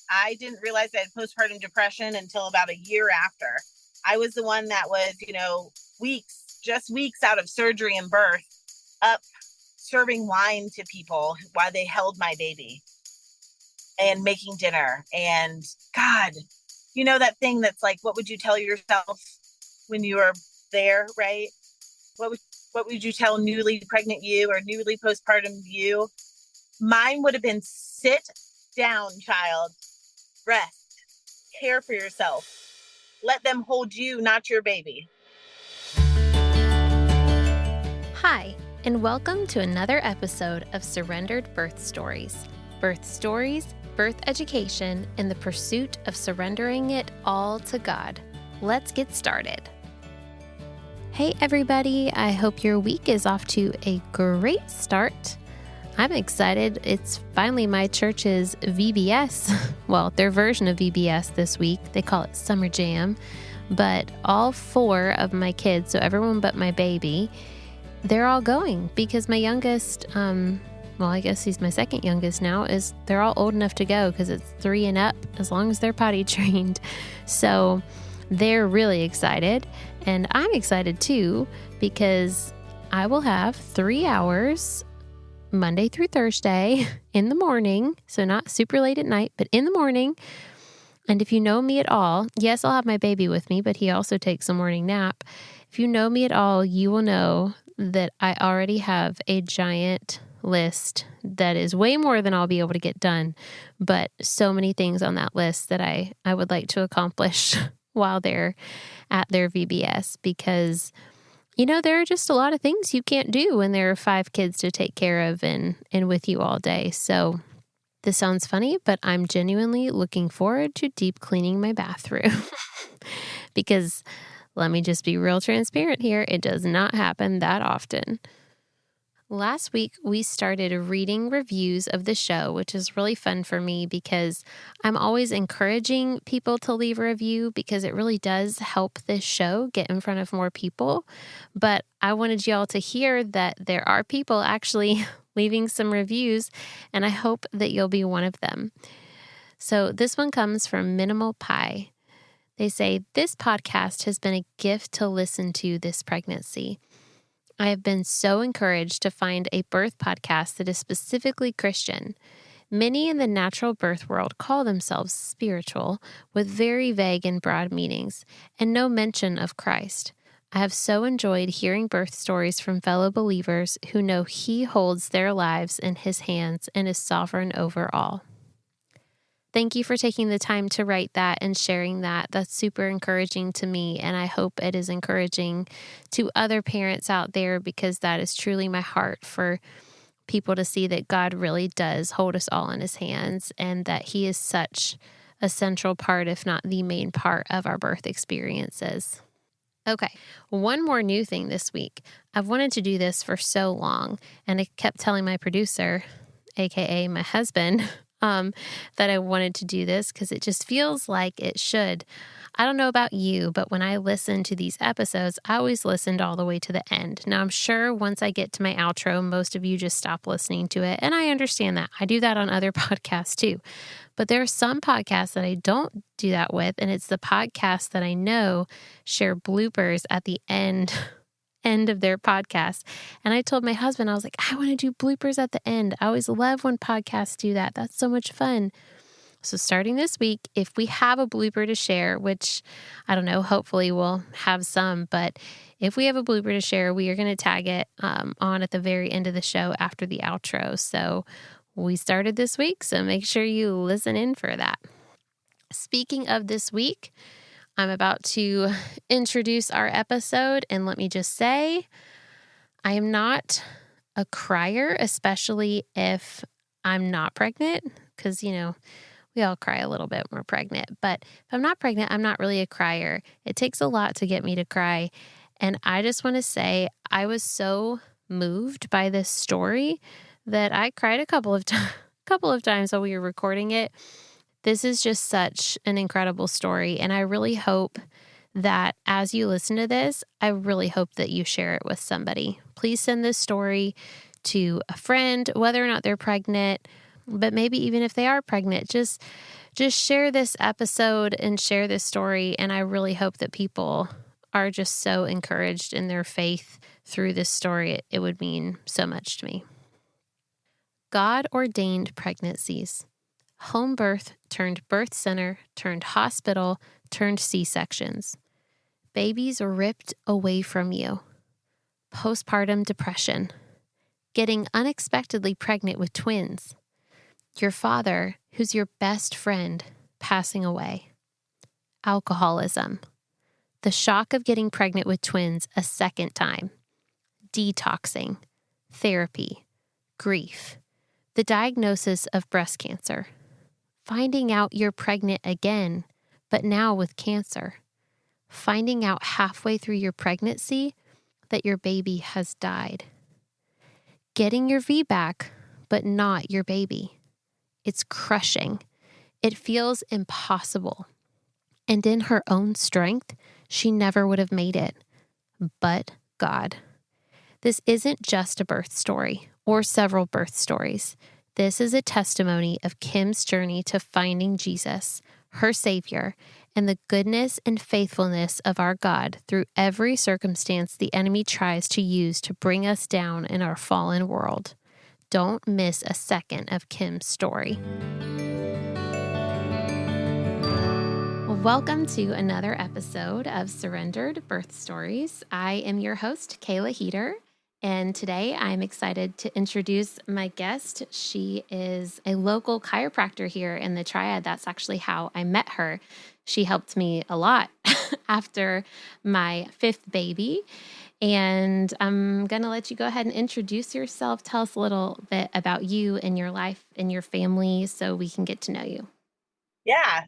I didn't realize I had postpartum depression until about a year after. I was the one that was, weeks out of surgery and birth, up serving wine to people while they held my baby and making dinner. And God, that thing that's like, what would you tell yourself when you were there, right? What would you tell newly pregnant you or newly postpartum you? Mine would have been sit down, child, rest, care for yourself. Let them hold you, not your baby. Hi, and welcome to another episode of Surrendered Birth Stories. Birth stories, birth education, and the pursuit of surrendering it all to God. Let's get started. Hey everybody, I hope your week is off to a great start. I'm excited. It's finally my church's VBS. Well, their version of VBS this week. They call it Summer Jam. But all 4 of my kids, so everyone but my baby, they're all going because my youngest, I guess he's my second youngest now, they're all old enough to go because it's 3 and up as long as they're potty trained. So they're really excited. And I'm excited too because I will have 3 hours Monday through Thursday in the morning. So not super late at night, but in the morning. And if you know me at all, yes, I'll have my baby with me, but he also takes a morning nap. If you know me at all, you will know that I already have a giant list that is way more than I'll be able to get done, but so many things on that list that I would like to accomplish while they're at their VBS because, there are just a lot of things you can't do when there are 5 kids to take care of and with you all day. So this sounds funny, but I'm genuinely looking forward to deep cleaning my bathroom because let me just be real transparent here. It does not happen that often. Last week, we started reading reviews of the show, which is really fun for me because I'm always encouraging people to leave a review because it really does help this show get in front of more people. But I wanted y'all to hear that there are people actually leaving some reviews, and I hope that you'll be one of them. So this one comes from Minimal Pie. They say, "This podcast has been a gift to listen to this pregnancy. I have been so encouraged to find a birth podcast that is specifically Christian. Many in the natural birth world call themselves spiritual with very vague and broad meanings and no mention of Christ. I have so enjoyed hearing birth stories from fellow believers who know He holds their lives in His hands and is sovereign over all." Thank you for taking the time to write that and sharing that. That's super encouraging to me, and I hope it is encouraging to other parents out there because that is truly my heart for people to see that God really does hold us all in His hands and that He is such a central part, if not the main part, of our birth experiences. Okay, one more new thing this week. I've wanted to do this for so long, and I kept telling my producer, aka my husband, that I wanted to do this because it just feels like it should. I don't know about you, but when I listen to these episodes, I always listened all the way to the end. Now, I'm sure once I get to my outro, most of you just stop listening to it, and I understand that. I do that on other podcasts too. But there are some podcasts that I don't do that with, and it's the podcasts that I know share bloopers at the end of their podcast. And I told my husband, I was like, I want to do bloopers at the end. I always love when podcasts do that. That's so much fun. So starting this week, if we have a blooper to share, which I don't know, hopefully we'll have some, but if we have a blooper to share, we are going to tag it on at the very end of the show after the outro. So we started this week, so make sure you listen in for that. Speaking of this week, I'm about to introduce our episode, and let me just say, I am not a crier, especially if I'm not pregnant, because, we all cry a little bit when we're pregnant, but if I'm not pregnant, I'm not really a crier. It takes a lot to get me to cry, and I just want to say I was so moved by this story that I cried a couple of times while we were recording it. This is just such an incredible story, and I really hope that as you listen to this, I really hope that you share it with somebody. Please send this story to a friend, whether or not they're pregnant, But maybe even if they are pregnant, just share this episode and share this story. And I really hope that people are just so encouraged in their faith through this story. It would mean so much to me. God-ordained pregnancies. Home birth turned birth center, turned hospital, turned C-sections. Babies ripped away from you. Postpartum depression. Getting unexpectedly pregnant with twins. Your father, who's your best friend, passing away. Alcoholism. The shock of getting pregnant with twins a second time. Detoxing. Therapy. Grief. The diagnosis of breast cancer. Finding out you're pregnant again, but now with cancer. Finding out halfway through your pregnancy that your baby has died. Getting your VBAC, but not your baby. It's crushing. It feels impossible. And in her own strength, she never would have made it. But God. This isn't just a birth story or several birth stories. This is a testimony of Kim's journey to finding Jesus, her Savior, and the goodness and faithfulness of our God through every circumstance the enemy tries to use to bring us down in our fallen world. Don't miss a second of Kim's story. Welcome to another episode of Surrendered Birth Stories. I am your host, Kayla Heater. And today I'm excited to introduce my guest. She is a local chiropractor here in the Triad. That's actually how I met her. She helped me a lot after my fifth baby. And I'm going to let you go ahead and introduce yourself. Tell us a little bit about you and your life and your family so we can get to know you. Yeah.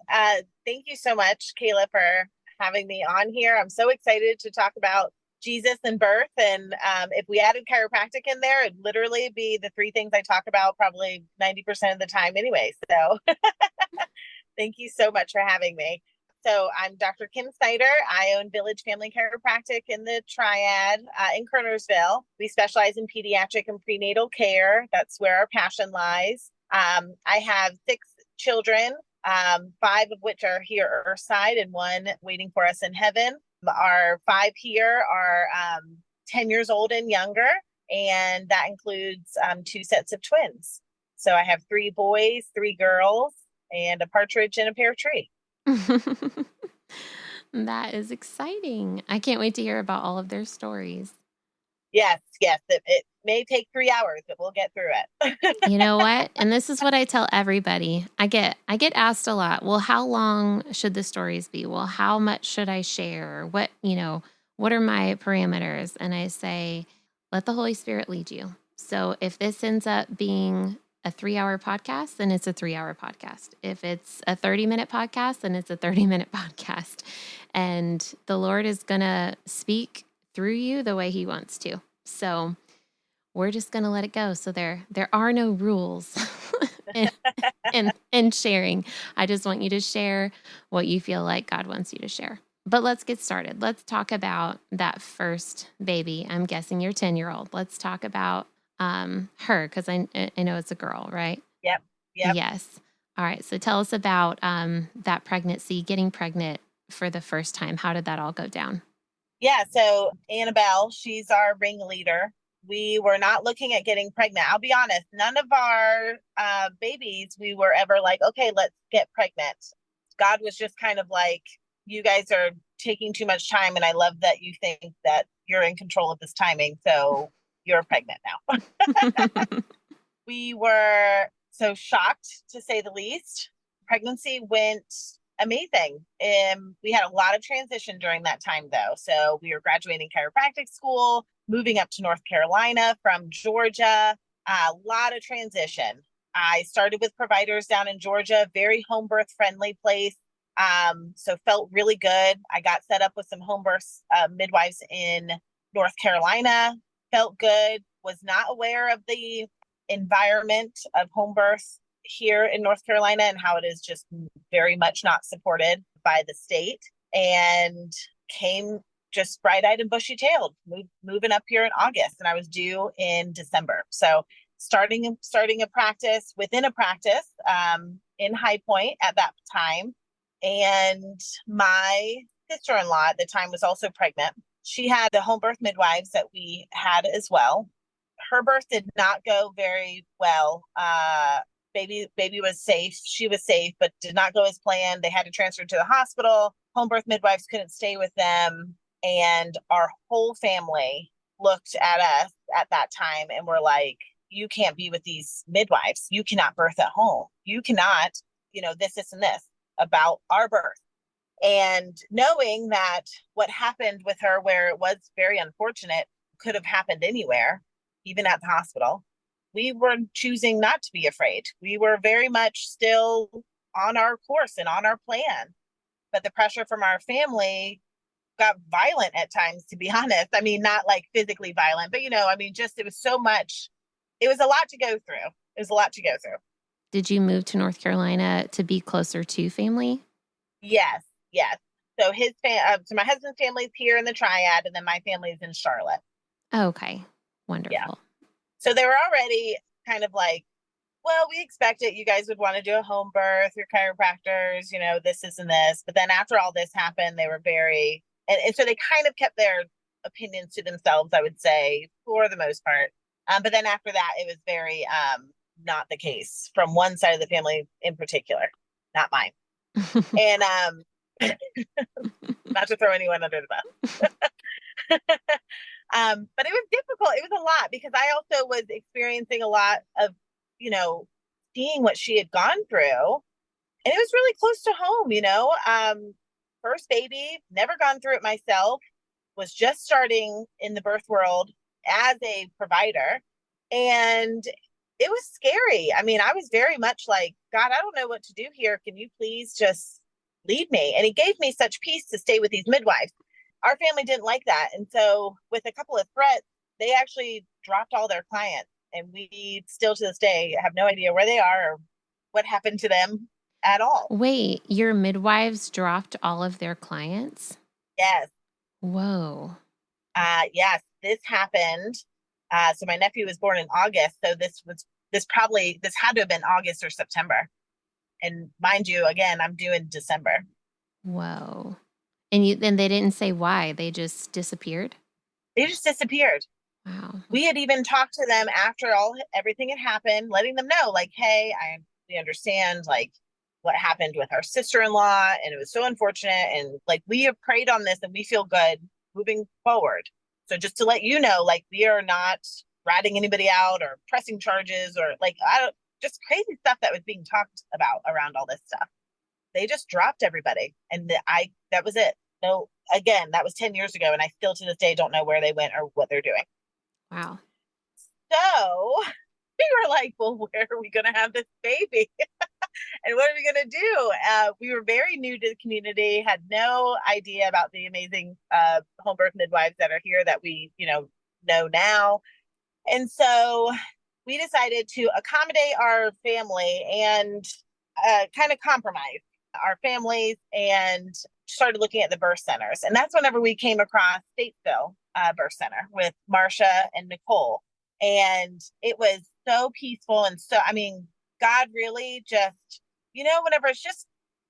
Thank you so much, Kayla, for having me on here. I'm so excited to talk about Jesus and birth. And if we added chiropractic in there, it'd literally be the three things I talk about probably 90% of the time anyway. So thank you so much for having me. So I'm Dr. Kim Snyder. I own Village Family Chiropractic in the Triad in Kernersville. We specialize in pediatric and prenatal care. That's where our passion lies. I have 6 children, 5 of which are here earthside and 1 waiting for us in heaven. Our 5 here are 10 years old and younger, and that includes 2 sets of twins. So I have 3 boys, 3 girls, and a partridge in a pear tree. That is exciting. I can't wait to hear about all of their stories. Yes. It may take 3 hours, but we'll get through it. You know what? And this is what I tell everybody. I get asked a lot, well, how long should the stories be? Well, how much should I share? What are my parameters? And I say, let the Holy Spirit lead you. So if this ends up being a 3-hour podcast, then it's a 3-hour podcast. If it's a 30-minute podcast, then it's a 30-minute podcast. And the Lord is going to speak through you the way he wants to. So we're just going to let it go. So there are no rules in sharing. I just want you to share what you feel like God wants you to share. But let's get started. Let's talk about that first baby. I'm guessing your 10-year-old. Let's talk about her, because I know it's a girl, right? Yep. Yes. All right. So tell us about that pregnancy, getting pregnant for the first time. How did that all go down? Yeah. So Annabelle, she's our ringleader. We were not looking at getting pregnant. I'll be honest, none of our babies, we were ever like, okay, let's get pregnant. God was just kind of like, you guys are taking too much time. And I love that you think that you're in control of this timing. So you're pregnant now. We were so shocked, to say the least. Pregnancy went amazing. We had a lot of transition during that time, though. So we were graduating chiropractic school, moving up to North Carolina from Georgia, a lot of transition. I started with providers down in Georgia, very home birth friendly place. So felt really good. I got set up with some home birth midwives in North Carolina, felt good, was not aware of the environment of home birth here in North Carolina and how it is just very much not supported by the state, and came just bright-eyed and bushy-tailed, moving up here in August, and I was due in December. So starting a practice within a practice in High Point at that time. And my sister-in-law at the time was also pregnant. She had the home birth midwives that we had as well. Her birth did not go very well. Baby was safe. She was safe, but did not go as planned. They had to transfer to the hospital. Home birth midwives couldn't stay with them. And our whole family looked at us at that time and were like, you can't be with these midwives. You cannot birth at home. You cannot, this, and this about our birth. And knowing that what happened with her, where it was very unfortunate, could have happened anywhere, even at the hospital, we were choosing not to be afraid. We were very much still on our course and on our plan. But the pressure from our family got violent at times, to be honest. I mean, not like physically violent, but just, it was so much. It was a lot to go through. Did you move to North Carolina to be closer to family? Yes. So so my husband's family's here in the Triad, and then my family's in Charlotte. Okay. Wonderful. Yeah. So they were already kind of like, well, we expected you guys would want to do a home birth, your chiropractors, this and this. But then after all this happened, they were very, and so they kind of kept their opinions to themselves, I would say, for the most part. But then after that, it was very not the case from one side of the family in particular, not mine. And not to throw anyone under the bus. But it was difficult. It was a lot because I also was experiencing a lot of, seeing what she had gone through. And it was really close to home, first baby, never gone through it myself, was just starting in the birth world as a provider. And it was scary. I mean, I was very much like, God, I don't know what to do here. Can you please just lead me? And he gave me such peace to stay with these midwives. Our family didn't like that. And so with a couple of threats, they actually dropped all their clients. And we still to this day have no idea where they are or what happened to them at all. Wait, your midwives dropped all of their clients? Yes. Whoa. Yes, this happened. So my nephew was born in August. So this had to have been August or September. And mind you, again, I'm due in December. Whoa. And they didn't say why. They just disappeared? They just disappeared. Wow. We had even talked to them after everything had happened, letting them know, like, hey, we understand like what happened with our sister-in-law, and it was so unfortunate. And like, we have prayed on this and we feel good moving forward. So just to let you know, like, we are not ratting anybody out or pressing charges or like, just crazy stuff that was being talked about around all this stuff. They just dropped everybody. And that was it. No, again, that was 10 years ago. And I still to this day don't know where they went or what they're doing. Wow. So we were like, well, where are we going to have this baby? And what are we going to do? We were very new to the community, had no idea about the amazing home birth midwives that are here that we, know now. And so we decided to accommodate our family and kind of compromise our families and started looking at the birth centers. And that's whenever we came across Statesville Birth Center with Marsha and Nicole. And it was so peaceful. And so, I mean, God really just, whenever it's just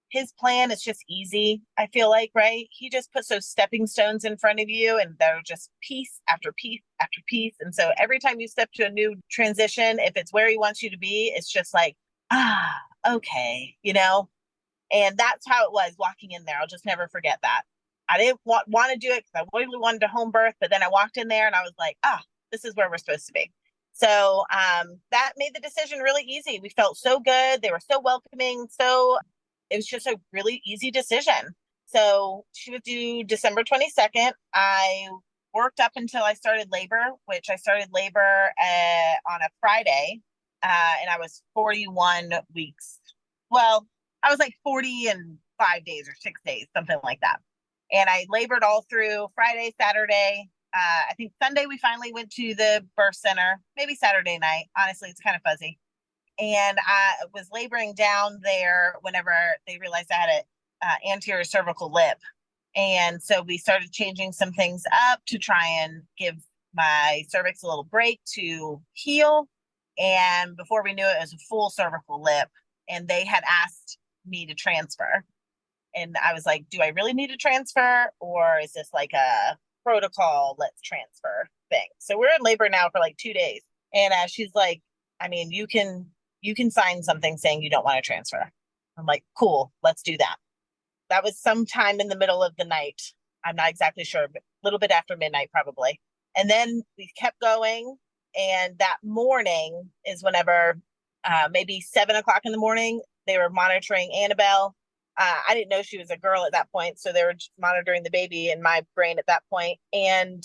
his plan, it's just easy. I feel like, right? He just puts those stepping stones in front of you and they're just piece after piece after piece. And so every time you step to a new transition, if it's where he wants you to be, it's just like, okay, And that's how it was walking in there. I'll just never forget that. I didn't want to do it because I really wanted to home birth, but then I walked in there and I was like, this is where we're supposed to be. So that made the decision really easy. We felt so good. They were so welcoming. So it was just a really easy decision. So she was due December 22nd. I worked up until I started labor, which I started labor on a Friday. And I was 41 weeks. Well, I was like 45 days or 6 days, something like that. And I labored all through Friday, Saturday. I think Sunday we finally went to the birth center, maybe Saturday night. Honestly, it's kind of fuzzy. And I was laboring down there whenever they realized I had an anterior cervical lip. And so we started changing some things up to try and give my cervix a little break to heal. And before we knew it, it was a full cervical lip. And they had asked me to transfer. And I was like, do I really need to transfer? Or is this like a protocol, let's transfer thing? So we're in labor now for like 2 days. And she's like, I mean, you can sign something saying you don't want to transfer. I'm like, cool, let's do that. That was sometime in the middle of the night. I'm not exactly sure, but a little bit after midnight probably. And then we kept going. And that morning is whenever, maybe 7 o'clock in the morning, they were monitoring Annabelle. I didn't know she was a girl at that point. So they were just monitoring the baby in my brain at that point. And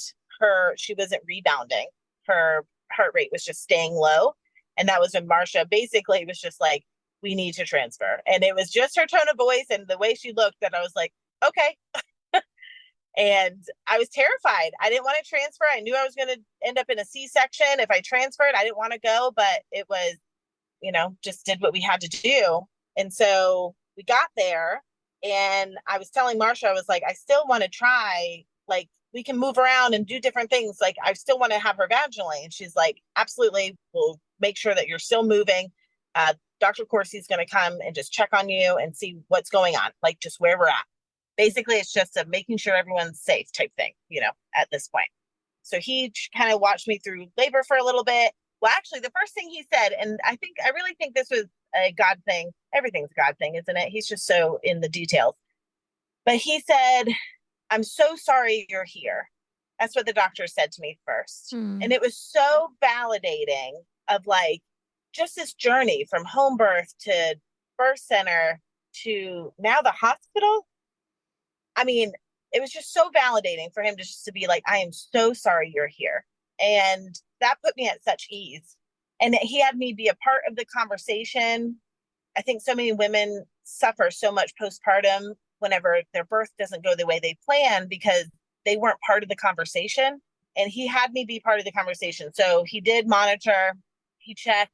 she wasn't rebounding. Her heart rate was just staying low. And that was when Marcia basically was just like, we need to transfer. And it was just her tone of voice and the way she looked that I was like, okay. And I was terrified. I didn't want to transfer. I knew I was going to end up in a C-section. If I transferred, I didn't want to go, but it was, just did what we had to do. And so we got there and I was telling Marcia, I was like, I still want to try, like, we can move around and do different things. Like, I still want to have her vaginally. And she's like, absolutely. We'll make sure that you're still moving. Dr. Corsi's going to come and just check on you and see what's going on, like just where we're at. Basically, it's just a making sure everyone's safe type thing, at this point. So he kind of watched me through labor for a little bit. Well, actually, the first thing he said, and I really think this was a God thing. Everything's a God thing, isn't it? He's just so in the details. But he said, I'm so sorry you're here. That's what the doctor said to me first. And it was so validating of like just this journey from home birth to birth center to now the hospital. I mean, it was just so validating for him to be like, I am so sorry you're here. And that put me at such ease. And he had me be a part of the conversation. I think so many women suffer so much postpartum whenever their birth doesn't go the way they plan because they weren't part of the conversation. And he had me be part of the conversation. So he did monitor, he checked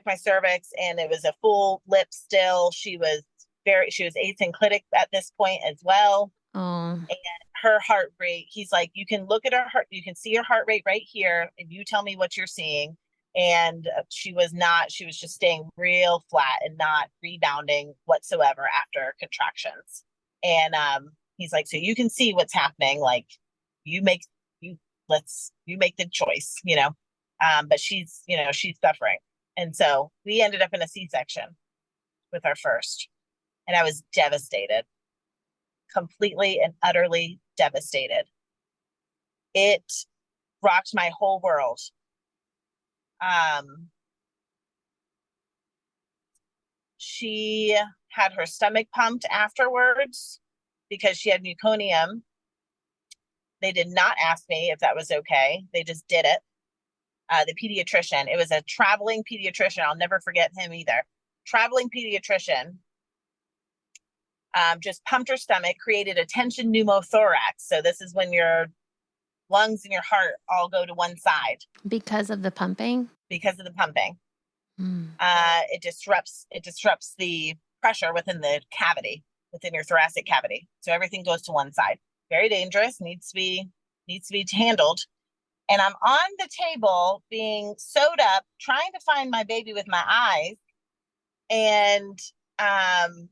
my cervix, and it was a full lip still. She was asynclitic at this point as well. Oh. And her heart rate, he's like, you can look at her heart, you can see her heart rate right here, and you tell me what you're seeing. And she was just staying real flat and not rebounding whatsoever after contractions. And he's like, so you can see what's happening. Like you make the choice, but she's suffering. And so we ended up in a C-section with our first, and I was devastated, completely and utterly devastated. It rocked my whole world. She had her stomach pumped afterwards because she had meconium. They did not ask me if that was okay. They just did it. The pediatrician, it was a traveling pediatrician. I'll never forget him either. Traveling pediatrician just pumped her stomach, created a tension pneumothorax. So this is when your lungs and your heart all go to one side. Because of the pumping? Because of the pumping. It disrupts the pressure within the cavity, within your thoracic cavity. So everything goes to one side. Very dangerous, needs to be handled. And I'm on the table being sewed up, trying to find my baby with my eyes. And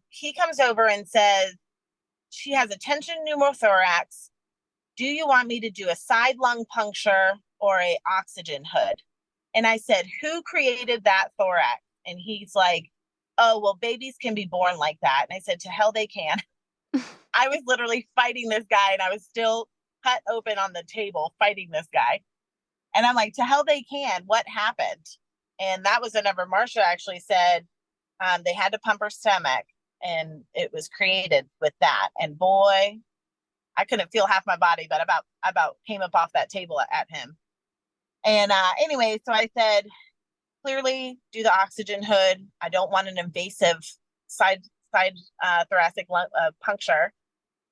he comes over and says, she has a tension pneumothorax. Do you want me to do a side lung puncture or a oxygen hood? And I said, who created that thorax? And he's like, oh, well, babies can be born like that. And I said, to hell they can. I was literally fighting this guy, and I was still cut open on the table fighting this guy. And I'm like, to hell they can. What happened? And that was whenever Marcia actually said they had to pump her stomach, and it was created with that. And boy, I couldn't feel half my body, but about came up off that table at him. And anyway, so I said, clearly do the oxygen hood. I don't want an invasive side thoracic puncture.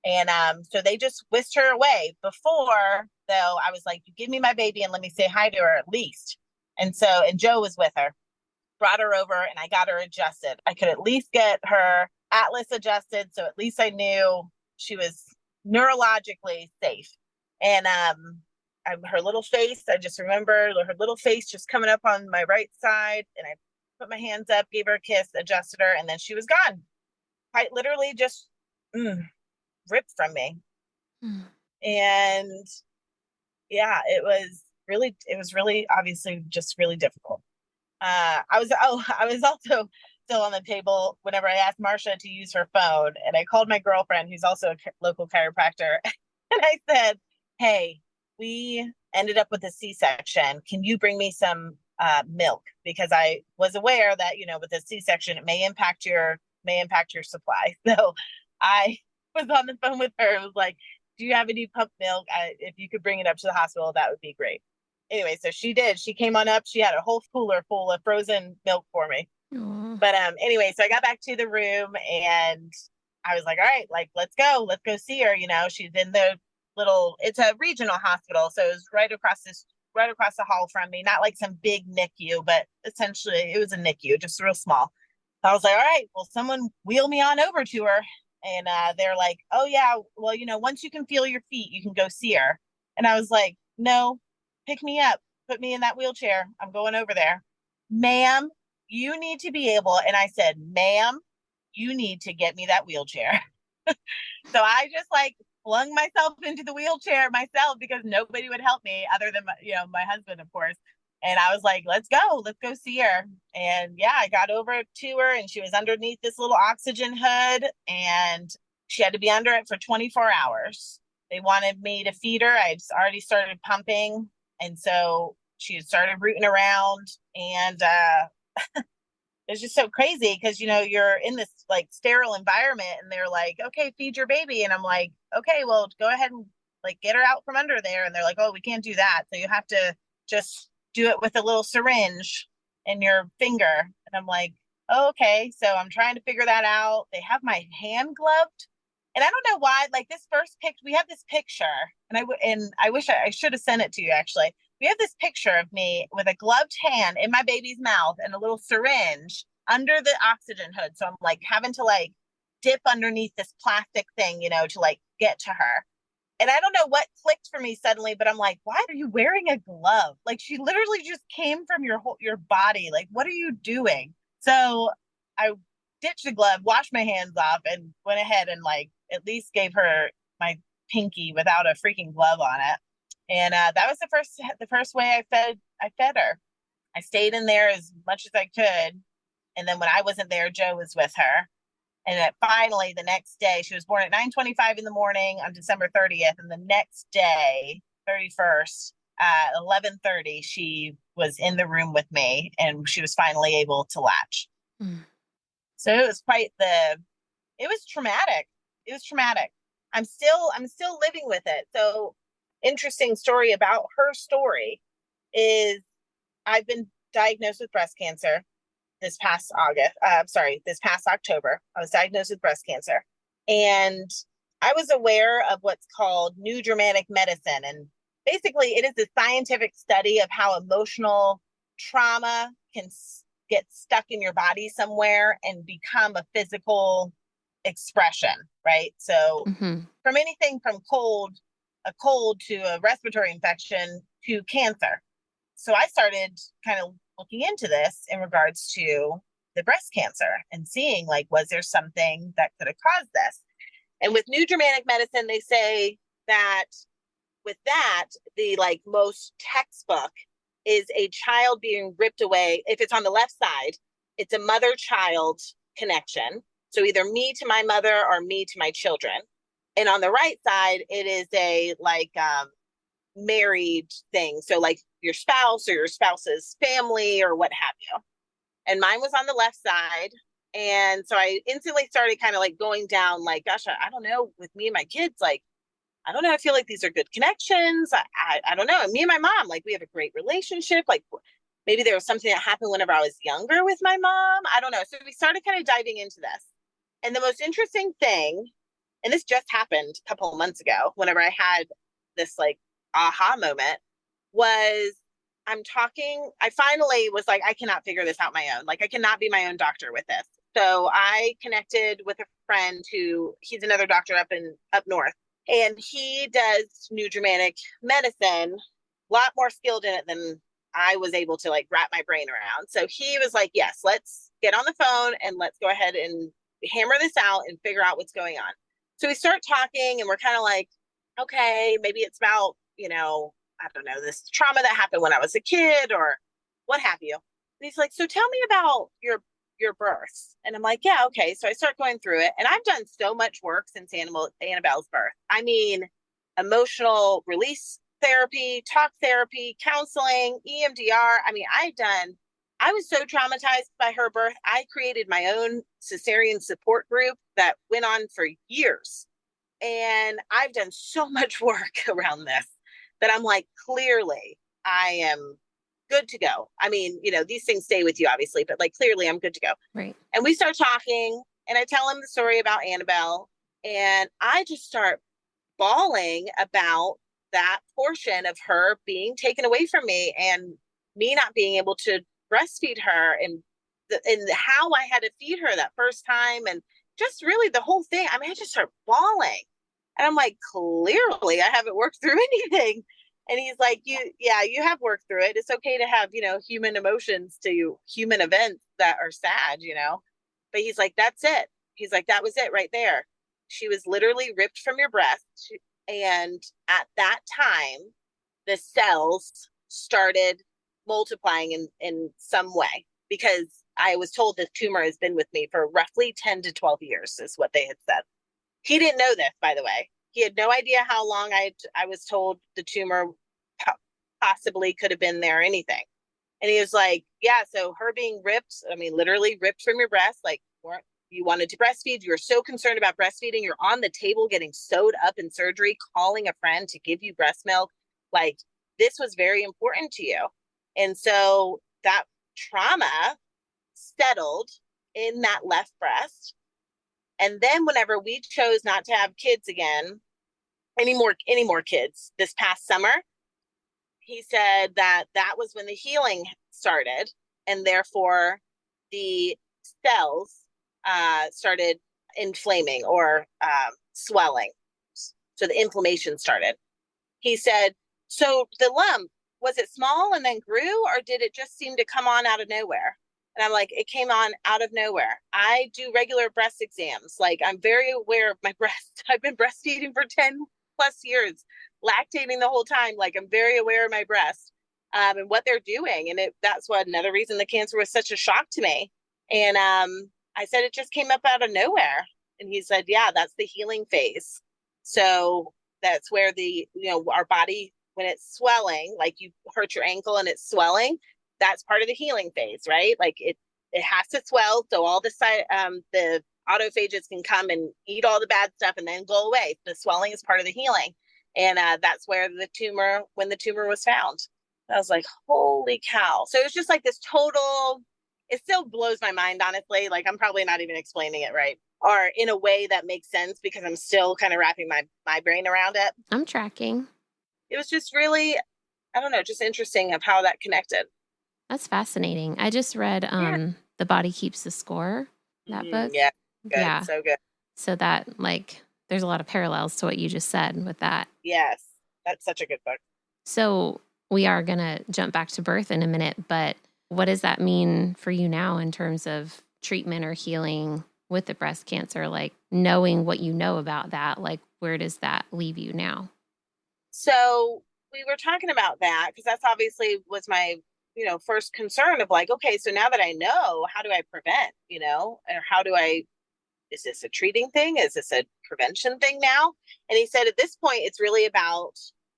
And so they just whisked her away. Before, though, I was like, you give me my baby and let me say hi to her at least. And Joe was with her, brought her over, and I got her adjusted. I could at least get her atlas adjusted, so at least I knew she was neurologically safe. And her little face, I just remember her little face just coming up on my right side, and I put my hands up, gave her a kiss, adjusted her, and then she was gone. Quite literally just ripped from me. And yeah, it was really obviously just really difficult. I was also still on the table whenever I asked Marcia to use her phone, and I called my girlfriend, who's also a local chiropractor, and I said, "Hey, we ended up with a C-section. Can you bring me some milk? Because I was aware that, with a C-section, it may impact your supply." So I was on the phone with her. It was like, "Do you have any pump milk? If you could bring it up to the hospital, that would be great." Anyway, so she did. She came on up. She had a whole cooler full of frozen milk for me. Aww. But anyway, so I got back to the room and I was like, all right, like, let's go see her. She's in the it's a regional hospital. So it was right across the hall from me, not like some big NICU, but essentially it was a NICU, just real small. I was like, all right, well, someone wheel me on over to her. And they're like, oh yeah, well, once you can feel your feet, you can go see her. And I was like, no, pick me up, put me in that wheelchair. I'm going over there. Ma'am, you need to be able. And I said, ma'am, you need to get me that wheelchair. So I just flung myself into the wheelchair myself because nobody would help me other than my husband, of course. And I was like, let's go see her. And yeah, I got over to her and she was underneath this little oxygen hood and she had to be under it for 24 hours. They wanted me to feed her. I had already started pumping. And so she started rooting around and it's just so crazy because, you're in this sterile environment and they're like, okay, feed your baby. And I'm like, okay, well, go ahead and get her out from under there. And they're like, oh, we can't do that. So you have to just do it with a little syringe in your finger. And I'm like, oh, okay. So I'm trying to figure that out. They have my hand gloved. And I don't know why, this first picture, we have this picture and I wish I should have sent it to you actually. We have this picture of me with a gloved hand in my baby's mouth and a little syringe under the oxygen hood. So I'm having to dip underneath this plastic thing, to get to her. And I don't know what clicked for me suddenly, but I'm like, why are you wearing a glove? She literally just came from your body. What are you doing? So I ditched the glove, washed my hands off and went ahead and at least gave her my pinky without a freaking glove on it. And that was the first way I fed her. I stayed in there as much as I could. And then when I wasn't there, Joe was with her. And finally, the next day, she was born at 9:25 in the morning on December 30th. And the next day, 31st, 11:30, she was in the room with me and she was finally able to latch. So it was it was traumatic. It was traumatic. I'm still living with it. So interesting story about her story is I've been diagnosed with breast cancer this past October. I was diagnosed with breast cancer and I was aware of what's called new Germanic medicine. And basically it is a scientific study of how emotional trauma can get stuck in your body somewhere and become a physical expression, right? So from anything from a cold to a respiratory infection to cancer. So I started kind of looking into this in regards to the breast cancer and seeing was there something that could have caused this? And with new Germanic medicine, they say that with that, the most textbook is a child being ripped away. If it's on the left side, it's a mother-child connection. So either me to my mother or me to my children. And on the right side, it is a married thing. So your spouse or your spouse's family or what have you. And mine was on the left side. And so I instantly started kind of going down gosh, I don't know, with me and my kids, I don't know. I feel like these are good connections. I don't know. And me and my mom, we have a great relationship. Maybe there was something that happened whenever I was younger with my mom. I don't know. So we started kind of diving into this. And the most interesting thing, and this just happened a couple of months ago, whenever I had this aha moment, was I finally was I cannot figure this out my own. I cannot be my own doctor with this. So I connected with a friend he's another doctor up north, and he does new Germanic medicine lot more skilled in it than I was able to like wrap my brain around. So he was like, yes, let's get on the phone and let's go ahead and hammer this out and figure out what's going on. So we start talking and we're kind of like, okay, maybe it's about, I don't know, this trauma that happened when I was a kid or what have you. And he's like, so tell me about your birth. And I'm like, yeah, okay. So I start going through it. And I've done so much work since Annabelle's birth. I mean, emotional release therapy, talk therapy, counseling, EMDR. I mean, I was so traumatized by her birth. I created my own cesarean support group that went on for years. And I've done so much work around this that I'm like, clearly I am good to go. I mean, these things stay with you, obviously, but like clearly I'm good to go. Right. And we start talking and I tell him the story about Annabelle and I just start bawling about that portion of her being taken away from me and me not being able to breastfeed her and how I had to feed her that first time and just really the whole thing. I mean, I just start bawling and I'm like, clearly I haven't worked through anything. And he's like, you have worked through it. It's okay to have, human emotions to human events that are sad, but he's like, that's it. He's like, that was it right there. She was literally ripped from your breast. And at that time, the cells started multiplying in some way because I was told the tumor has been with me for roughly 10 to 12 years is what they had said. He didn't know this, by the way. He had no idea how long I was told the tumor possibly could have been there or anything. And he was like, yeah, so her being ripped, I mean, literally ripped from your breast, like you wanted to breastfeed. You were so concerned about breastfeeding. You're on the table getting sewed up in surgery, calling a friend to give you breast milk. Like this was very important to you. And so that trauma settled in that left breast. And then whenever we chose not to have kids again, any more kids this past summer, he said that was when the healing started. And therefore the cells started inflaming or swelling. So the inflammation started. He said, so the lump, was it small and then grew or did it just seem to come on out of nowhere? And I'm like, it came on out of nowhere. I do regular breast exams. Like I'm very aware of my breast. I've been breastfeeding for 10 plus years, lactating the whole time. Like I'm very aware of my breast and what they're doing. And that's what another reason the cancer was such a shock to me. And I said, it just came up out of nowhere. And he said, yeah, that's the healing phase. So that's where our body, when it's swelling, like you hurt your ankle and it's swelling, that's part of the healing phase, right? Like it has to swell. So all the autophages can come and eat all the bad stuff and then go away. The swelling is part of the healing. And that's where when the tumor was found. I was like, holy cow. So it's just like this total, it still blows my mind, honestly. Like I'm probably not even explaining it right or in a way that makes sense because I'm still kind of wrapping my brain around it. I'm tracking. It was just really, I don't know, just interesting of how that connected. That's fascinating. I just read The Body Keeps the Score, that book. Yeah, good. Yeah. So good. So that there's a lot of parallels to what you just said with that. Yes, that's such a good book. So we are going to jump back to birth in a minute, but what does that mean for you now in terms of treatment or healing with the breast cancer? Like knowing what you know about that, like where does that leave you now? So we were talking about that because that's obviously was my, first concern of like, okay, so now that I know, how do I prevent, or is this a treating thing? Is this a prevention thing now? And he said, at this point, it's really about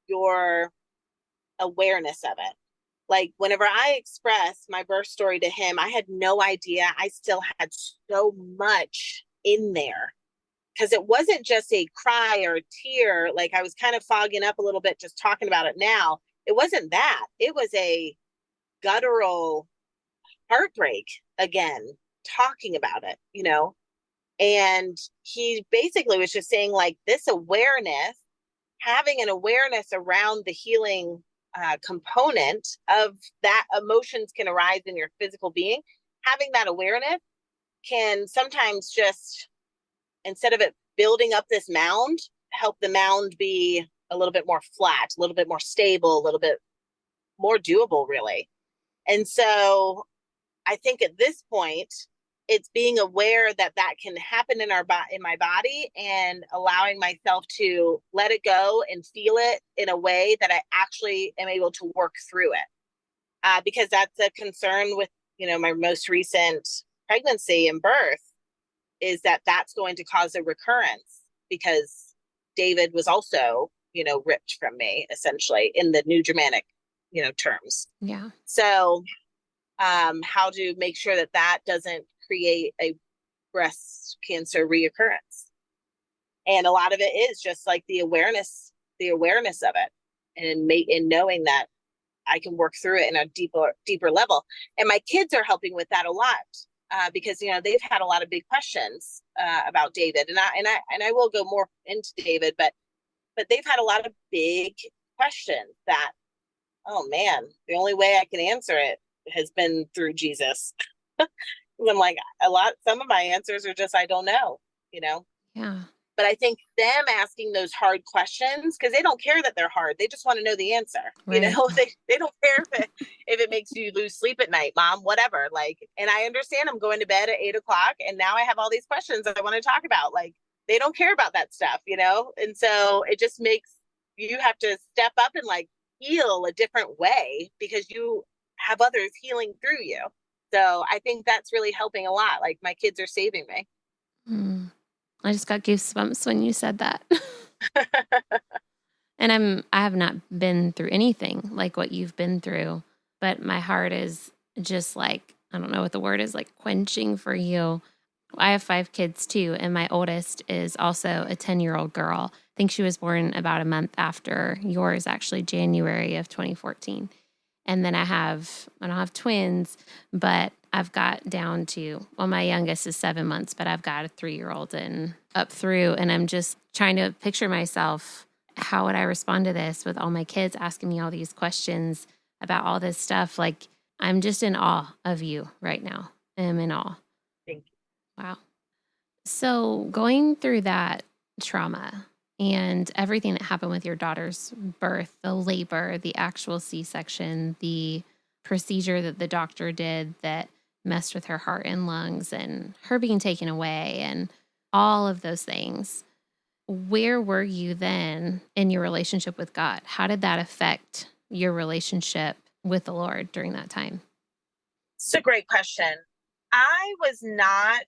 your awareness of it. Like whenever I expressed my birth story to him, I had no idea I still had so much in there. Because it wasn't just a cry or a tear. Like I was kind of fogging up a little bit just talking about it now. It wasn't that. It was a guttural heartbreak again, talking about it, And he basically was just saying like this awareness, having an awareness around the healing component of that emotions can arise in your physical being. Having that awareness can sometimes just, instead of it building up this mound, help the mound be a little bit more flat, a little bit more stable, a little bit more doable, really. And so I think at this point, it's being aware that that can happen in in my body, and allowing myself to let it go and feel it in a way that I actually am able to work through it. Because that's a concern with, my most recent pregnancy and birth, is that that's going to cause a recurrence, because David was also, ripped from me, essentially, in the New Germanic, terms. Yeah. So how to make sure that that doesn't create a breast cancer reoccurrence. And a lot of it is just like the awareness of it, and knowing that I can work through it in a deeper level. And my kids are helping with that a lot, because they've had a lot of big questions about David, and I will go more into David, but they've had a lot of big questions that, oh man, the only way I can answer it has been through Jesus. I'm like, some of my answers are just, I don't know, Yeah. But I think them asking those hard questions, because they don't care that they're hard. They just want to know the answer. Right. They don't care if it makes you lose sleep at night, mom, whatever. And I understand I'm going to bed at 8:00 and now I have all these questions that I want to talk about. They don't care about that stuff, And so it just makes you have to step up and heal a different way, because you have others healing through you. So I think that's really helping a lot. My kids are saving me. I just got goosebumps when you said that. And I have not been through anything like what you've been through, but my heart is just I don't know what the word is, quenching for you. I have 5 kids too, and my oldest is also a 10-year-old girl. I think she was born about a month after yours, actually January of 2014. And then I don't have twins, but I've got down to, my youngest is 7 months, but I've got a 3-year-old and up through. And I'm just trying to picture myself, how would I respond to this with all my kids asking me all these questions about all this stuff? I'm just in awe of you right now. I'm in awe. Thank you. Wow. So going through that trauma and everything that happened with your daughter's birth, the labor, the actual C-section, the procedure that the doctor did that messed with her heart and lungs, and her being taken away, and all of those things, where were you then in your relationship with God? How did that affect your relationship with the Lord during that time? It's a great question. I was not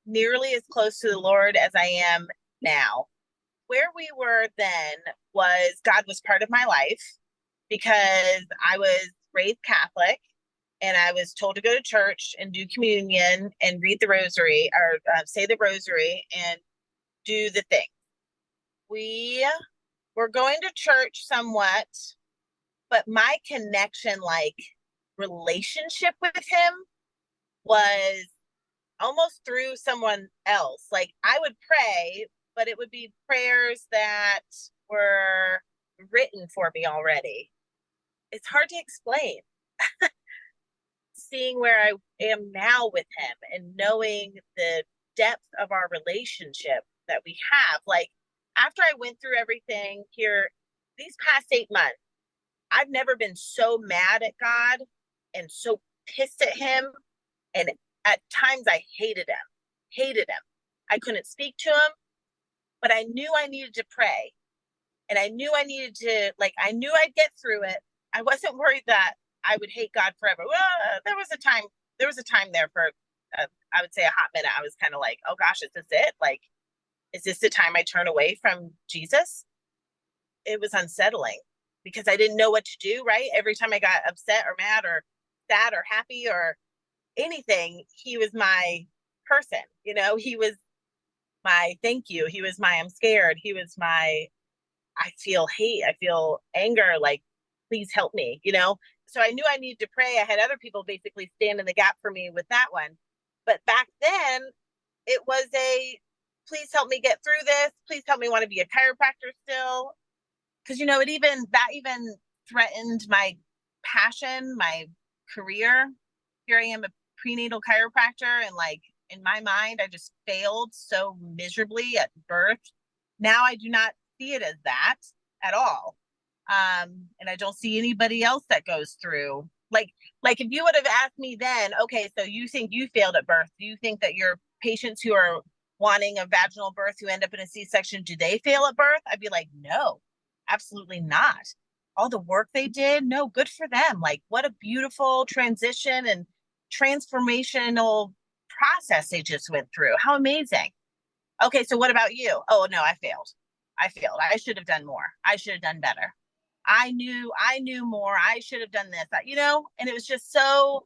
nearly as close to the Lord as I am now. Where we were then was God was part of my life, because I was raised Catholic, and I was told to go to church and do communion and read the rosary, or say the rosary and do the thing. We were going to church somewhat, but my connection, relationship with him, was almost through someone else. I would pray, but it would be prayers that were written for me already. It's hard to explain. Seeing where I am now with him and knowing the depth of our relationship that we have. After I went through everything here these past 8 months, I've never been so mad at God and so pissed at him. And at times I hated him. I couldn't speak to him, but I knew I needed to pray. And I knew I needed to, I knew I'd get through it. I wasn't worried that I would hate God forever. Well, there was a time there for, I would say, a hot minute. I was kind of like, oh gosh, is this it? Is this the time I turn away from Jesus? It was unsettling, because I didn't know what to do, right? Every time I got upset or mad or sad or happy or anything, he was my person. He was my thank you. He was my I'm scared. He was my I feel hate. I feel anger. Please help me, So I knew I needed to pray. I had other people basically stand in the gap for me with that one. But back then, it was please help me get through this. Please help me want to be a chiropractor still. Because, that even threatened my passion, my career. Here I am, a prenatal chiropractor. And in my mind, I just failed so miserably at birth. Now I do not see it as that at all. And I don't see anybody else that goes through like if you would have asked me then, okay, so you think you failed at birth? Do you think that your patients who are wanting a vaginal birth who end up in a C-section, do they fail at birth? I'd be like, no, absolutely not. All the work they did, no, good for them. Like, what a beautiful transition and transformational process they just went through. How amazing. Okay, so what about you? Oh, no, I failed. I should have done more. I should have done better. I knew more. I should have done this, and it was just so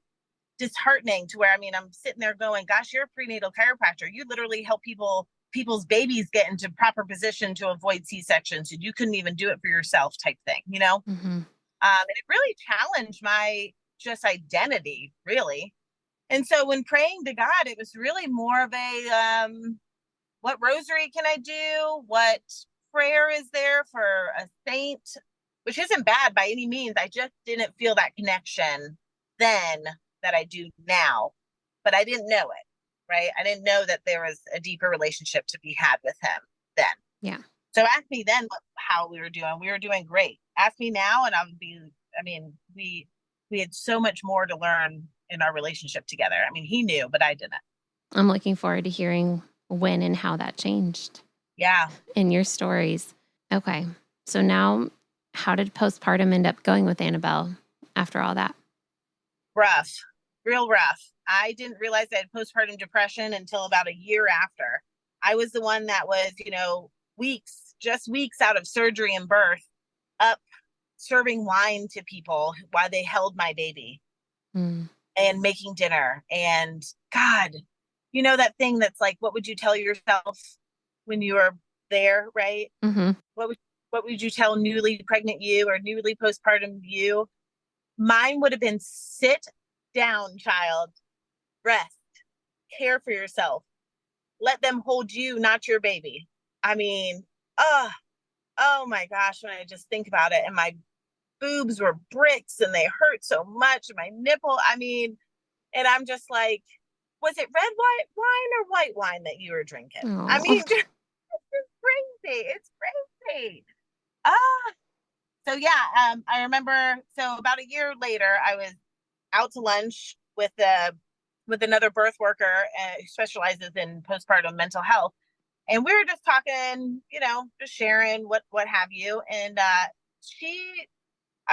disheartening to where, I'm sitting there going, gosh, you're a prenatal chiropractor. You literally help people's babies get into proper position to avoid C-sections, and you couldn't even do it for yourself type thing, Mm-hmm. And it really challenged my just identity, really. And so when praying to God, it was really more of a, what rosary can I do? What prayer is there for a saint? Which isn't bad by any means. I just didn't feel that connection then that I do now, but I didn't know it, right? I didn't know that there was a deeper relationship to be had with him then. Yeah. So ask me then how we were doing. We were doing great. Ask me now, and we had so much more to learn in our relationship together. He knew, but I didn't. I'm looking forward to hearing when and how that changed. Yeah. In your stories. Okay. So now, how did postpartum end up going with Annabelle after all that? Rough, real rough. I didn't realize I had postpartum depression until about a year after. I was the one that was, just weeks out of surgery and birth, up serving wine to people while they held my baby and making dinner. And God, that thing that's like, what would you tell yourself when you were there, right? Mm-hmm. What would you tell newly pregnant you or newly postpartum you? Mine would have been sit down, child, rest, care for yourself. Let them hold you, not your baby. Oh my gosh, when I just think about it, and my boobs were bricks and they hurt so much, and my nipple, and I'm just like, was it red wine or white wine that you were drinking? Oh. It's crazy. It's crazy. So yeah, I remember. So about a year later, I was out to lunch with another birth worker who specializes in postpartum mental health, and we were just talking, just sharing what have you. And I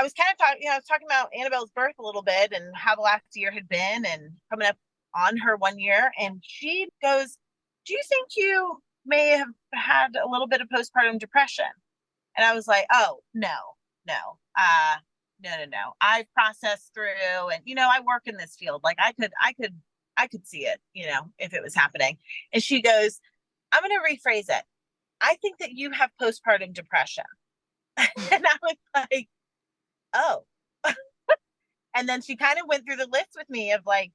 was kind of talking, I was talking about Annabelle's birth a little bit and how the last year had been, and coming up on her 1 year. And she goes, "Do you think you may have had a little bit of postpartum depression?" And I was like, "Oh, no, no, no. I've processed through, and I work in this field. Like I could see it, if it was happening." And she goes, "I'm going to rephrase it. I think that you have postpartum depression." And I was like, "Oh." And then she kind of went through the list with me of like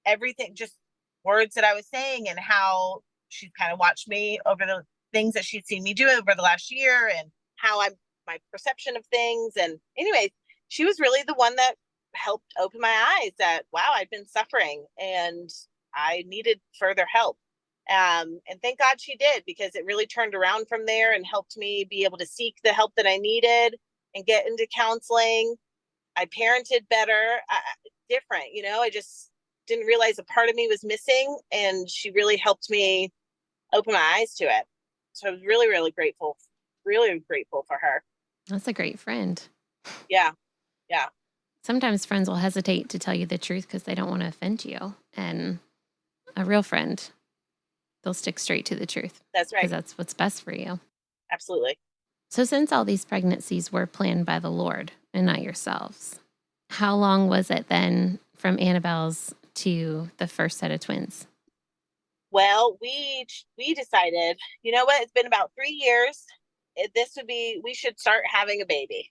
everything, just words that I was saying, and how she's kind of watched me over the things that she'd seen me do over the last year, and how my perception of things. And anyways, she was really the one that helped open my eyes that, wow, I'd been suffering and I needed further help. And thank God she did, because it really turned around from there and helped me be able to seek the help that I needed and get into counseling. I parented better, different, I just didn't realize a part of me was missing, and she really helped me open my eyes to it. So I was really, really grateful for her. That's a great friend. Yeah. Yeah. Sometimes friends will hesitate to tell you the truth because they don't want to offend you. And a real friend, they'll stick straight to the truth. That's right. Because that's what's best for you. Absolutely. So since all these pregnancies were planned by the Lord and not yourselves, how long was it then from Annabelle's to the first set of twins? Well, we decided, you know what? It's been about 3 years. We should start having a baby.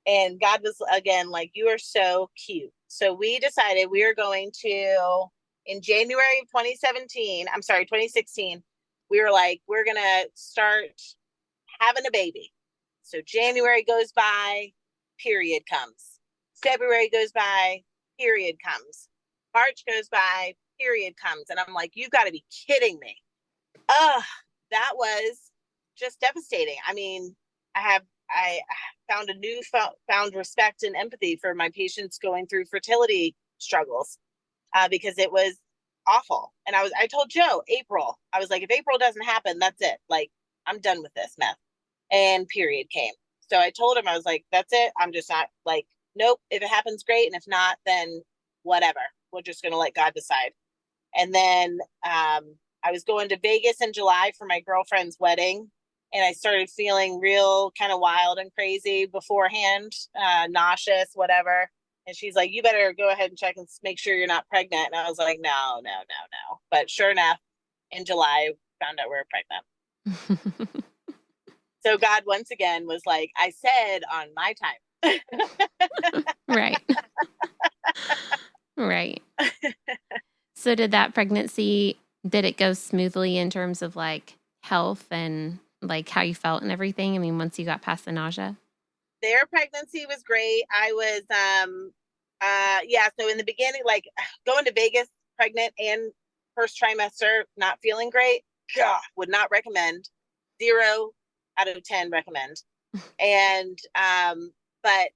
And God was, again, like, you are so cute. So we decided we are going to, in January of 2016, we were like, we're going to start having a baby. So January goes by, period comes. February goes by, period comes. March goes by, period comes. And I'm like, you've got to be kidding me. That was just devastating. I found a new found respect and empathy for my patients going through fertility struggles, because it was awful. And I told Joe, April, I was like, if April doesn't happen, that's it. Like, I'm done with this mess. And period came. So I told him, I was like, that's it. I'm just not like, nope. If it happens, great. And if not, then whatever. We're just going to let God decide. And then I was going to Vegas in July for my girlfriend's wedding. And I started feeling real kind of wild and crazy beforehand, nauseous, whatever. And she's like, you better go ahead and check and make sure you're not pregnant. And I was like, no. But sure enough, in July, found out we were pregnant. So God, once again, was like, I said on my time. Right. Right. So did that pregnancy, did it go smoothly in terms of like health and like how you felt and everything? I mean, once you got past the nausea? Their pregnancy was great. I was, so in the beginning, like going to Vegas pregnant and first trimester, not feeling great. God, would not recommend. 0 out of 10 recommend. And, but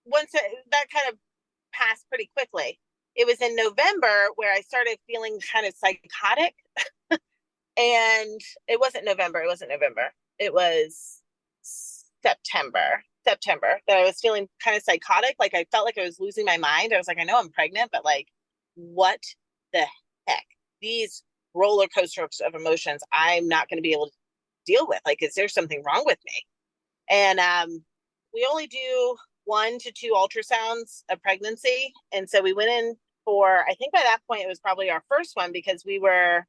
once that kind of passed pretty quickly. It was in November where I started feeling kind of psychotic. And it wasn't November. It was September that I was feeling kind of psychotic. Like I felt like I was losing my mind. I was like, I know I'm pregnant, but like, what the heck? These roller coasters of emotions, I'm not going to be able to deal with. Like, is there something wrong with me? And we only do 1 to 2 ultrasounds of pregnancy. And so we went in for, I think by that point, it was probably our first one because we were,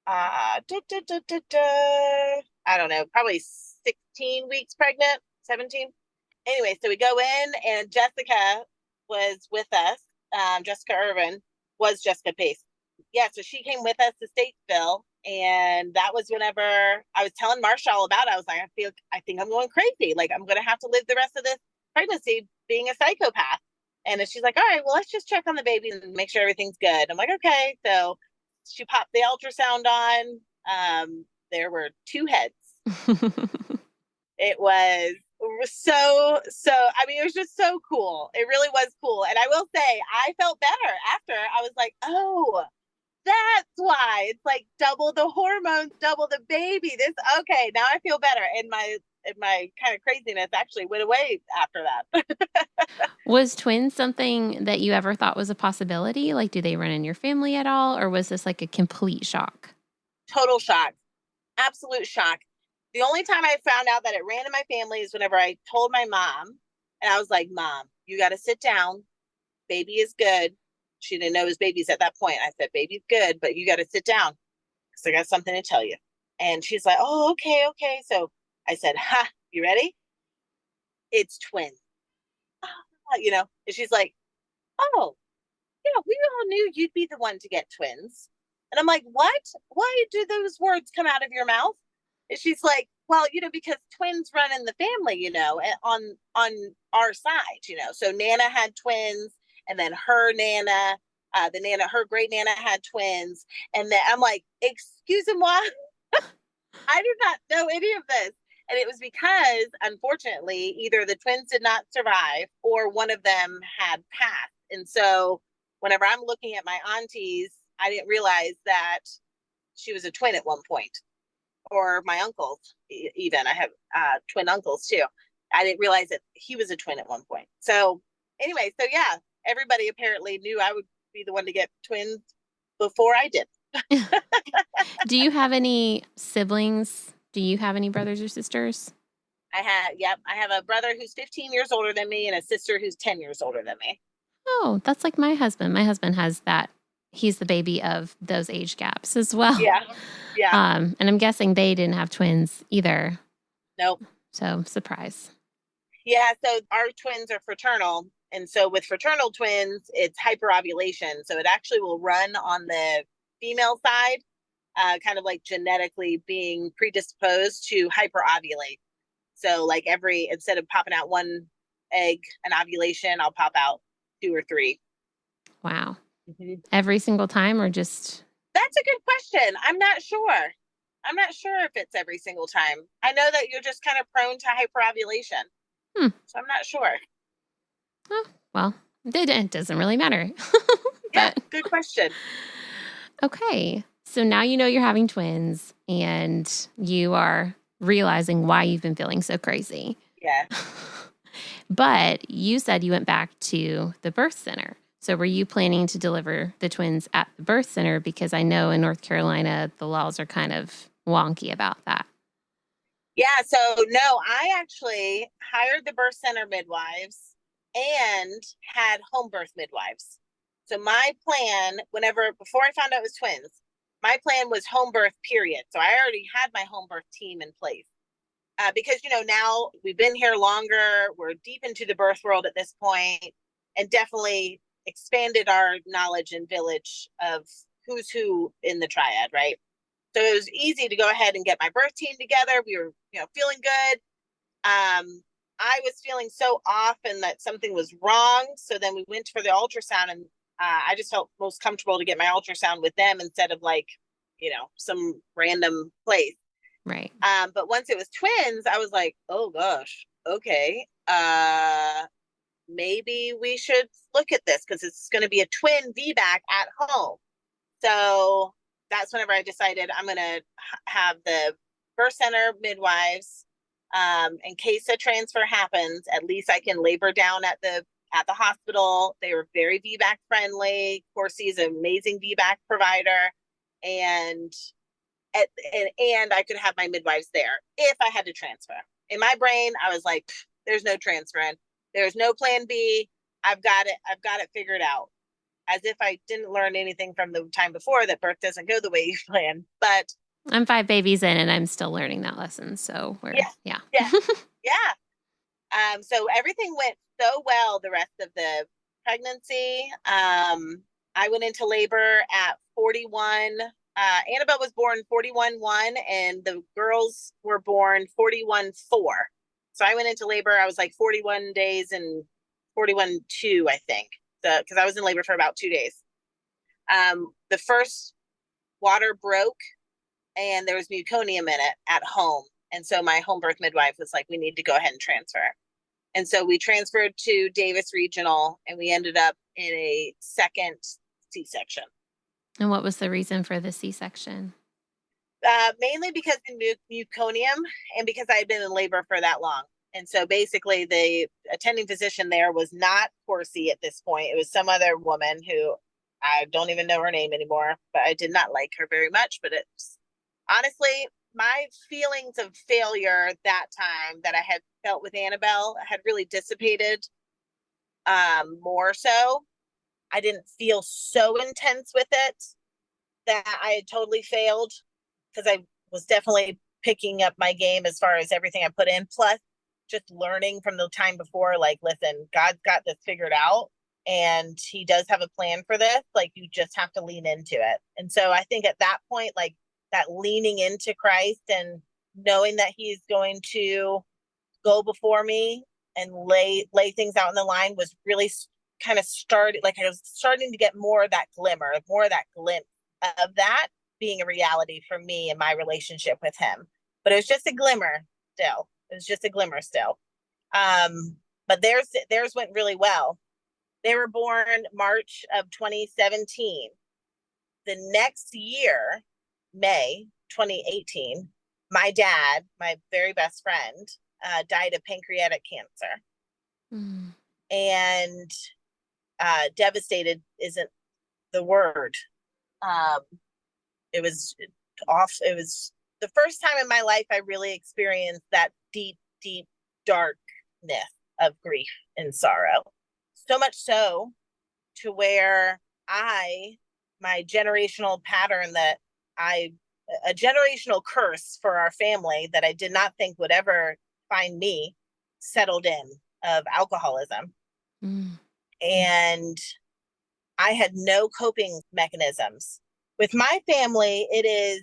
I don't know, probably 16 weeks pregnant, 17. Anyway, so we go in and Jessica was with us. Jessica Irvin was Jessica Pace. Yeah, so she came with us to Statesville. And that was whenever I was telling Marsha all about it. I was like, I think I'm going crazy. Like, I'm going to have to live the rest of this pregnancy being a psychopath. And she's like, all right, well, let's just check on the baby and make sure everything's good. I'm like, okay. So she popped the ultrasound on. There were 2 heads. It was I mean, it was just so cool. It really was cool. And I will say, I felt better after. I was like, oh, that's why it's like double the hormones, double the baby. Okay, now I feel better. And my kind of craziness actually went away after that. Was twins something that you ever thought was a possibility? Like, do they run in your family at all? Or was this like a complete shock? Total shock. Absolute shock. The only time I found out that it ran in my family is whenever I told my mom, and I was like, Mom, you got to sit down. Baby is good. She didn't know it was babies at that point. I said, baby's good, but you got to sit down because I got something to tell you. And she's like, oh, okay. So I said, you ready? It's twins. And she's like, oh, yeah, we all knew you'd be the one to get twins. And I'm like, what? Why do those words come out of your mouth? And she's like, well, because twins run in the family, on our side, So Nana had twins, and then her Nana, her great Nana had twins. And then I'm like, excuse moi? I did not know any of this. And it was because, unfortunately, either the twins did not survive or one of them had passed. And so whenever I'm looking at my aunties, I didn't realize that she was a twin at one point. Or my uncles, even. I have twin uncles, too. I didn't realize that he was a twin at one point. So anyway, yeah, everybody apparently knew I would be the one to get twins before I did. Do you have any siblings? Do you have any brothers or sisters? I have a brother who's 15 years older than me and a sister who's 10 years older than me. Oh, that's like my husband. My husband has that. He's the baby of those age gaps as well. Yeah. And I'm guessing they didn't have twins either. Nope. So, surprise. Yeah, so our twins are fraternal. And so with fraternal twins, it's hyperovulation. So it actually will run on the female side, kind of like genetically being predisposed to hyperovulate. So like instead of popping out 1 egg, an ovulation, I'll pop out 2 or 3. Wow. Mm-hmm. Every single time or just... That's a good question. I'm not sure if it's every single time. I know that you're just kind of prone to hyperovulation. So I'm not sure. Oh, well, it doesn't really matter. Yeah, But good question. okay. So now you know you're having twins and you are realizing why you've been feeling so crazy. Yeah. But you said you went back to the birth center. So were you planning to deliver the twins at the birth center? Because I know in North Carolina, the laws are kind of wonky about that. Yeah. So no, I actually hired the birth center midwives and had home birth midwives. So my plan, before I found out it was twins, my plan was home birth, period. So I already had my home birth team in place. Because, now we've been here longer, we're deep into the birth world at this point, and definitely expanded our knowledge and village of who's who in the triad, right? So it was easy to go ahead and get my birth team together. We were, feeling good. I was feeling so off and that something was wrong. So then we went for the ultrasound, and I just felt most comfortable to get my ultrasound with them instead of some random place. Right. But once it was twins, I was like, oh gosh, okay. Maybe we should look at this because it's going to be a twin VBAC at home. So that's whenever I decided I'm going to have the birth center midwives. In case a transfer happens, at least I can labor down at the hospital. They were very VBAC friendly. Corsi's an amazing VBAC provider. And I could have my midwives there if I had to transfer. In my brain, I was like, there's no transferring. There's no plan B. I've got it figured out. As if I didn't learn anything from the time before that birth doesn't go the way you plan. But I'm 5 babies in and I'm still learning that lesson. So yeah. So everything went so well the rest of the pregnancy. I went into labor at 41. Annabelle was born 41-1 and the girls were born 41-4. So I went into labor. I was like 41 days and 41-2, I think, because I was in labor for about 2 days. The first water broke and there was meconium in it at home. And so my home birth midwife was like, we need to go ahead and transfer. And so we transferred to Davis Regional and we ended up in a second C-section. And what was the reason for the C-section? Mainly because of meconium and because I had been in labor for that long. And so basically the attending physician there was not Corsi at this point. It was some other woman who I don't even know her name anymore, but I did not like her very much. But it's honestly, my feelings of failure that time that I had felt with Annabelle had really dissipated more so. I didn't feel so intense with it that I had totally failed because I was definitely picking up my game as far as everything I put in. Plus, just learning from the time before, like, listen, God's got this figured out and he does have a plan for this. Like, you just have to lean into it. And so I think at that point, like that leaning into Christ and knowing that he's going to go before me and lay things out in the line was really kind of started, like I was starting to get more of that glimmer, more of that glimpse of that being a reality for me and my relationship with him. But it was just a glimmer still. It was just a glimmer still. But theirs went really well. They were born March of 2017. The next year, May 2018, my dad, my very best friend, died of pancreatic cancer. Mm. And devastated isn't the word. It was off. It was the first time in my life I really experienced that deep, deep darkness of grief and sorrow. So much so to where my generational pattern a generational curse for our family that I did not think would ever find me settled in of alcoholism. Mm. And I had no coping mechanisms. With my family, it is,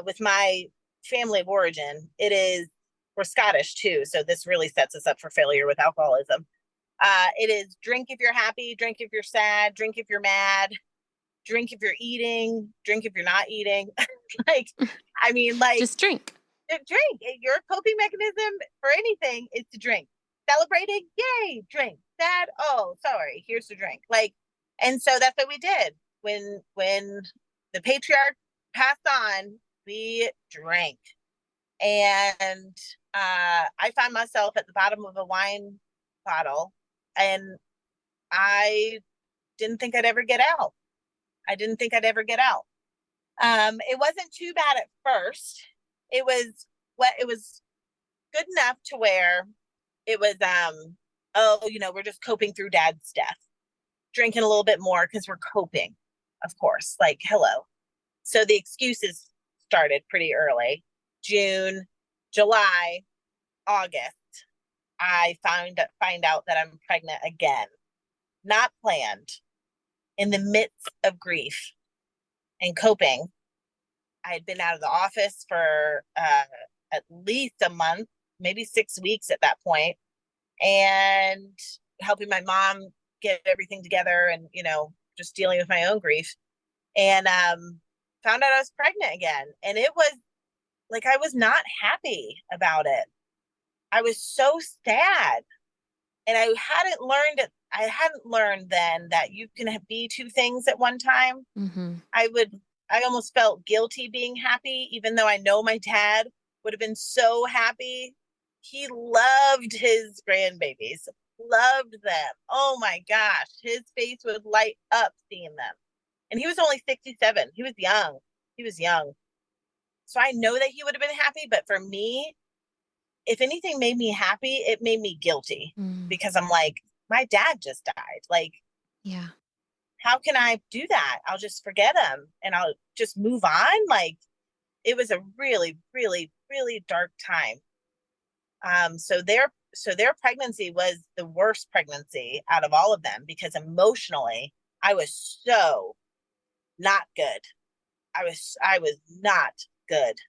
with my family of origin, we're Scottish too. So this really sets us up for failure with alcoholism. It is drink if you're happy, drink if you're sad, drink if you're mad, drink if you're eating, drink if you're not eating. Just drink. Drink. Your coping mechanism for anything is to drink. celebrating, yay, drink. Sad, oh, sorry, here's the drink. Like, and so that's what we did. When the patriarch passed on, we drank. And I found myself at the bottom of a wine bottle, and I didn't think I'd ever get out. I didn't think I'd ever get out. It wasn't too bad at first. It was good enough to where it was, oh, we're just coping through dad's death, drinking a little bit more because we're coping, of course, like, hello. So the excuses started pretty early. June, July, August, I find out that I'm pregnant again. Not planned. In the midst of grief and coping. I had been out of the office for at least a month, maybe 6 weeks at that point, and helping my mom get everything together and, just dealing with my own grief. And found out I was pregnant again. And it was like, I was not happy about it. I was so sad. And I hadn't learned then that you can be two things at one time. Mm-hmm. I almost felt guilty being happy, even though I know my dad would have been so happy. He loved his grandbabies, loved them. Oh my gosh, his face would light up seeing them. And he was only 67. He was young. So I know that he would have been happy, but for me, if anything made me happy, it made me guilty because I'm like, my dad just died. Like, yeah, how can I do that? I'll just forget him and I'll just move on. Like, it was a really, really, really dark time. So their pregnancy was the worst pregnancy out of all of them because emotionally, I was so not good. I was not good.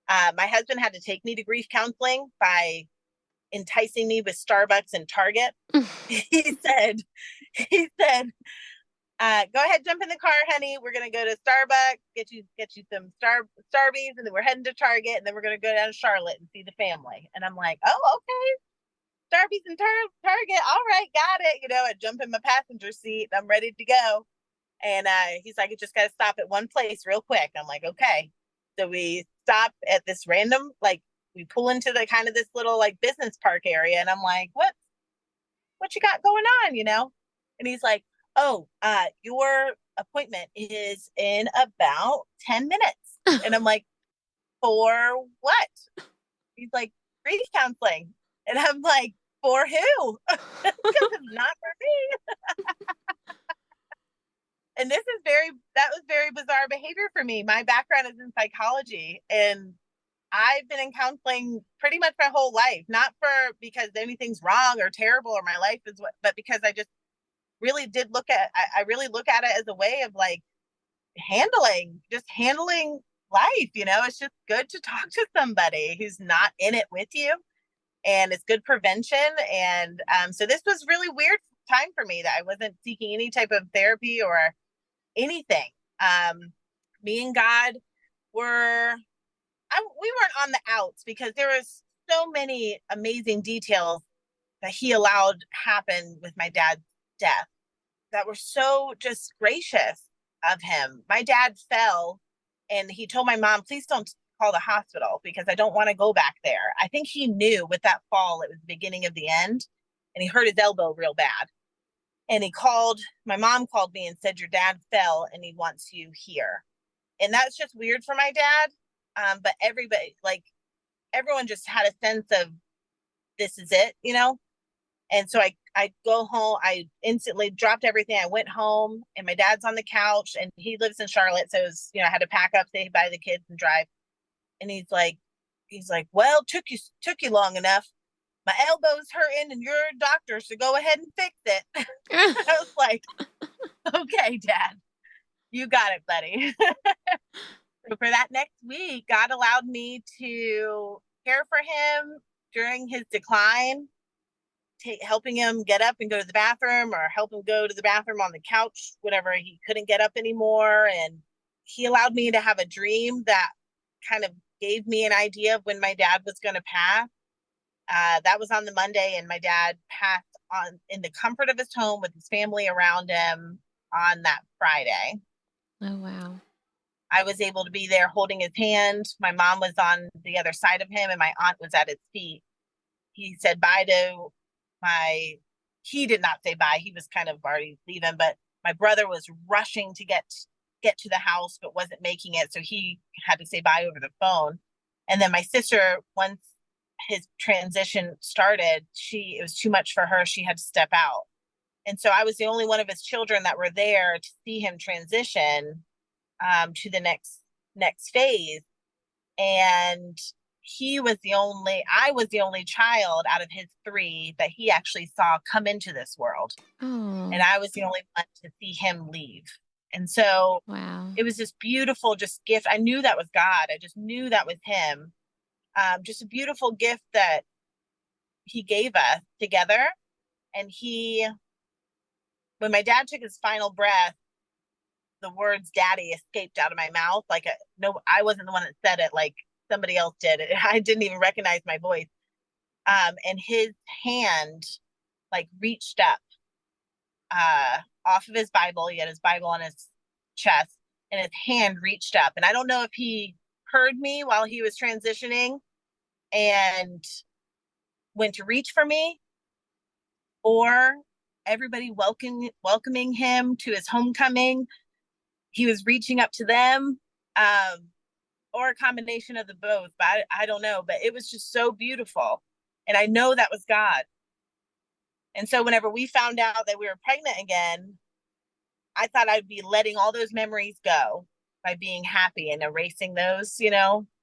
My husband had to take me to grief counseling by enticing me with Starbucks and Target. He said, go ahead, jump in the car, honey. We're going to go to Starbucks, get you some Starbies, and then we're heading to Target, and then we're going to go down to Charlotte and see the family. And I'm like, oh, okay. Starbies and Target. All right, got it. I jump in my passenger seat. I'm ready to go. And he's like, you just got to stop at one place real quick. I'm like, okay. So we stop at this random, like, we pull into the kind of this little like business park area. And I'm like, what you got going on, And he's like, oh, your appointment is in about 10 minutes. And I'm like, for what? He's like, grief counseling. And I'm like, for who? Because it's not for me. And that was very bizarre behavior for me. My background is in psychology, and I've been in counseling pretty much my whole life, not because anything's wrong or terrible or my life is but because I just really I really look at it as a way of like handling life. It's just good to talk to somebody who's not in it with you, and it's good prevention. And so this was really weird time for me that I wasn't seeking any type of therapy or anything. Me and God we weren't on the outs because there was so many amazing details that he allowed happen with my dad's death that were so just gracious of him. My dad fell and he told my mom, please don't call the hospital because I don't want to go back there. I think he knew with that fall, it was the beginning of the end, and he hurt his elbow real bad. And my mom called me and said, your dad fell and he wants you here. And that's just weird for my dad. But everyone just had a sense of this is it, And so I go home, I instantly dropped everything. I went home and my dad's on the couch and he lives in Charlotte. So it was, I had to pack up, say bye to the kids and drive. And he's like, well, took you long enough. My elbow's hurting and you're a doctor, so go ahead and fix it. I was like, okay, Dad, you got it, buddy. So for that next week, God allowed me to care for him during his decline, helping him get up and go to the bathroom or help him go to the bathroom on the couch, whenever he couldn't get up anymore. And he allowed me to have a dream that kind of gave me an idea of when my dad was going to pass. That was on the Monday, and my dad passed on in the comfort of his home with his family around him on that Friday. Oh, wow. I was able to be there holding his hand. My mom was on the other side of him, and my aunt was at his feet. He said bye to my, he did not say bye. He was kind of already leaving, but my brother was rushing to get to the house, but wasn't making it. So he had to say bye over the phone. And then my sister, once his transition started, it was too much for her. She had to step out. And so I was the only one of his children that were there to see him transition to the next phase. And I was the only child out of his three that he actually saw come into this world. Oh, And I was the only one to see him leave. And so wow. it was this beautiful just gift. I knew that was God. I just knew that was him. Just a beautiful gift that he gave us together. And when my dad took his final breath, the words daddy escaped out of my mouth. No, I wasn't the one that said it, like somebody else did it. I didn't even recognize my voice. And his hand like reached up off of his Bible. He had his Bible on his chest, and his hand reached up. And I don't know if he heard me while he was transitioning and went to reach for me, or everybody welcoming him to his homecoming, he was reaching up to them, or a combination of the both. But I don't know. But it was just so beautiful. And I know that was God. And so whenever we found out that we were pregnant again, I thought I'd be letting all those memories go by being happy and erasing those,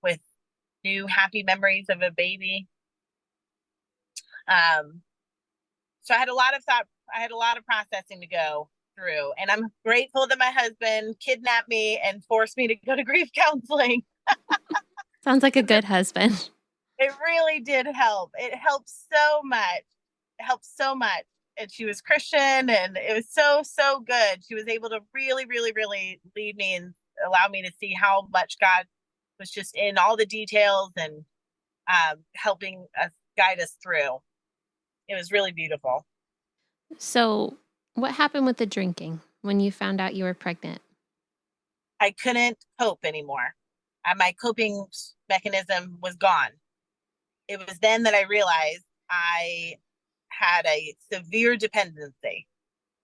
with new happy memories of a baby. So I had a lot of thought. I had a lot of processing to go through. And I'm grateful that my husband kidnapped me and forced me to go to grief counseling. Sounds like a good husband. It really did help. It helped so much. It helped so much. And she was Christian, and it was so, so good. She was able to really, really, really lead me and allow me to see how much God was just in all the details and helping us guide us through. It was really beautiful. So, what happened with the drinking when you found out you were pregnant? I couldn't cope anymore. My coping mechanism was gone. It was then that I realized I had a severe dependency.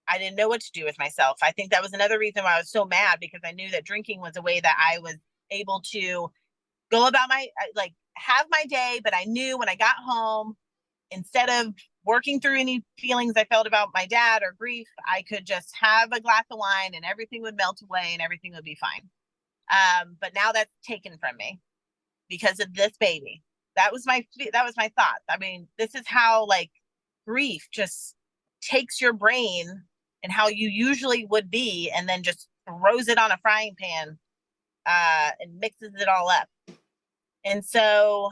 I didn't know what to do with myself. I think that was another reason why I was so mad, because I knew that drinking was a way that I was able to go about have my day. But I knew when I got home, instead of working through any feelings I felt about my dad or grief, I could just have a glass of wine and everything would melt away and everything would be fine. But now that's taken from me because of this baby. That was my thought. I mean, this is how grief just takes your brain and how you usually would be, and then just throws it on a frying pan and mixes it all up. And so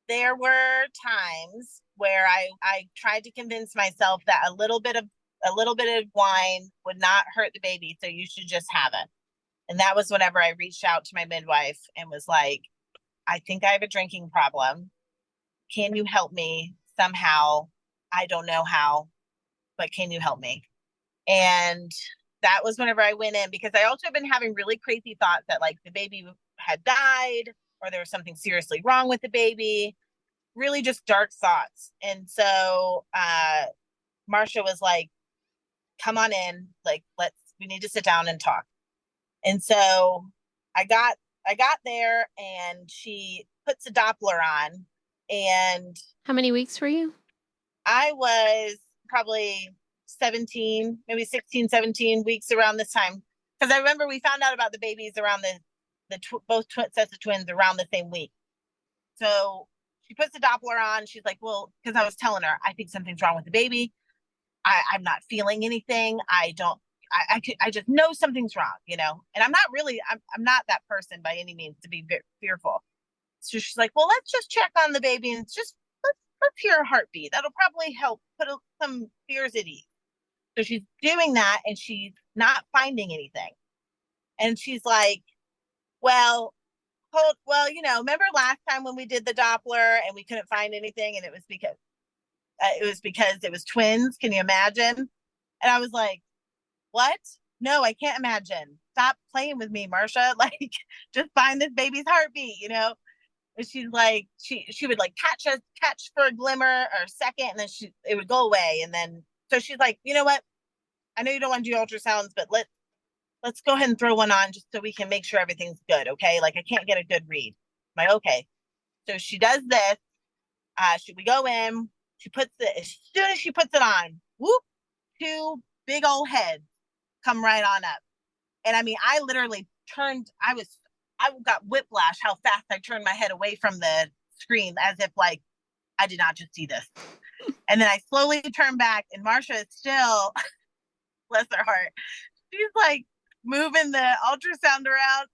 there were times where I tried to convince myself that a little bit of wine would not hurt the baby, so you should just have it. And that was whenever I reached out to my midwife and was like, I think I have a drinking problem. Can you help me somehow? I don't know how, but can you help me? And that was whenever I went in, because I also have been having really crazy thoughts that the baby had died, or there was something seriously wrong with the baby, really just dark thoughts. And so Marsha was like, come on in, we need to sit down and talk. And so I got there, and she puts a Doppler on. And how many weeks were you? I was probably 17, maybe 16, 17 weeks around this time. Because I remember we found out about the babies around both sets of twins around the same week. So she puts the Doppler on. She's like, well, because I was telling her, I think something's wrong with the baby. I'm not feeling anything. I just know something's wrong, and I'm not that person by any means to be fearful. So she's like, well, let's just check on the baby and let's hear her heartbeat. That'll probably help put some fears at ease. So she's doing that, and she's not finding anything. And she's like, well, Well, remember last time when we did the Doppler and we couldn't find anything, and it was because it was twins. Can you imagine? And I was like, what? No, I can't imagine. Stop playing with me, Marsha. Like, just find this baby's heartbeat, And she's like, she would like catch for a glimmer or a second, and then it would go away. And then, so she's like, you know what? I know you don't want to do ultrasounds, but let's go ahead and throw one on just so we can make sure everything's good. Okay. Like, I can't get a good read. I'm like, okay. So she does this. We go in, as soon as she puts it on, whoop, two big old heads come right on up. And I mean, I literally I got whiplash how fast I turned my head away from the screen, as if like, I did not just see this. And then I slowly turned back, and Marsha is still, bless her heart, she's like moving the ultrasound around.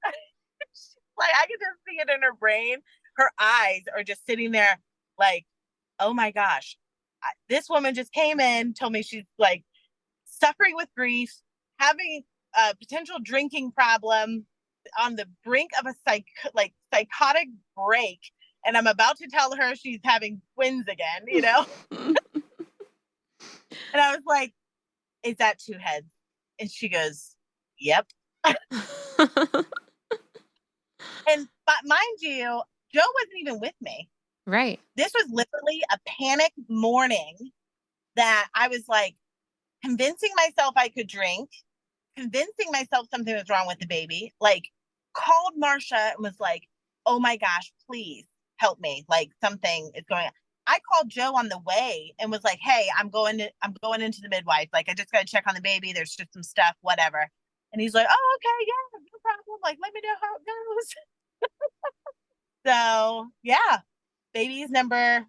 Like, I can just see it in her brain. Her eyes are just sitting there like, oh my gosh, this woman just came in, told me she's like suffering with grief, having a potential drinking problem, on the brink of a psychotic break, and I'm about to tell her she's having twins again, And I was like, is that two heads? And she goes, yep. But mind you, Joe wasn't even with me. Right. This was literally a panic morning that I was like convincing myself I could drink, convincing myself something was wrong with the baby, like called Marsha and was like, oh my gosh, please help me. Like, something is going on. I called Joe on the way and was like, hey, I'm going into the midwife. Like, I just got to check on the baby. There's just some stuff, whatever. And he's like, oh, okay, yeah, no problem. Like, let me know how it goes. So yeah, babies number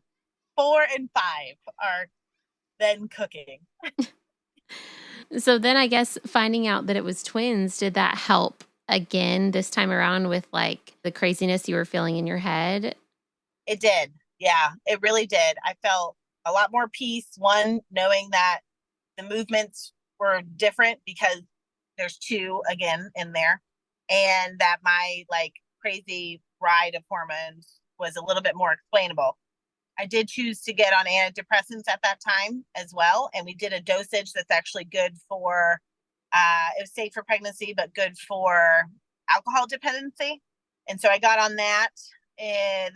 4 and 5 are then cooking. So then I guess finding out that it was twins, did that help again this time around with like the craziness you were feeling in your head? It did. Yeah, it really did. I felt a lot more peace, one, knowing that the movements were different because there's 2 again in there, and that my like crazy ride of hormones was a little bit more explainable. I did choose to get on antidepressants at that time as well, and we did a dosage that's actually good for, it was safe for pregnancy, but good for alcohol dependency. And so I got on that, and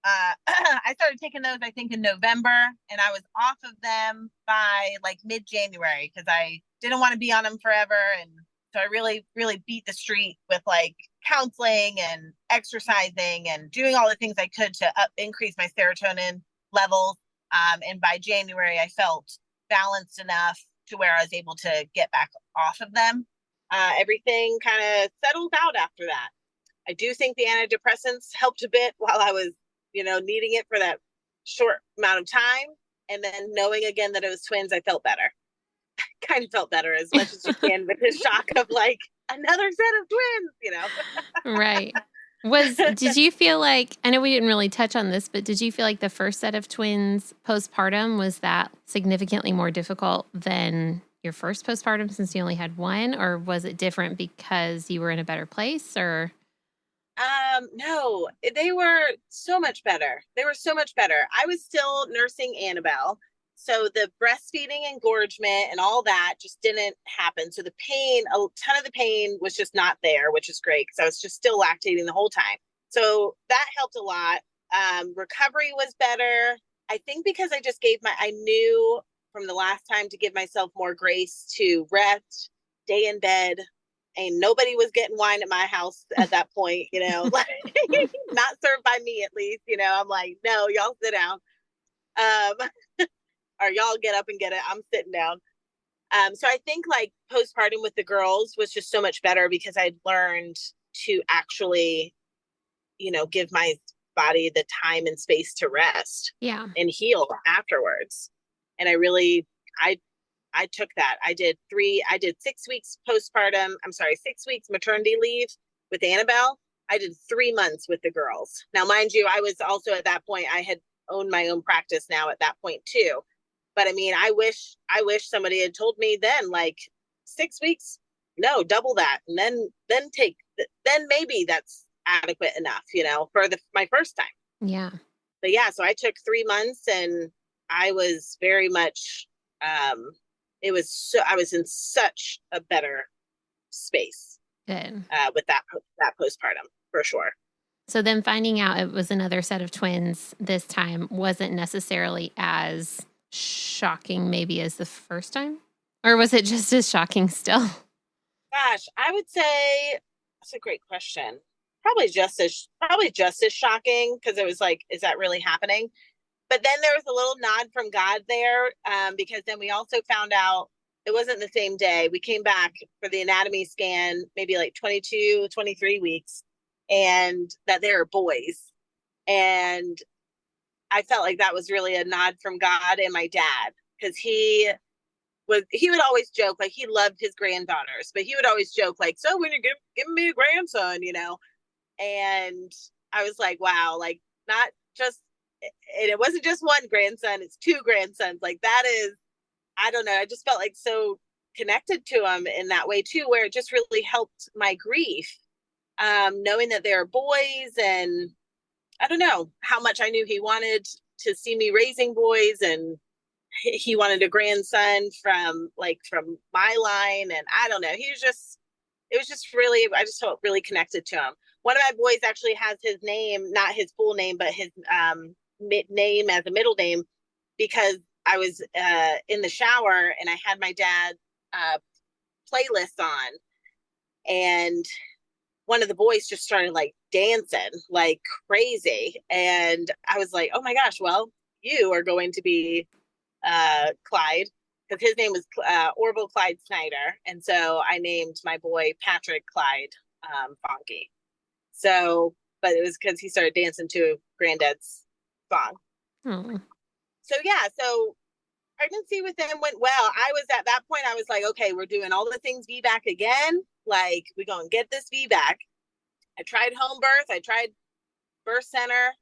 I started taking those, I think, in November, and I was off of them by like mid-January because I didn't want to be on them forever. And so I really, really beat the street with like counseling and exercising and doing all the things I could to increase my serotonin levels. And by January, I felt balanced enough to where I was able to get back off of them. Everything kind of settled out after that. I do think the antidepressants helped a bit while I was, needing it for that short amount of time. And then knowing again that it was twins, I felt better. Kind of felt better as much as you can with the shock of like another set of twins, Right. Did you feel like, I know we didn't really touch on this, but did you feel like the first set of twins postpartum, was that significantly more difficult than your first postpartum since you only had one, or was it different because you were in a better place, or? No, they were so much better. They were so much better. I was still nursing Annabelle. So the breastfeeding, engorgement, and all that just didn't happen. So the pain, a ton of the pain was just not there, which is great because I was just still lactating the whole time. So that helped a lot. Recovery was better. I think because I knew from the last time to give myself more grace to rest, stay in bed. And nobody was getting wine at my house at that point, like, not served by me at least, I'm like, no, y'all sit down. Or y'all get up and get it. I'm sitting down. So I think like postpartum with the girls was just so much better because I'd learned to actually, give my body the time and space to rest, and heal afterwards. And I took that. I did 6 weeks postpartum. 6 weeks maternity leave with Annabelle. I did 3 months with the girls. Now, mind you, I was also at that point, I had owned my own practice now at that point too. But I mean, I wish somebody had told me then, like 6 weeks, no, double that. And then maybe that's adequate enough, for my first time. Yeah. But yeah, so I took 3 months, and I was very much, I was in such a better space Good. with that postpartum, for sure. So then finding out it was another set of twins this time wasn't necessarily as shocking maybe as the first time? Or was it just as shocking still? Gosh, I would say that's a great question. Probably just as shocking, because it was like, is that really happening? But then there was a little nod from God there, because then we also found out it wasn't the same day. We came back for the anatomy scan, maybe like 22, 23 weeks, and that they were boys. And I felt like that was really a nod from God and my dad, because he would always joke, like, he loved his granddaughters, but he would always joke, like, so when you give me a grandson, and I was like, wow, like, not just, and it wasn't just one grandson, it's two grandsons. Like, that is, I don't know, I just felt like so connected to him in that way too, where it just really helped my grief, knowing that they were boys. And I don't know how much I knew he wanted to see me raising boys, and he wanted a grandson from my line. And I don't know, it was just really, I just felt really connected to him. One of my boys actually has his name, not his full name, but his name as a middle name, because I was in the shower and I had my dad's playlist on, and one of the boys just started like dancing like crazy. And I was like, oh my gosh, well, you are going to be Clyde, because his name was Orville Clyde Snyder. And so I named my boy Patrick Clyde Fonke. So, but it was because he started dancing to Granddad's song. Oh. So yeah, so pregnancy with him went well. I was at that point, I was like, okay, we're doing all the things VBAC again. Like, we're going to get this VBAC. I tried home birth. I tried birth center.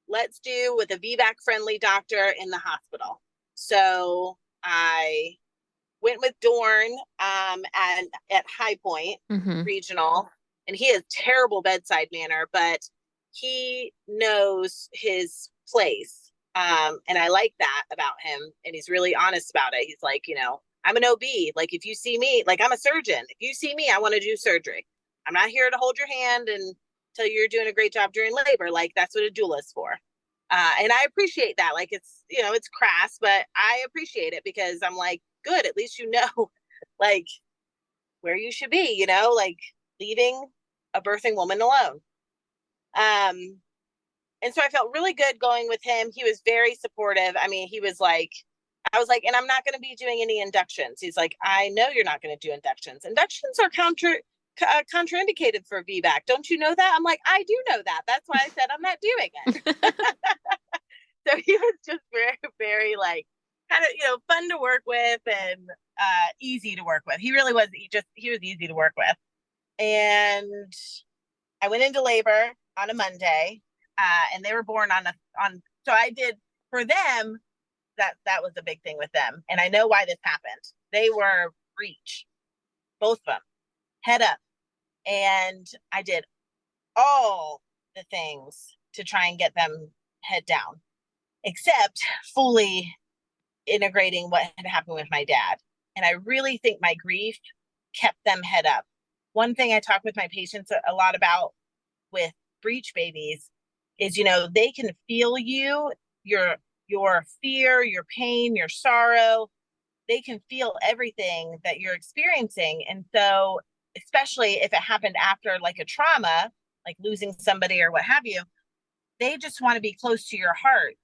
Let's do with a VBAC friendly doctor in the hospital. So I went with Dorn at High Point Regional, and he has terrible bedside manner, but he knows his place. And I like that about him. And he's really honest about it. He's like, I'm an OB. Like, if you see me, like, I'm a surgeon. If you see me, I want to do surgery. I'm not here to hold your hand and tell you you're doing a great job during labor. Like, that's what a doula is for. And I appreciate that. Like, it's crass, but I appreciate it, because I'm like, good, at least like, where you should be, like, leaving a birthing woman alone. And so I felt really good going with him. He was very supportive. I mean, I was like, and I'm not going to be doing any inductions. He's like, I know you're not going to do inductions. Inductions are contraindicated for VBAC. Don't you know that? I'm like, I do know that. That's why I said I'm not doing it. So he was just very, very, like, kind of, fun to work with, and easy to work with. He really was. He was easy to work with. And I went into labor on a Monday, and they were born so I did for them. That was a big thing with them. And I know why this happened. They were breech, both of them, head up. And I did all the things to try and get them head down, except fully integrating what had happened with my dad. And I really think my grief kept them head up. One thing I talk with my patients a lot about with breech babies is, they can feel you, your fear, your pain, your sorrow. They can feel everything that you're experiencing. And so, especially if it happened after like a trauma, like losing somebody or what have you, they just want to be close to your heart.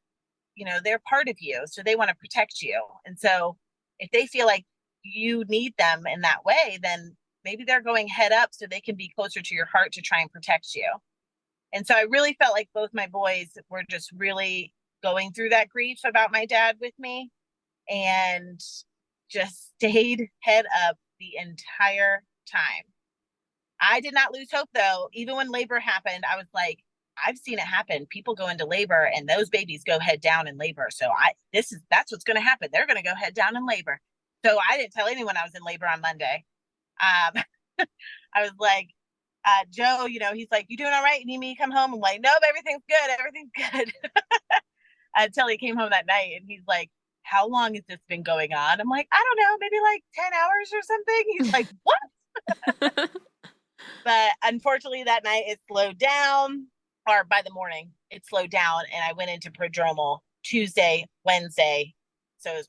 They're part of you, so they want to protect you. And so if they feel like you need them in that way, then maybe they're going head up so they can be closer to your heart to try and protect you. And so I really felt like both my boys were just really going through that grief about my dad with me, and just stayed head up the entire time. I did not lose hope, though. Even when labor happened, I was like, I've seen it happen. People go into labor and those babies go head down in labor. So that's what's going to happen. They're going to go head down in labor. So I didn't tell anyone I was in labor on Monday. I was like, Joe, he's like, you doing all right? You need me to come home? I'm like, nope, everything's good. Everything's good. Until he came home that night and he's like, how long has this been going on? I'm like, I don't know, maybe like 10 hours or something. He's like, what? But unfortunately that night it slowed down, or by the morning it slowed down, and I went into prodromal Tuesday, Wednesday. So it was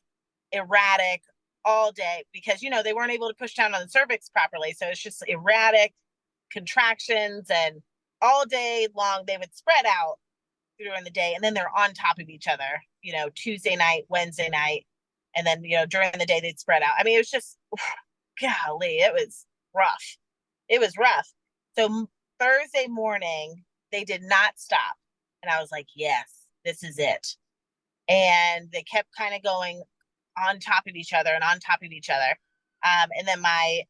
erratic all day because, they weren't able to push down on the cervix properly. So it's just erratic contractions, and all day long they would spread out during the day, and then they're on top of each other, Tuesday night, Wednesday night, and then, during the day they'd spread out. I mean, it was just, golly, it was rough. It was rough. So Thursday morning, they did not stop. And I was like, yes, this is it. And they kept kind of going on top of each other and on top of each other. And then my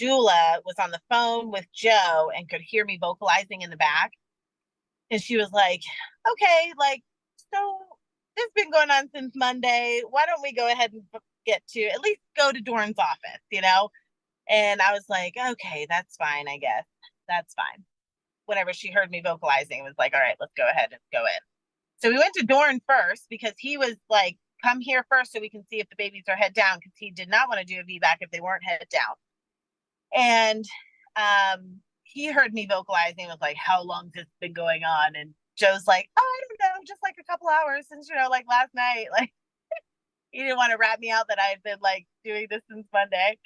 doula was on the phone with Joe and could hear me vocalizing in the back. And she was like, okay, so this has been going on since Monday. Why don't we go ahead and at least go to Dorn's office, And I was like, okay, that's fine, I guess. That's fine. Whenever she heard me vocalizing, it was like, all right, let's go ahead and go in. So we went to Dorn first because he was like, come here first so we can see if the babies are head down, because he did not want to do a VBAC if they weren't head down. And he heard me vocalizing and was like, how long has this been going on? And Joe's like, oh, I don't know, just like a couple hours since, like last night. Like, he didn't want to rat me out that I had been like doing this since Monday.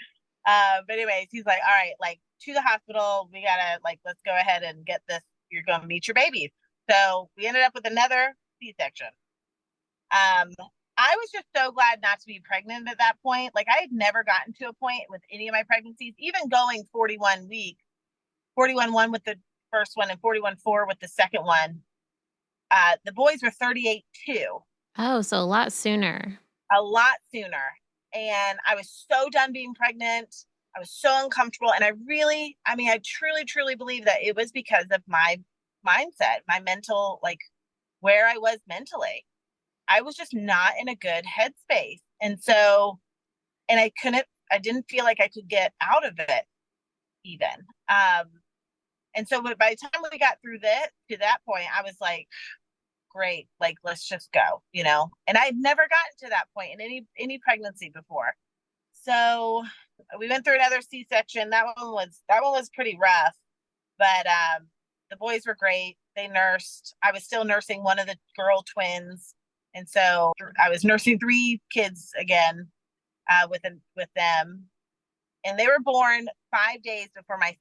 But anyways, he's like, all right, like to the hospital. We gotta let's go ahead and get this. You're going to meet your babies. So we ended up with another C-section. I was just so glad not to be pregnant at that point. Like, I had never gotten to a point with any of my pregnancies, even going 41 weeks, 41-1 with the first one and 41-4 with the second one. The boys were 38-2. Oh, so a lot sooner. A lot sooner. And I was so done being pregnant. I was so uncomfortable. And I truly, truly believe that it was because of my mindset, my mental, where I was mentally. I was just not in a good headspace. And so, and I didn't feel like I could get out of it even. And so by the time we got through to that point, I was like, great, let's just go, and I'd never gotten to that point in any pregnancy before. So we went through another C-section. That one was pretty rough, but the boys were great. They nursed. I was still nursing one of the girl twins, and so I was nursing 3 kids again with them, and they were born 5 days before my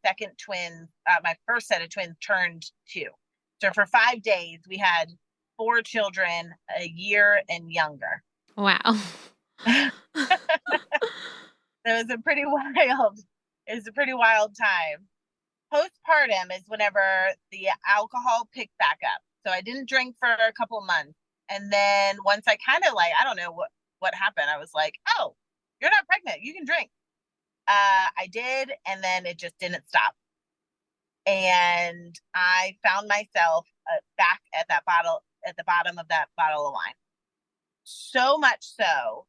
first set of twins turned 2. So for 5 days we had 4 children a year and younger. Wow. It was a pretty wild time. Postpartum is whenever the alcohol picked back up. So I didn't drink for a couple of months. And then once I kind of I don't know what happened. I was like, oh, you're not pregnant. You can drink. I did. And then it just didn't stop. And I found myself back at the bottom of that bottle of wine. So much so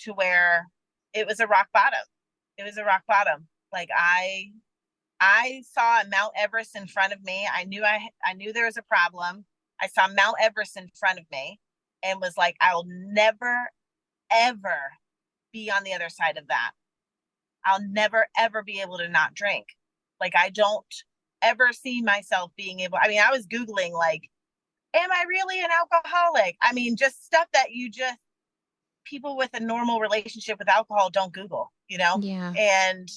to where it was a rock bottom. It was a rock bottom. Like, I saw Mount Everest in front of me. I knew there was a problem. I saw Mount Everest in front of me and was like, I'll never, ever be on the other side of that. I'll never, ever be able to not drink. Like, I don't ever see myself being able. I mean, I was Googling, am I really an alcoholic? I mean, just stuff that people with a normal relationship with alcohol don't Google, Yeah. And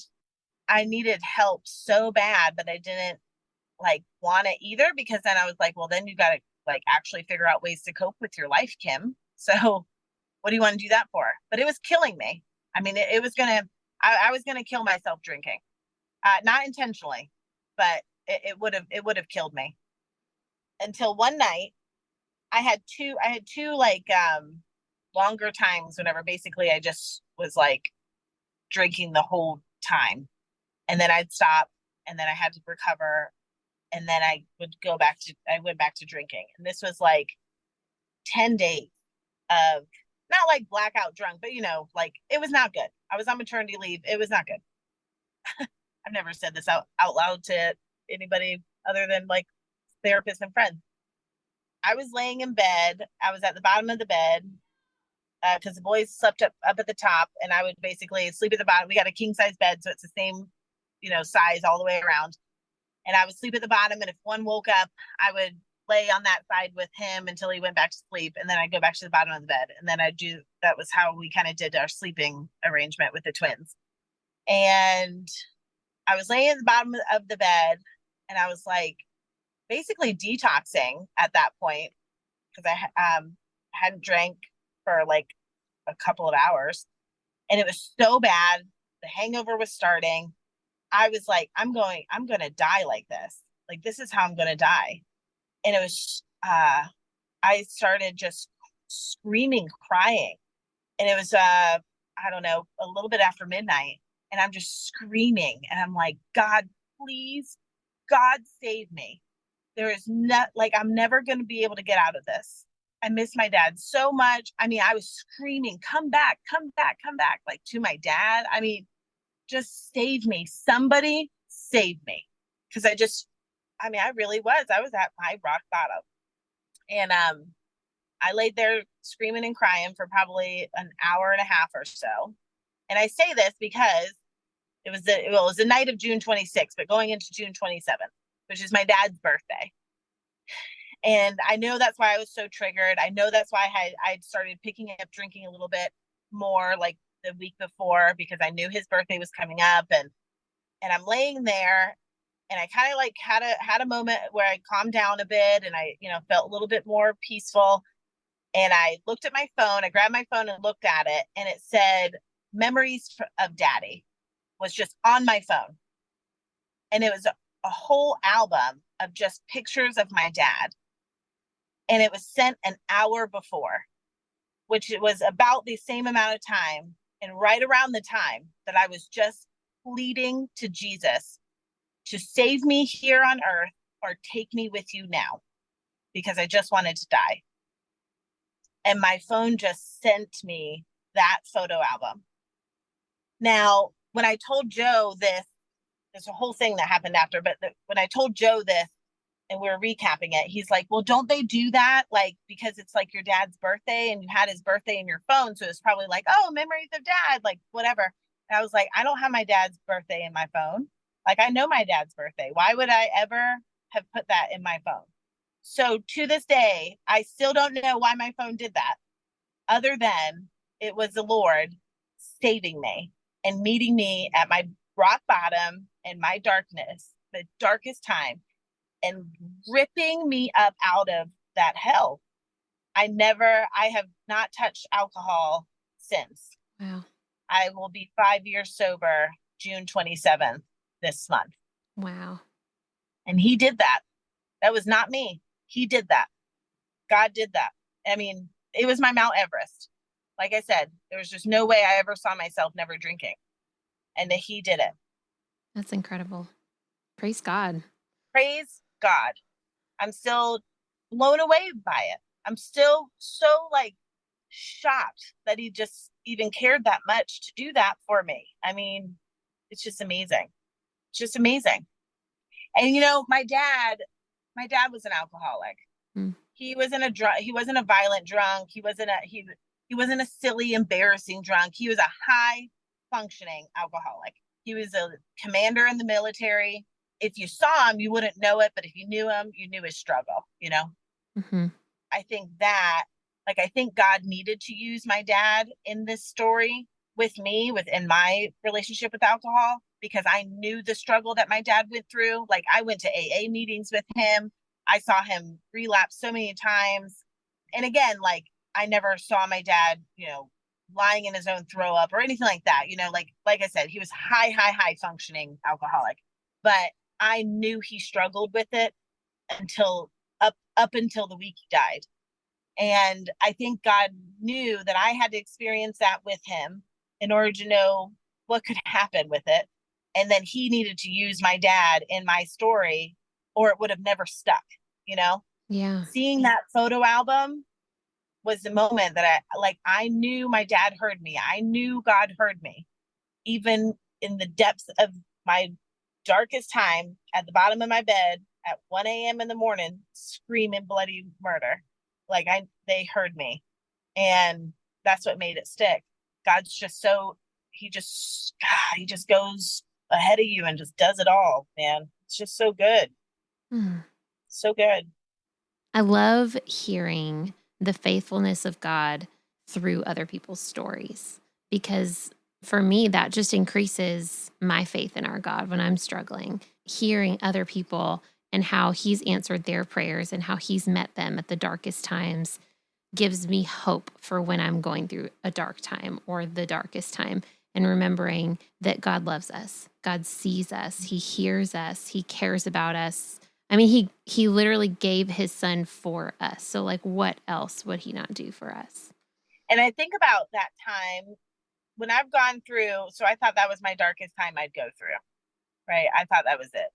I needed help so bad, but I didn't want it either, because then I was like, well, then you got to actually figure out ways to cope with your life, Kim. So what do you want to do that for? But it was killing me. I mean, I was going to kill myself drinking, not intentionally, but it would have killed me. Until one night I had two longer times whenever basically I just was drinking the whole time, and then I'd stop, and then I had to recover, and then I went back to drinking. And this was 10 days of not blackout drunk, but it was not good. I was on maternity leave. It was not good. I've never said this out loud to anybody other than like therapists and friends. I was laying in bed. I was at the bottom of the bed because the boys slept up at the top, and I would basically sleep at the bottom. We got a king size bed, so it's the same, size all the way around. And I would sleep at the bottom, and if one woke up, I would lay on that side with him until he went back to sleep, and then I'd go back to the bottom of the bed, and then that was how we kind of did our sleeping arrangement with the twins. And I was laying at the bottom of the bed, and I was like basically detoxing at that point because I hadn't drank for like a couple of hours, and it was so bad. The hangover was starting. I was like, I'm going to die like this. Like, this is how I'm going to die. And it was, I started just screaming, crying. And it was, I don't know, a little bit after midnight. And I'm just screaming. And I'm like, God, please, God save me. There is not, like, I'm never going to be able to get out of this. I miss my dad so much. I mean, I was screaming, come back, come back, come back, like to my dad. I mean, just save me. Somebody save me. Because I really was. I was at my rock bottom. And I laid there screaming and crying for probably an hour and a half or so. And I say this because it was the night of June 26th, but going into June 27th, which is my dad's birthday. And I know that's why I was so triggered. I know that's why I'd started picking up drinking a little bit more like the week before, because I knew his birthday was coming up, and I'm laying there, and I kind of like had a moment where I calmed down a bit, and I felt a little bit more peaceful. And I looked at my phone. I grabbed my phone and looked at it, and it said memories of daddy was just on my phone. And it was a whole album of just pictures of my dad. And it was sent an hour before, which it was about the same amount of time and right around the time that I was just pleading to Jesus to save me here on earth or take me with you now, because I just wanted to die. And my phone just sent me that photo album. Now, when I told Joe this, there's a whole thing that happened after, but when I told Joe this and we were recapping it, he's like, well, don't they do that? Like, because it's like your dad's birthday and you had his birthday in your phone. So it's probably like, oh, memories of dad, like whatever. And I was like, I don't have my dad's birthday in my phone. Like, I know my dad's birthday. Why would I ever have put that in my phone? So to this day, I still don't know why my phone did that, other than it was the Lord saving me and meeting me at my rock bottom and my darkness, the darkest time, and ripping me up out of that hell. I have not touched alcohol since. Wow. I will be 5 years sober June 27th this month. Wow. And he did that. That was not me. He did that. God did that. I mean, it was my Mount Everest. Like I said, there was just no way I ever saw myself never drinking. And that he did it. That's incredible. Praise God. Praise God. I'm still blown away by it. I'm still so like shocked that he just even cared that much to do that for me. I mean, it's just amazing. It's just amazing. And my dad was an alcoholic. He wasn't a violent drunk. He wasn't a silly, embarrassing drunk. He was a high functioning alcoholic. He was a commander in the military. If you saw him, you wouldn't know it, but if you knew him, you knew his struggle, Mm-hmm. I think God needed to use my dad in this story with me within my relationship with alcohol, because I knew the struggle that my dad went through. Like, I went to AA meetings with him. I saw him relapse so many times. And again, like, I never saw my dad, lying in his own throw up or anything like that. Like I said, he was high functioning alcoholic, but I knew he struggled with it up until the week he died. And I think God knew that I had to experience that with him in order to know what could happen with it. And then he needed to use my dad in my story, or it would have never stuck, Yeah. Seeing that photo album was the moment that I knew my dad heard me. I knew God heard me, even in the depths of my darkest time at the bottom of my bed at 1 a.m. in the morning, screaming bloody murder. Like they heard me. And that's what made it stick. God's just he just goes ahead of you and just does it all, man. It's just so good. So good. I love hearing the faithfulness of God through other people's stories, because for me, that just increases my faith in our God when I'm struggling. Hearing other people and how he's answered their prayers and how he's met them at the darkest times gives me hope for when I'm going through a dark time or the darkest time, and remembering that God loves us. God sees us. He hears us. He cares about us. I mean, he literally gave his son for us. So like, what else would he not do for us? And I think about that time when I've gone through, so I thought that was my darkest time I'd go through, right? I thought that was it.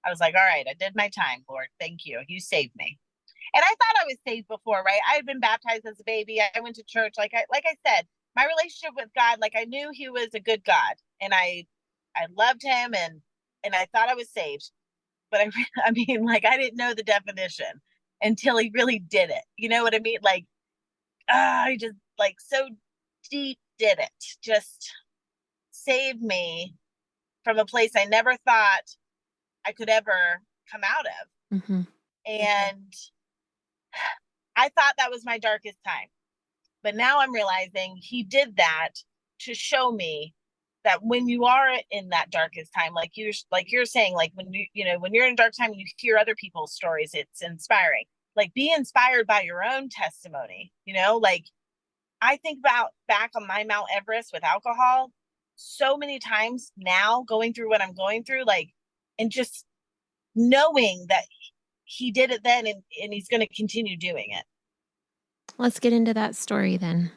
I was like, all right, I did my time, Lord. Thank you. You saved me. And I thought I was saved before, right? I had been baptized as a baby. I went to church. Like I said, my relationship with God, like I knew he was a good God, and I loved him, and I thought I was saved. But I mean, like, I didn't know the definition until he really did it. You know what I mean? Like, I just like so deep did it. Just saved me from a place I never thought I could ever come out of. Mm-hmm. And I thought that was my darkest time. But now I'm realizing he did that to show me that when you are in that darkest time, like you're saying, like when when you're in a dark time and you hear other people's stories, it's inspiring. Like be inspired by your own testimony, like I think about back on my Mount Everest with alcohol so many times now, going through what I'm going through, like, and just knowing that he did it then and he's going to continue doing it. Let's get into that story then.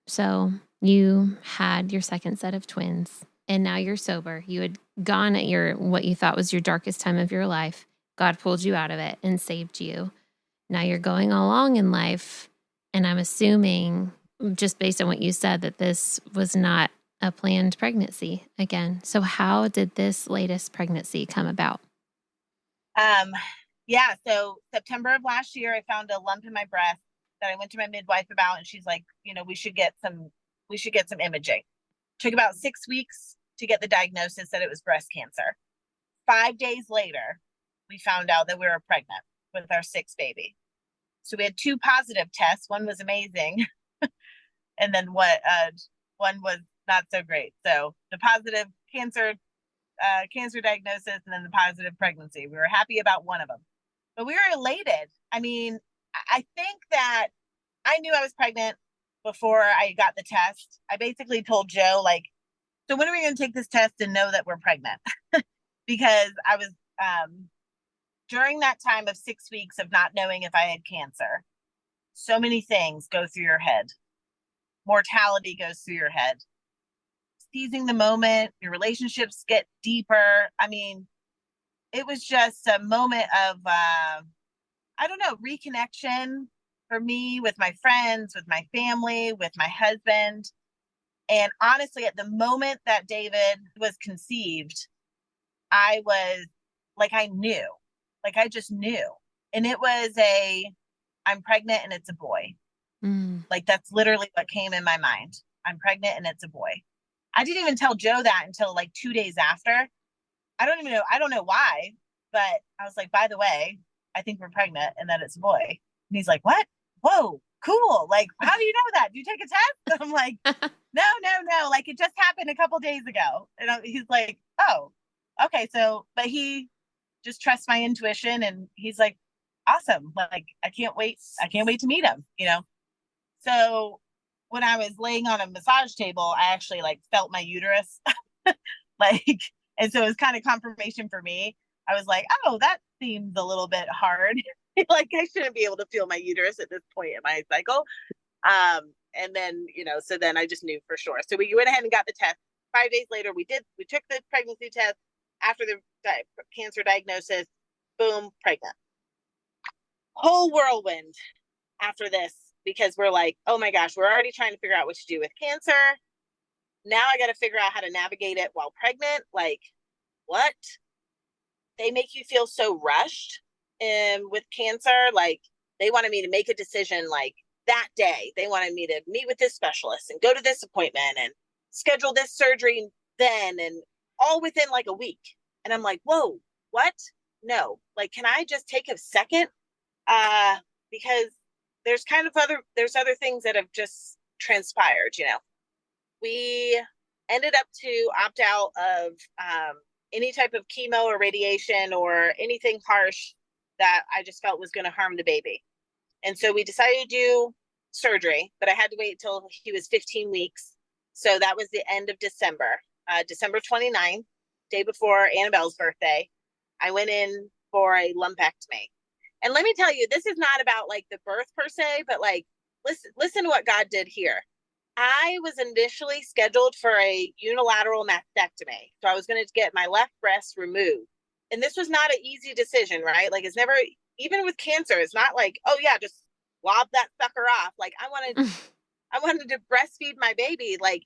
So you had your second set of twins, and now you're sober. You had gone at what you thought was your darkest time of your life. God pulled you out of it and saved you. Now you're going along in life, and I'm assuming, just based on what you said, that this was not a planned pregnancy again. So how did this latest pregnancy come about? Yeah, so September of last year, I found a lump in my breast that I went to my midwife about, and she's like, we should get some imaging. Took about 6 weeks to get the diagnosis that it was breast cancer. 5 days later, we found out that we were pregnant with our sixth baby. So we had 2 positive tests. One was amazing, and then one was not so great. So the positive cancer diagnosis, and then the positive pregnancy. We were happy about one of them, but we were elated. I mean, I think that I knew I was pregnant before I got the test. I basically told Joe, like, so when are we going to take this test and know that we're pregnant? Because I was, during that time of 6 weeks of not knowing if I had cancer, so many things go through your head. Mortality goes through your head. Seizing the moment, your relationships get deeper. I mean, it was just a moment of, reconnection for me with my friends, with my family, with my husband. And honestly, at the moment that David was conceived, I was like, I knew, like, I just knew. And it was I'm pregnant and it's a boy. Like, that's literally what came in my mind. I'm pregnant and it's a boy. I didn't even tell Joe that until like 2 days after. I don't know why, but I was like, by the way, I think we're pregnant and that it's a boy. And he's like, what? Whoa, cool. Like, how do you know that? Do you take a test? And I'm like, no. Like, it just happened a couple days ago. And he's like, oh, okay. So, but he just trusts my intuition, and he's like, awesome. Like, I can't wait to meet him, So when I was laying on a massage table, I actually like felt my uterus, like, and so it was kind of confirmation for me. I was like, oh, that seems a little bit hard. Like, I shouldn't be able to feel my uterus at this point in my cycle. And then, so then I just knew for sure. So we went ahead and got the test. 5 days later, we took the pregnancy test. After the cancer diagnosis, boom, pregnant. Whole whirlwind after this, because we're like, oh my gosh, we're already trying to figure out what to do with cancer. Now I got to figure out how to navigate it while pregnant. Like, what? they make you feel so rushed with cancer. Like they wanted me to make a decision like that day. They wanted me to meet with this specialist and go to this appointment and schedule this surgery then, and all within like a week. And I'm like, whoa, what? No, like, can I just take a second? Because there's other things that have just transpired, you know. We ended up to opt out of any type of chemo or radiation or anything harsh that I just felt was going to harm the baby. And so we decided to do surgery, but I had to wait till he was 15 weeks. So that was the end of December, December 29th, day before Annabelle's birthday. I went in for a lumpectomy. And let me tell you, this is not about like the birth per se, but like, listen to what God did here. I was initially scheduled for a unilateral mastectomy. So I was going to get my left breast removed. And this was not an easy decision, right? Like it's never, even with cancer, it's not like, oh yeah, just lob that sucker off. Like I wanted to breastfeed my baby. Like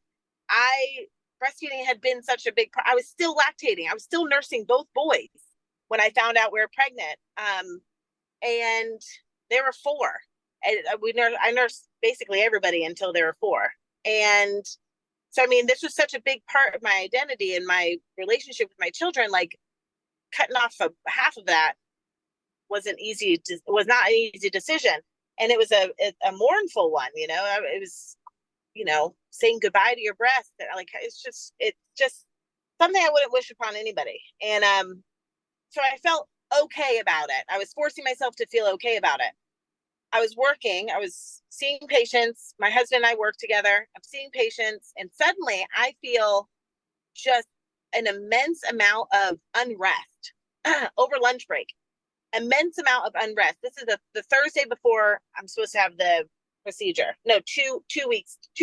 breastfeeding had been such a big, I was still lactating. I was still nursing both boys when I found out we were pregnant. And they were 4. I nursed basically everybody until they were 4. And so, I mean, this was such a big part of my identity and my relationship with my children, like cutting off half of that was not an easy decision. And it was a mournful one, you know. It was, you know, saying goodbye to your breast. Like it's just something I wouldn't wish upon anybody. And so I felt okay about it. I was forcing myself to feel okay about it. I was working, I was seeing patients. My husband and I work together. I'm seeing patients, and suddenly I feel just an immense amount of unrest over lunch break. Immense amount of unrest. This is the Thursday before I'm supposed to have the procedure. No, 2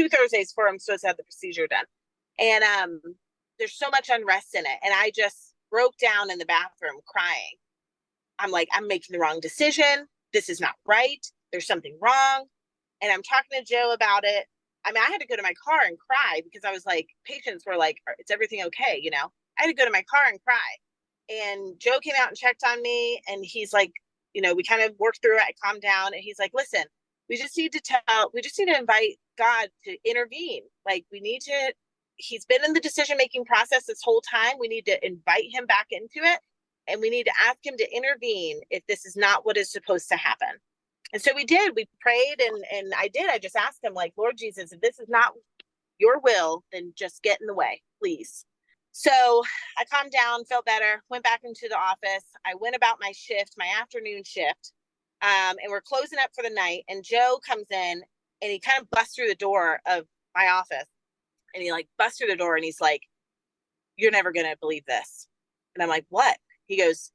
Thursdays before I'm supposed to have the procedure done. And there's so much unrest in it. And I just broke down in the bathroom crying. I'm like, I'm making the wrong decision. This is not right. There's something wrong. And I'm talking to Joe about it. I mean, I had to go to my car and cry because I was like, patients were like, is everything okay? You know, I had to go to my car and cry. And Joe came out and checked on me. And he's like, you know, we kind of worked through it. I calmed down. And he's like, listen, we just need to invite God to intervene. Like he's been in the decision-making process this whole time. We need to invite him back into it. And we need to ask him to intervene if this is not what is supposed to happen. And so we did. We prayed, and I did. I just asked him, like, Lord Jesus, if this is not your will, then just get in the way, please. So I calmed down, felt better, went back into the office. I went about my shift, my afternoon shift, and we're closing up for the night. And Joe comes in, and he kind of busts through the door of my office. And he, like, busts through the door, and he's like, you're never going to believe this. And I'm like, what? He goes,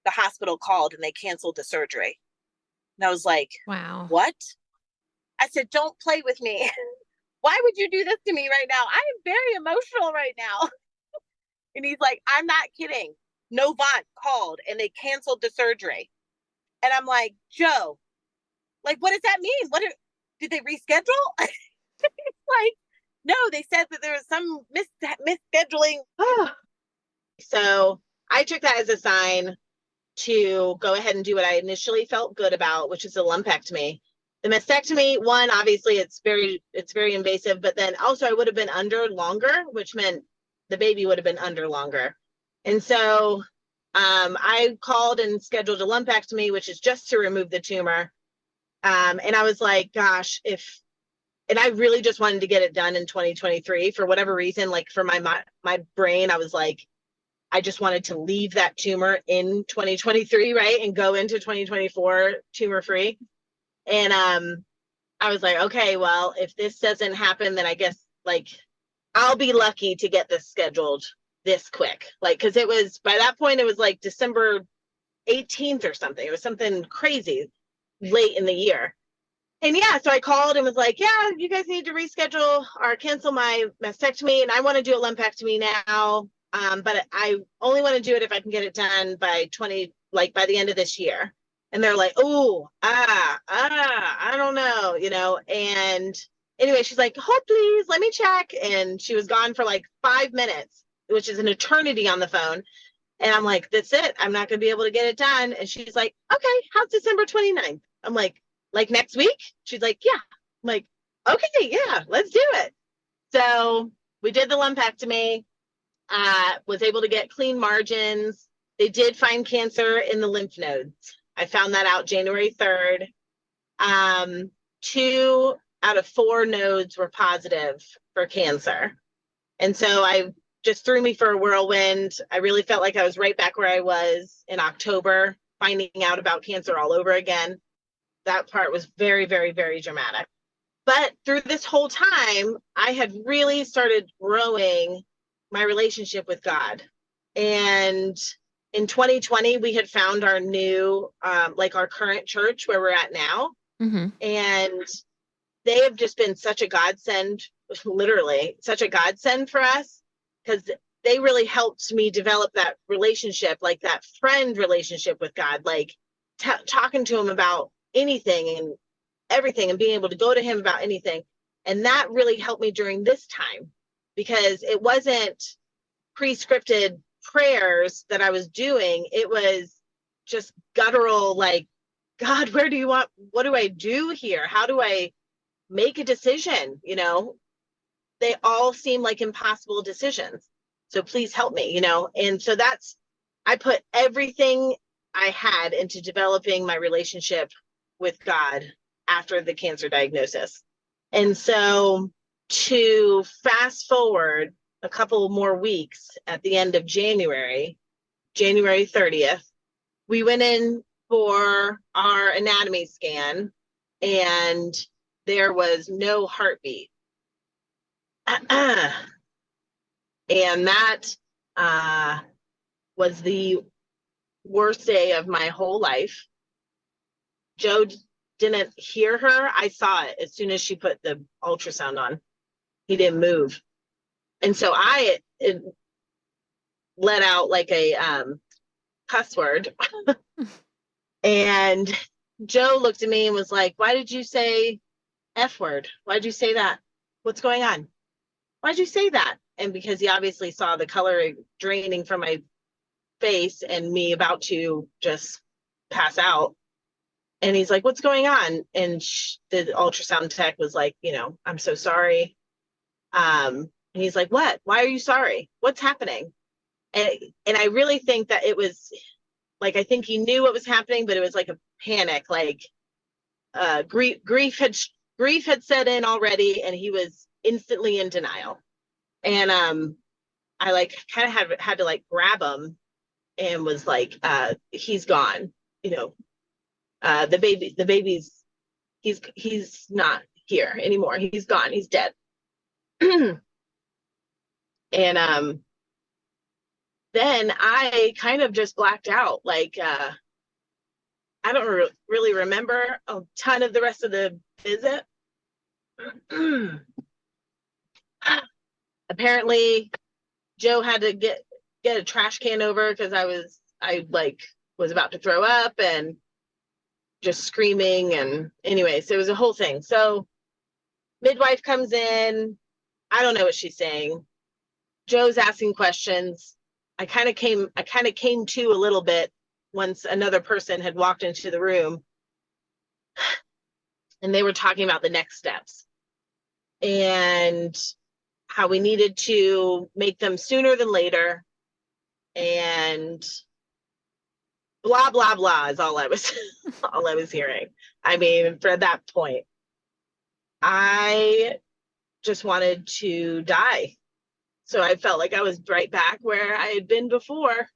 the hospital called and they canceled the surgery. And I was like, wow, what? I said, don't play with me. Why would you do this to me right now? I am very emotional right now. And he's like, I'm not kidding. Novant called and they canceled the surgery. And I'm like, Joe, like, what does that mean? Did they reschedule? Like, no, they said that there was some misscheduling. So I took that as a sign to go ahead and do what I initially felt good about, which is a lumpectomy. The mastectomy one, obviously it's very invasive, but then also I would have been under longer, which meant the baby would have been under longer. And so I called and scheduled a lumpectomy, which is just to remove the tumor. And I was like, gosh, and I really just wanted to get it done in 2023 for whatever reason. Like for my brain, I was like, I just wanted to leave that tumor in 2023, right? And go into 2024 tumor free. And I was like, okay, well, if this doesn't happen, then I guess like I'll be lucky to get this scheduled this quick. Like, cause it was, by that point, it was like December 18th or something. It was something crazy late in the year. And yeah, so I called and was like, yeah, you guys need to reschedule or cancel my mastectomy. And I want to do a lumpectomy now. But I only want to do it if I can get it done by by the end of this year. And they're like, I don't know, you know. And anyway, she's like, hold please, let me check. And she was gone for like 5 minutes, which is an eternity on the phone. And I'm like, that's it. I'm not going to be able to get it done. And she's like, okay, how's December 29th? I'm like next week? She's like, yeah. I'm like, okay, yeah, let's do it. So we did the lumpectomy, was able to get clean margins. They did find cancer in the lymph nodes. I found that out January 3rd. 2 out of 4 nodes were positive for cancer. And so I just threw me for a whirlwind. I really felt like I was right back where I was in October, finding out about cancer all over again. That part was very, very, very dramatic. But through this whole time, I had really started growing my relationship with God. And in 2020, we had found our new, our current church where we're at now. Mm-hmm. And they have just been such a godsend, literally such a godsend for us, because they really helped me develop that relationship, like that friend relationship with God, like talking to him about anything and everything and being able to go to him about anything. And that really helped me during this time, because it wasn't pre-scripted prayers that I was doing. It was just guttural, like, God, what do I do here? How do I make a decision? They all seem like impossible decisions. So please help me, And so I put everything I had into developing my relationship with God after the cancer diagnosis. And so to fast forward a couple more weeks, at the end of January 30th, we went in for our anatomy scan, and there was no heartbeat. And that was the worst day of my whole life. Joe didn't hear her. I saw it as soon as she put the ultrasound on. He didn't move. And so I let out like a cuss word. And Joe looked at me and was like, why did you say F word? Why'd you say that? What's going on? Why'd you say that? And because he obviously saw the color draining from my face and me about to just pass out. And he's like, what's going on? And the ultrasound tech was like, I'm so sorry. And he's like, what? Why are you sorry? What's happening? And I really think that it was like, I think he knew what was happening, but it was like a panic, like grief had set in already, and he was instantly in denial. And I like kind of had to like grab him and was like, he's gone, the baby's he's not here anymore. He's gone. He's dead. And then I kind of just blacked out. Like, I don't really remember a ton of the rest of the visit. Apparently, Joe had to get a trash can over because I was about to throw up and just screaming. And anyways, it was a whole thing. So midwife comes in. I don't know what she's saying. Joe's asking questions. I kind of came to a little bit once another person had walked into the room, and they were talking about the next steps and how we needed to make them sooner than later, and blah, blah, blah is all I was hearing. I mean, for that point, I just wanted to die. So I felt like I was right back where I had been before.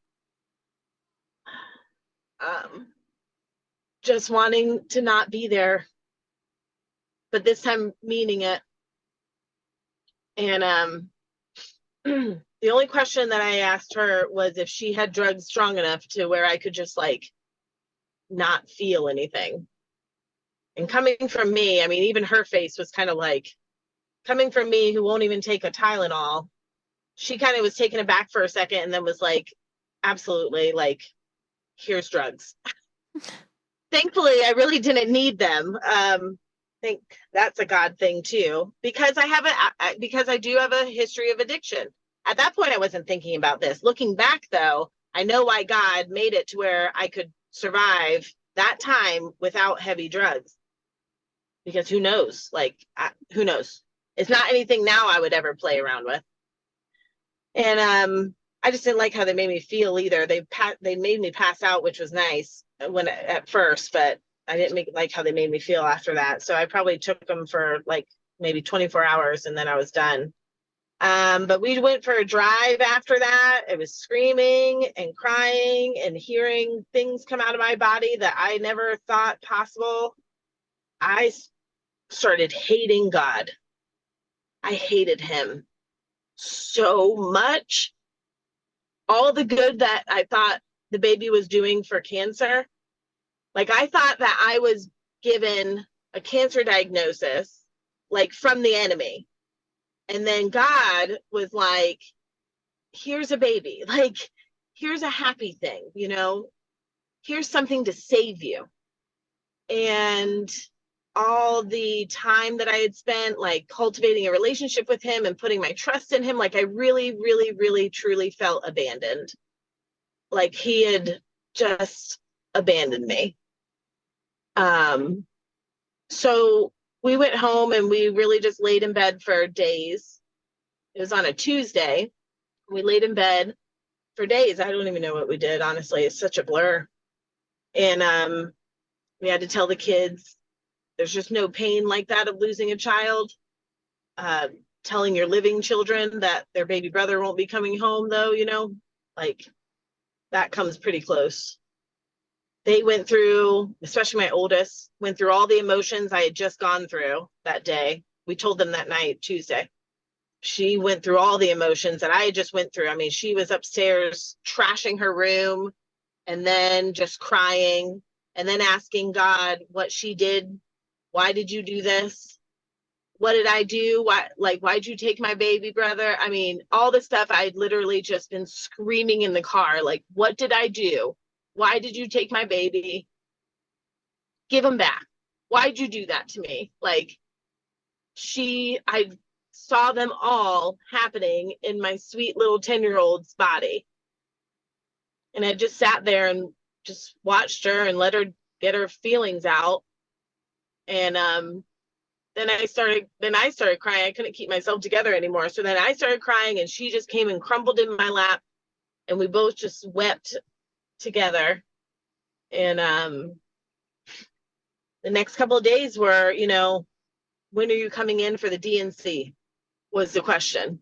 Just wanting to not be there, but this time meaning it. And the only question that I asked her was if she had drugs strong enough to where I could just like not feel anything. And coming from me, I mean, even her face was kind of like, coming from me who won't even take a Tylenol, she kind of was taken aback for a second and then was like, absolutely, like, here's drugs. Thankfully, I really didn't need them. I think that's a God thing too, because I do have a history of addiction. At that point, I wasn't thinking about this. Looking back though, I know why God made it to where I could survive that time without heavy drugs, because who knows? Like, who knows? It's not anything now I would ever play around with. And I just didn't like how they made me feel either. They made me pass out, which was nice at first, but I didn't like how they made me feel after that. So I probably took them for like maybe 24 hours and then I was done. But we went for a drive after that. It was screaming and crying and hearing things come out of my body that I never thought possible. I started hating God. I hated him so much. All the good that I thought the baby was doing for cancer, like I thought that I was given a cancer diagnosis, like from the enemy. And then God was like, here's a baby, like, here's a happy thing, you know, here's something to save you. And all the time that I had spent like cultivating a relationship with him and putting my trust in him, like I really, really, really, truly felt abandoned. Like he had just abandoned me. So we went home and we really just laid in bed for days. It was on a Tuesday. We laid in bed for days. I don't even know what we did, honestly. It's such a blur. And we had to tell the kids, there's just no pain like that of losing a child. Telling your living children that their baby brother won't be coming home, though, you know, like that comes pretty close. They went through, especially my oldest, went through all the emotions I had just gone through that day. We told them that night, Tuesday. She went through all the emotions that I had just went through. I mean, she was upstairs trashing her room and then just crying and then asking God what she did. Why did you do this? What did I do? Why'd you take my baby brother? I mean, all this stuff I'd literally just been screaming in the car. Like, what did I do? Why did you take my baby? Give him back. Why'd you do that to me? Like, I saw them all happening in my sweet little 10-year-old's body. And I just sat there and just watched her and let her get her feelings out. And then I started crying. I couldn't keep myself together anymore. So then I started crying and she just came and crumbled in my lap and we both just wept together. And the next couple of days were, you know, when are you coming in for the DNC was the question.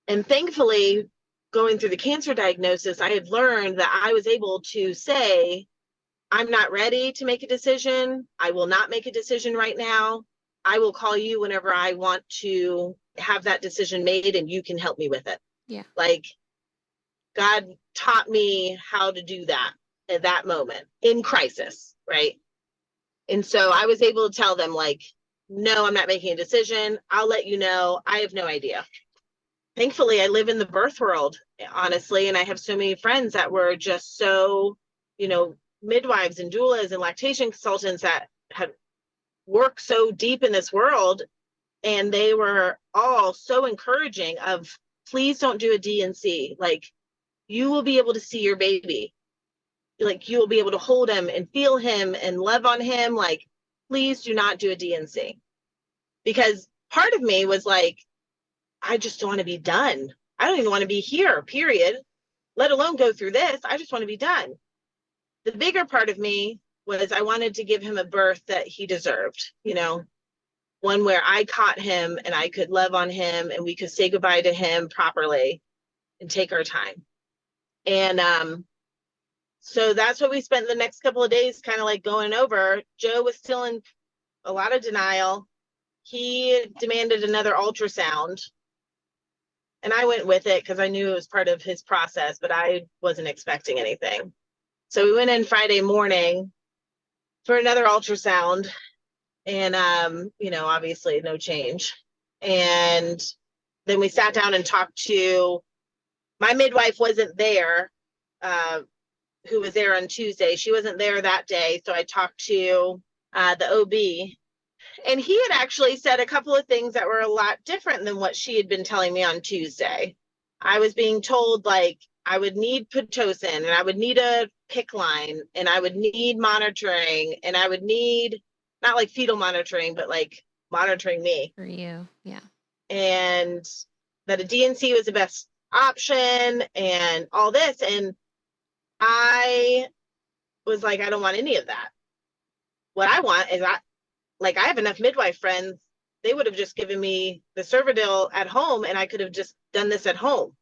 And thankfully, going through the cancer diagnosis, I had learned that I was able to say, I'm not ready to make a decision. I will not make a decision right now. I will call you whenever I want to have that decision made and you can help me with it. Yeah. Like God taught me how to do that at that moment in crisis, right? And so I was able to tell them like, no, I'm not making a decision. I'll let you know. I have no idea. Thankfully, I live in the birth world, honestly, and I have so many friends that were just so, you know, midwives and doulas and lactation consultants that had worked so deep in this world. And they were all so encouraging of, please don't do a DNC. Like, you will be able to see your baby. Like, you will be able to hold him and feel him and love on him. Like, please do not do a DNC. Because part of me was like, I just don't want to be done. I don't even want to be here, period, let alone go through this. I just want to be done. The bigger part of me was I wanted to give him a birth that he deserved, you know, one where I caught him and I could love on him and we could say goodbye to him properly and take our time. And so that's what we spent the next couple of days kind of like going over. Joe was still in a lot of denial. He demanded another ultrasound. And I went with it because I knew it was part of his process, but I wasn't expecting anything. So we went in Friday morning for another ultrasound and, you know, obviously no change. And then we sat down and talked to, my midwife wasn't there, who was there on Tuesday. She wasn't there that day. So I talked to the OB. And he had actually said a couple of things that were a lot different than what she had been telling me on Tuesday. I was being told, like, I would need Pitocin, and I would need a PICC line, and I would need monitoring, and I would need not like fetal monitoring, but like monitoring me. For you. Yeah. And that a DNC was the best option and all this. And I was like, I don't want any of that. What I want is I have enough midwife friends. They would have just given me the Cervidil at home, and I could have just done this at home.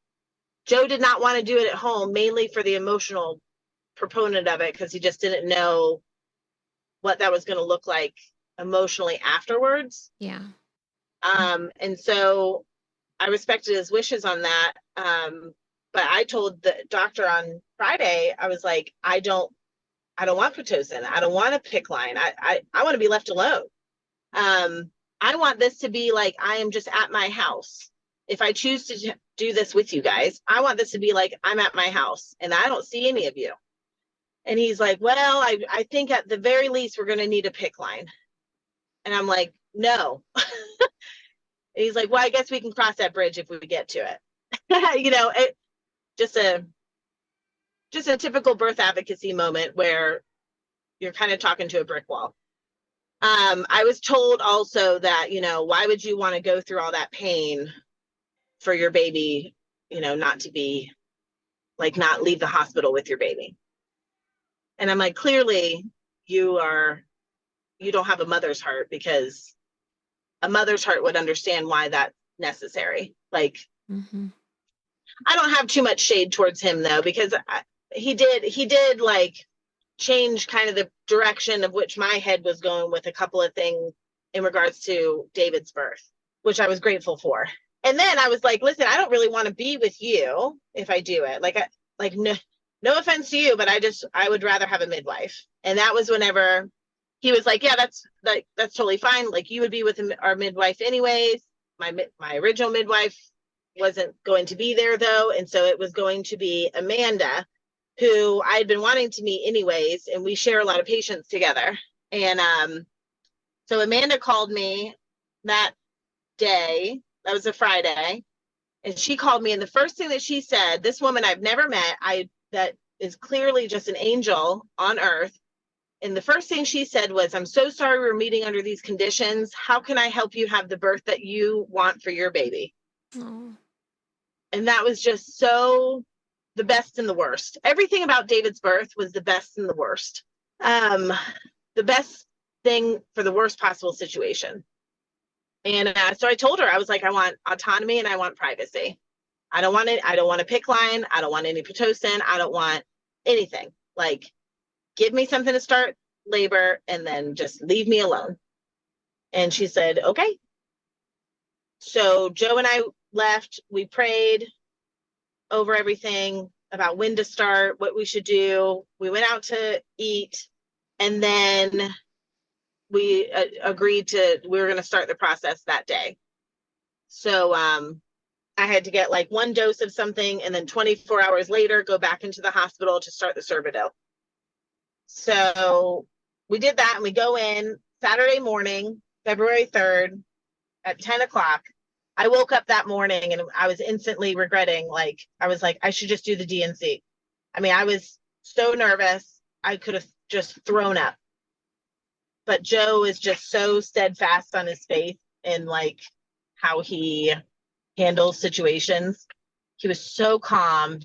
Joe did not want to do it at home, mainly for the emotional proponent of it, because he just didn't know what that was going to look like emotionally afterwards. Yeah. And so I respected his wishes on that. But I told the doctor on Friday, I was like, I don't want Pitocin. I don't want a PICC line. I want to be left alone. I want this to be like, I am just at my house. If I choose to do this with you guys, I want this to be like, I'm at my house and I don't see any of you. And he's like, well, I think at the very least, we're going to need a PICC line. And I'm like, no. And he's like, well, I guess we can cross that bridge if we get to it. Just a typical birth advocacy moment where you're kind of talking to a brick wall. I was told also that, why would you want to go through all that pain for your baby, not to be like, not leave the hospital with your baby. And I'm like, clearly you don't have a mother's heart, because a mother's heart would understand why that's necessary. Like, Mm-hmm. I don't have too much shade towards him though, because he did like change kind of the direction of which my head was going with a couple of things in regards to David's birth, which I was grateful for. And then I was like, listen, I don't really want to be with you if I do it. No offense to you, but I would rather have a midwife. And that was whenever he was like, yeah, that's totally fine. Like, you would be with our midwife anyways. My original midwife wasn't going to be there though. And so it was going to be Amanda, who I had been wanting to meet anyways. And we share a lot of patients together. And so Amanda called me that day. That was a Friday. And she called me. And the first thing that she said, this woman I've never met, that is clearly just an angel on earth. And the first thing she said was, I'm so sorry we're meeting under these conditions. How can I help you have the birth that you want for your baby? Oh. And that was just so the best and the worst. Everything about David's birth was the best and the worst. The best thing for the worst possible situation. And so I told her, I was like, I want autonomy and I want privacy. I don't want it. I don't want a PICC line. I don't want any Pitocin. I don't want anything. Like, give me something to start labor and then just leave me alone. And she said, okay. So Joe and I left. We prayed over everything about when to start, what we should do. We went out to eat, and then we agreed we were going to start the process that day. So I had to get like one dose of something, and then 24 hours later, go back into the hospital to start the Cervidil. So we did that, and we go in Saturday morning, February 3rd at 10 o'clock. I woke up that morning and I was instantly regretting, I was like, I should just do the DNC. I mean, I was so nervous. I could have just thrown up. But Joe is just so steadfast on his faith and how he handles situations. He was so calm,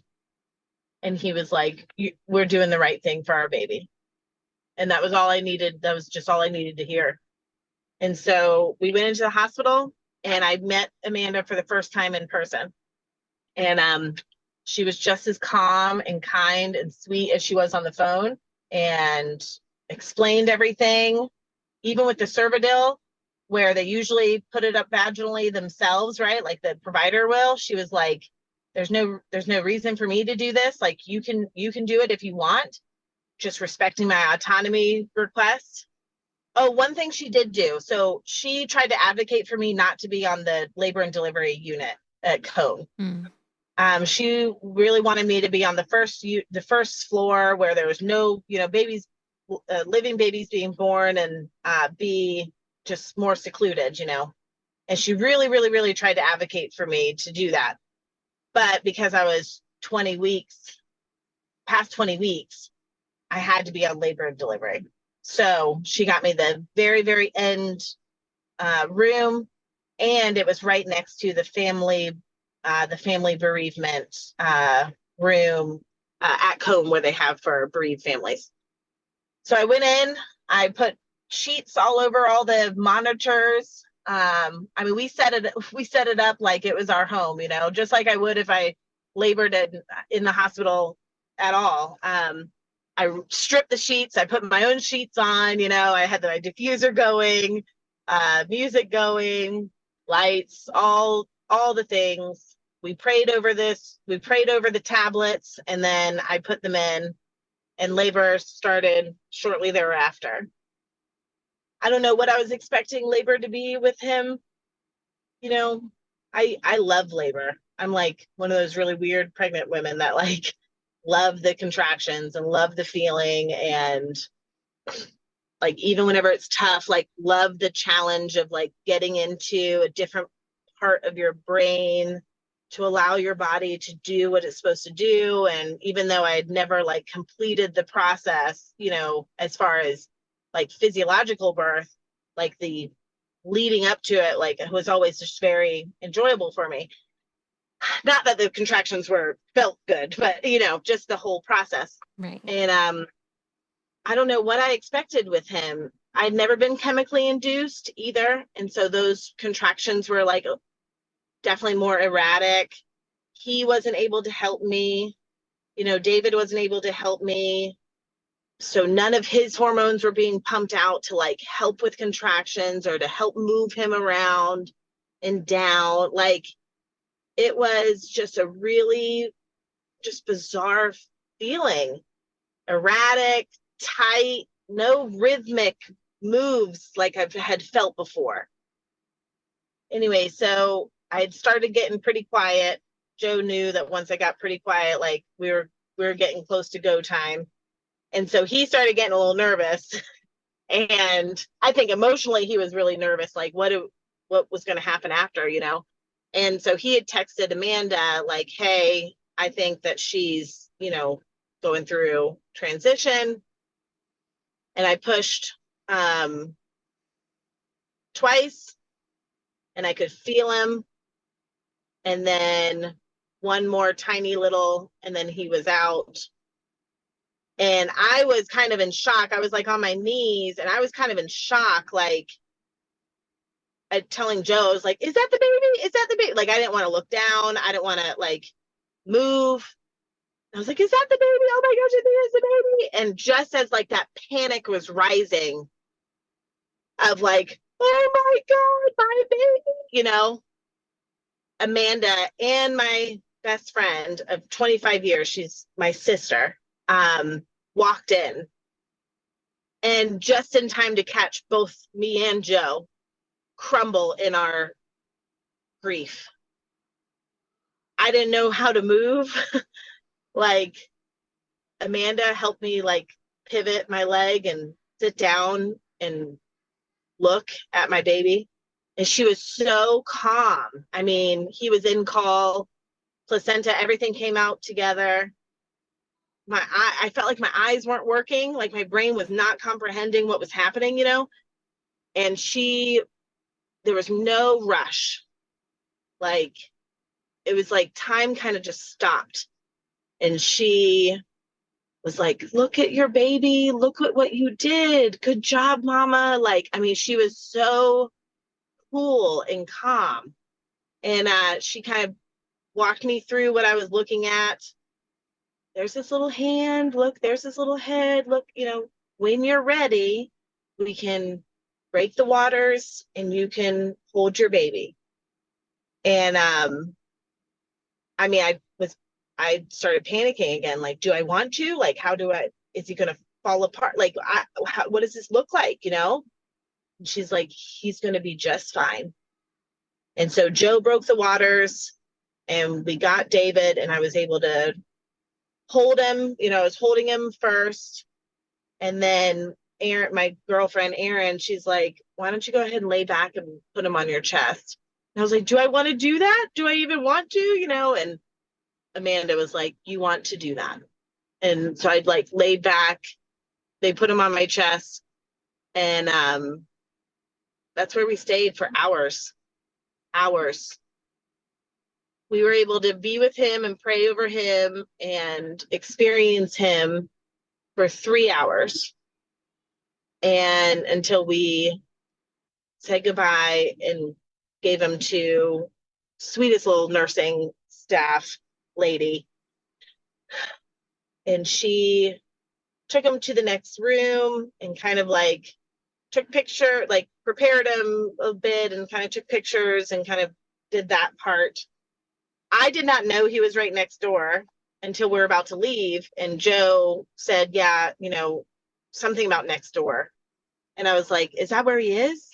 and he was like, we're doing the right thing for our baby. And that was all I needed. That was just all I needed to hear. And so we went into the hospital, and I met Amanda for the first time in person. And she was just as calm and kind and sweet as she was on the phone, and explained everything, even with the Cervidil, where they usually put it up vaginally themselves, right? Like the provider will. She was like, there's no reason for me to do this. Like, you can do it if you want, just respecting my autonomy request. Oh, one thing she did do. So she tried to advocate for me not to be on the labor and delivery unit at Cone. She really wanted me to be on the first floor, where there was no, babies, living babies being born, and be just more secluded, And she really, really, really tried to advocate for me to do that. But because I was 20 weeks, past 20 weeks, I had to be on labor and delivery. So she got me the very, very end room, and it was right next to the family bereavement room at Cone where they have for bereaved families. So I went in, I put sheets all over all the monitors. I mean, we set it up like it was our home, you know, just like I would if I labored in the hospital at all. I stripped the sheets. I put my own sheets on, you know, I had my diffuser going, music going, lights, all the things. We prayed over this. We prayed over the tablets, and then I put them in, and labor started shortly thereafter. I don't know what I was expecting labor to be with him. You know, I love labor. I'm like one of those really weird pregnant women that like love the contractions and love the feeling, and like even whenever it's tough, like love the challenge of like getting into a different part of your brain to allow your body to do what it's supposed to do. And even though I had never like completed the process, you know, as far as like physiological birth, like the leading up to it, like it was always just very enjoyable for me. Not that the contractions felt good, but you know, just the whole process. Right. And I don't know what I expected with him. I'd never been chemically induced either. And so those contractions were like definitely more erratic. He wasn't able to help me. You know, David wasn't able to help me. So none of his hormones were being pumped out to like help with contractions or to help move him around and down. Like it was just a really just bizarre feeling. Erratic, tight, no rhythmic moves like I've had felt before. Anyway, so I had started getting pretty quiet. Joe knew that once I got pretty quiet, like we were getting close to go time. And so he started getting a little nervous. And I think emotionally he was really nervous, like what was going to happen after, you know? And so he had texted Amanda like, hey, I think that she's, you know, going through transition. And I pushed twice and I could feel him. And then one more tiny little, and then he was out. And I was kind of in shock. I was like on my knees and I was kind of in shock, like telling Joe, I was like, is that the baby? Is that the baby? Like, I didn't want to look down. I didn't want to like move. I was like, is that the baby? Oh my gosh, it is the baby. And just as like that panic was rising of like, oh my God, my baby, you know, Amanda and my best friend of 25 years, she's my sister, walked in, and just in time to catch both me and Joe crumble in our grief. I didn't know how to move. Like Amanda helped me like pivot my leg and sit down and look at my baby. And she was so calm. I mean, he was in call, placenta, everything came out together. I felt like my eyes weren't working, like my brain was not comprehending what was happening, you know? And there was no rush. Like, it was like time kind of just stopped. And she was like, look at your baby. Look at what you did. Good job, mama. Like, I mean, she was so cool and calm. And she kind of walked me through what I was looking at. There's this little hand. Look, there's this little head. Look, you know, when you're ready, we can break the waters and you can hold your baby. And I mean, I started panicking again. Like, do I want to? Like, is he going to fall apart? Like, what does this look like? You know? And she's like, he's going to be just fine. And so Joe broke the waters and we got David, and I was able to hold him. You know, I was holding him first. And then Erin, my girlfriend, Erin, she's like, why don't you go ahead and lay back and put him on your chest? And I was like, do I want to do that? Do I even want to? You know, and Amanda was like, you want to do that. And so I'd like laid back, they put him on my chest, and that's where we stayed for hours. We were able to be with him and pray over him and experience him for 3 hours, and until we said goodbye and gave him to sweetest little nursing staff lady. And she took him to the next room and kind of like took picture, like prepared him a bit and kind of took pictures and kind of did that part. I did not know he was right next door until we were about to leave. And Joe said, yeah, you know, something about next door. And I was like, is that where he is?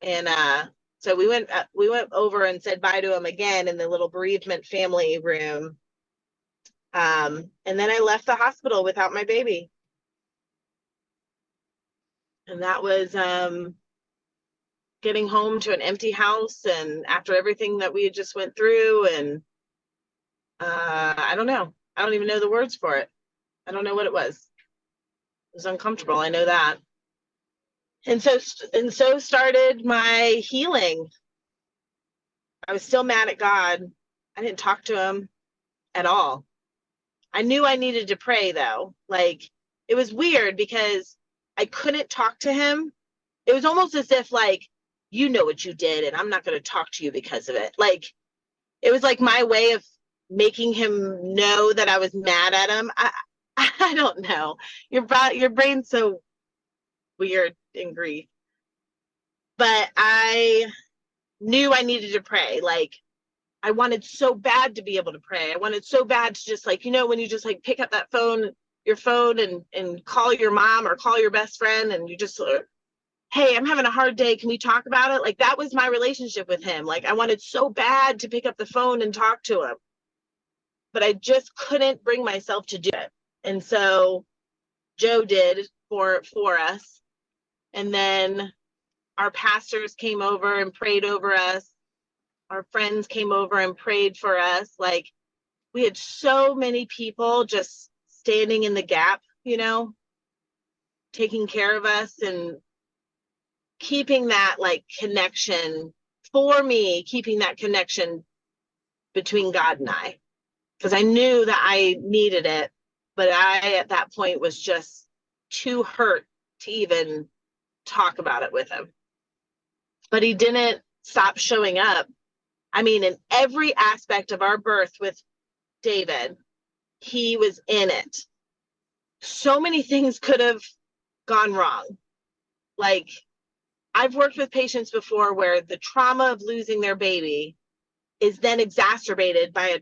And so we went over and said bye to him again in the little bereavement family room. And then I left the hospital without my baby. And that was getting home to an empty house, and after everything that we had just went through, and I don't know. I don't even know the words for it. I don't know what it was. It was uncomfortable. I know that. And so started my healing. I was still mad at God. I didn't talk to him at all. I knew I needed to pray though. Like, it was weird because I couldn't talk to him. It was almost as if like, you know what you did and I'm not going to talk to you because of it. Like, it was like my way of making him know that I was mad at him. I don't know. Your brain's so weird in grief. But I knew I needed to pray. Like, I wanted so bad to be able to pray. I wanted so bad to just like, you know, when you just like pick up that phone, your phone and call your mom or call your best friend and you just, hey, I'm having a hard day. Can we talk about it? Like, that was my relationship with him. Like, I wanted so bad to pick up the phone and talk to him, but I just couldn't bring myself to do it. And so Joe did for us. And then our pastors came over and prayed over us. Our friends came over and prayed for us. Like, we had so many people just standing in the gap, you know, taking care of us and keeping that like connection for me, keeping that connection between God and I, because I knew that I needed it, but I at that point was just too hurt to even talk about it with him. But he didn't stop showing up. I mean, in every aspect of our birth with David, he was in it. So many things could have gone wrong. Like, I've worked with patients before where the trauma of losing their baby is then exacerbated by a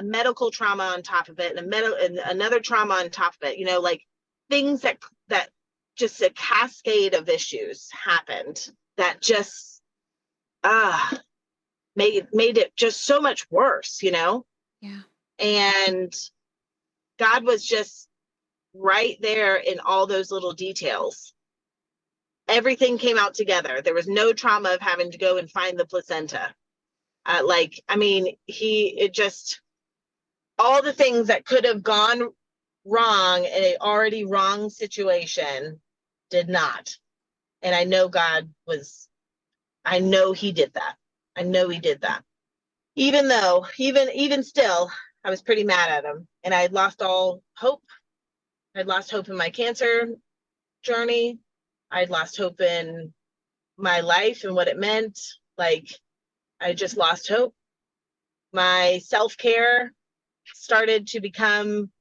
medical trauma on top of it, and another trauma on top of it. You know, like things that just a cascade of issues happened that just made it just so much worse, you know? Yeah. And God was just right there in all those little details. Everything came out together. There was no trauma of having to go and find the placenta. All the things that could have gone wrong in an already wrong situation did not. And I know I know he did that. I know he did that. Even though, even still, I was pretty mad at him, and I had lost all hope. I'd lost hope in my cancer journey. I'd lost hope in my life and what it meant. Like, I just lost hope. My self-care started to become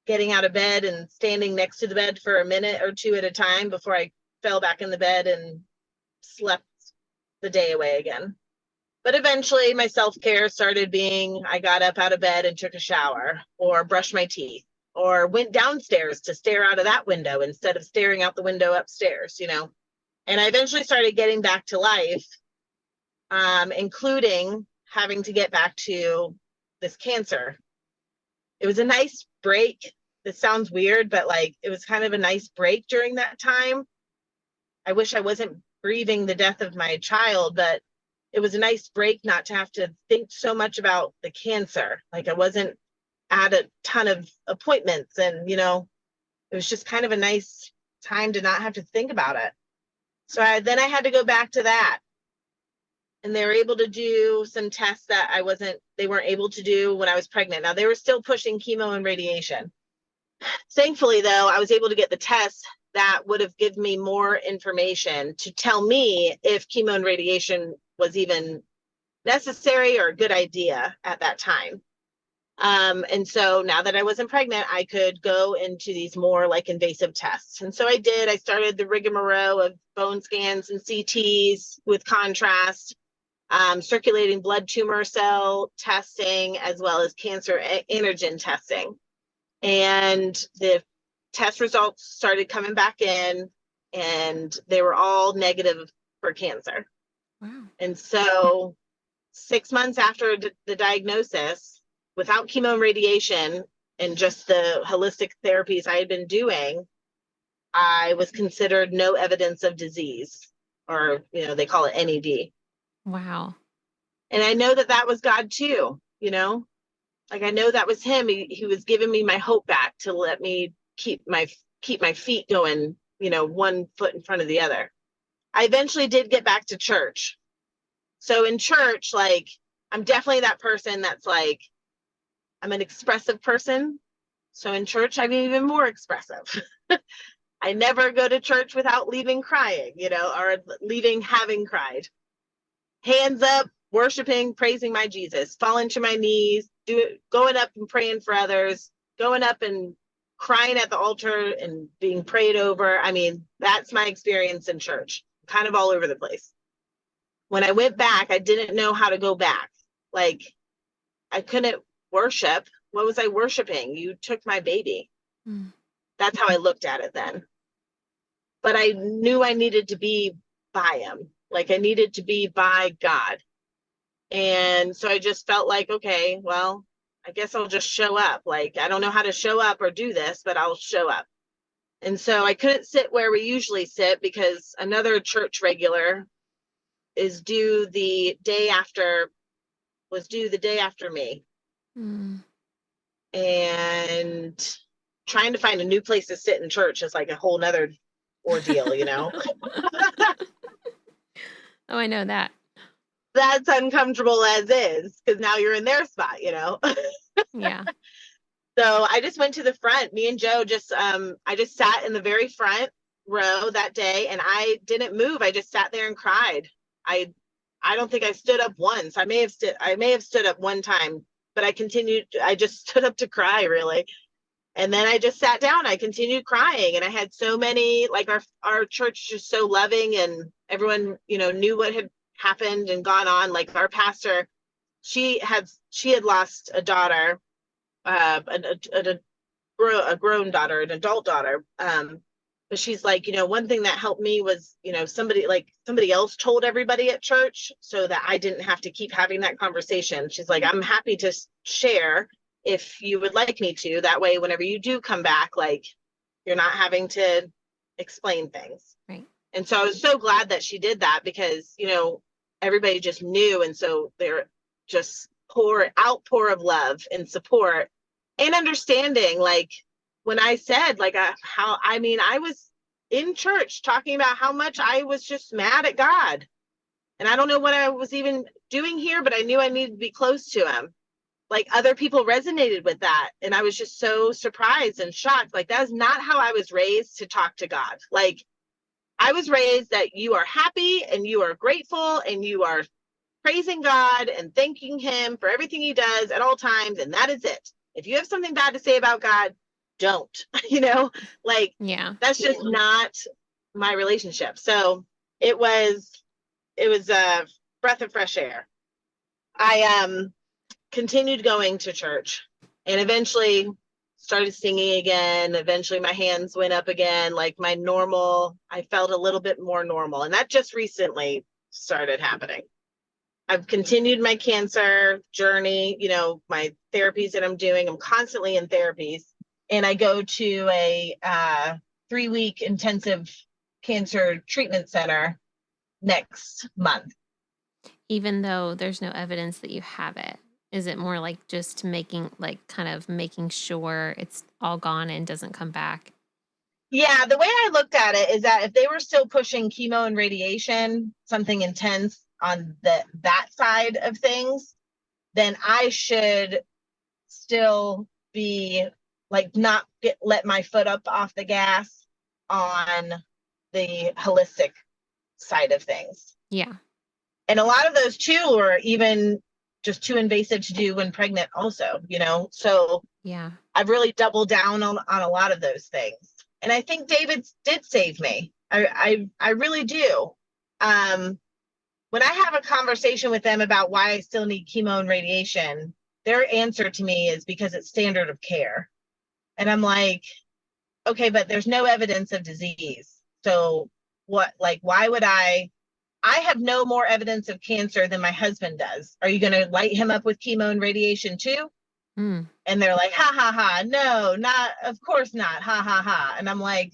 getting out of bed and standing next to the bed for a minute or two at a time before I fell back in the bed and slept the day away again. But eventually my self-care started being, I got up out of bed and took a shower, or brushed my teeth, or went downstairs to stare out of that window instead of staring out the window upstairs, you know. And I eventually started getting back to life, including having to get back to this cancer. It was a nice break. This sounds weird, but like, it was kind of a nice break during that time. I wish I wasn't grieving the death of my child, but it was a nice break not to have to think so much about the cancer. Like I wasn't at a ton of appointments, and, it was just kind of a nice time to not have to think about it. So then I had to go back to that. And they were able to do some tests that they weren't able to do when I was pregnant. Now they were still pushing chemo and radiation. Thankfully, though, I was able to get the tests that would have given me more information to tell me if chemo and radiation was even necessary or a good idea at that time. And so now that I wasn't pregnant, I could go into these more like invasive tests. And so I did. I started the rigmarole of bone scans and CTs with contrast, circulating blood tumor cell testing, as well as cancer antigen testing. And the test results started coming back in, and they were all negative for cancer. Wow. And so 6 months after the diagnosis, without chemo and radiation and just the holistic therapies I had been doing, I was considered no evidence of disease, or, they call it NED. Wow. And I know that was God too, like I know that was him. He was giving me my hope back to let me keep my feet going, one foot in front of the other. I eventually did get back to church. So in church, like, I'm definitely that person that's like, I'm an expressive person. So in church, I'm even more expressive. I never go to church without leaving crying, or leaving having cried. Hands up, worshiping, praising my Jesus, falling to my knees, going up and praying for others, going up and crying at the altar and being prayed over. I mean, that's my experience in church, kind of all over the place. When I went back, I didn't know how to go back. Like, I couldn't worship. What was I worshiping? You took my baby. That's how I looked at it then. But I knew I needed to be by him. Like, I needed to be by God. And so I just felt like, okay, well, I guess I'll just show up. Like, I don't know how to show up or do this, but I'll show up. And so I couldn't sit where we usually sit because another church regular was due the day after me. And trying to find a new place to sit in church is like a whole nother ordeal, Oh, I know that. That's uncomfortable as is, because now you're in their spot, Yeah. So I just went to the front. Me and Joe I just sat in the very front row that day, and I didn't move. I just sat there and cried. I don't think I stood up once. I may have stood up one time, but I just stood up to cry, really. And then I just sat down. I continued crying, and I had so many, like, our church is just so loving, and everyone, knew what had happened and gone on. Like, our pastor, she had lost a daughter, a grown daughter, an adult daughter. But she's like, one thing that helped me was, somebody else told everybody at church so that I didn't have to keep having that conversation. She's like, I'm happy to share if you would like me to. That way, whenever you do come back, like, you're not having to explain things. Right. And so I was so glad that she did that, because, everybody just knew. And so they're just outpour of love and support and understanding. Like, when I said, like, I was in church talking about how much I was just mad at God. And I don't know what I was even doing here, but I knew I needed to be close to him. Like, other people resonated with that. And I was just so surprised and shocked. Like, that is not how I was raised to talk to God. Like, I was raised that you are happy and you are grateful and you are praising God and thanking him for everything he does at all times. And that is it. If you have something bad to say about God, don't, like, yeah, that's just not my relationship. So it was a breath of fresh air. I continued going to church and eventually started singing again. Eventually my hands went up again, like my normal. I felt a little bit more normal, and that just recently started happening. I've continued my cancer journey, my therapies that I'm doing. I'm constantly in therapies, and I go to a 3-week intensive cancer treatment center next month. even though there's no evidence that you have it? Is it more like just making, like, kind of making sure it's all gone and doesn't come back? Yeah, the way I looked at it is that if they were still pushing chemo and radiation, something intense on that side of things, then I should still be like not let my foot up off the gas on the holistic side of things. Yeah. And a lot of those too are even just too invasive to do when pregnant also, So Yeah. I've really doubled down on a lot of those things. And I think David did save me. I really do. When I have a conversation with them about why I still need chemo and radiation, their answer to me is because it's standard of care. And I'm like, okay, but there's no evidence of disease. So what, like, why would I have no more evidence of cancer than my husband does. Are you going to light him up with chemo and radiation too? Mm. And they're like, ha, ha, ha. No, not, of course not. Ha, ha, ha. And I'm like,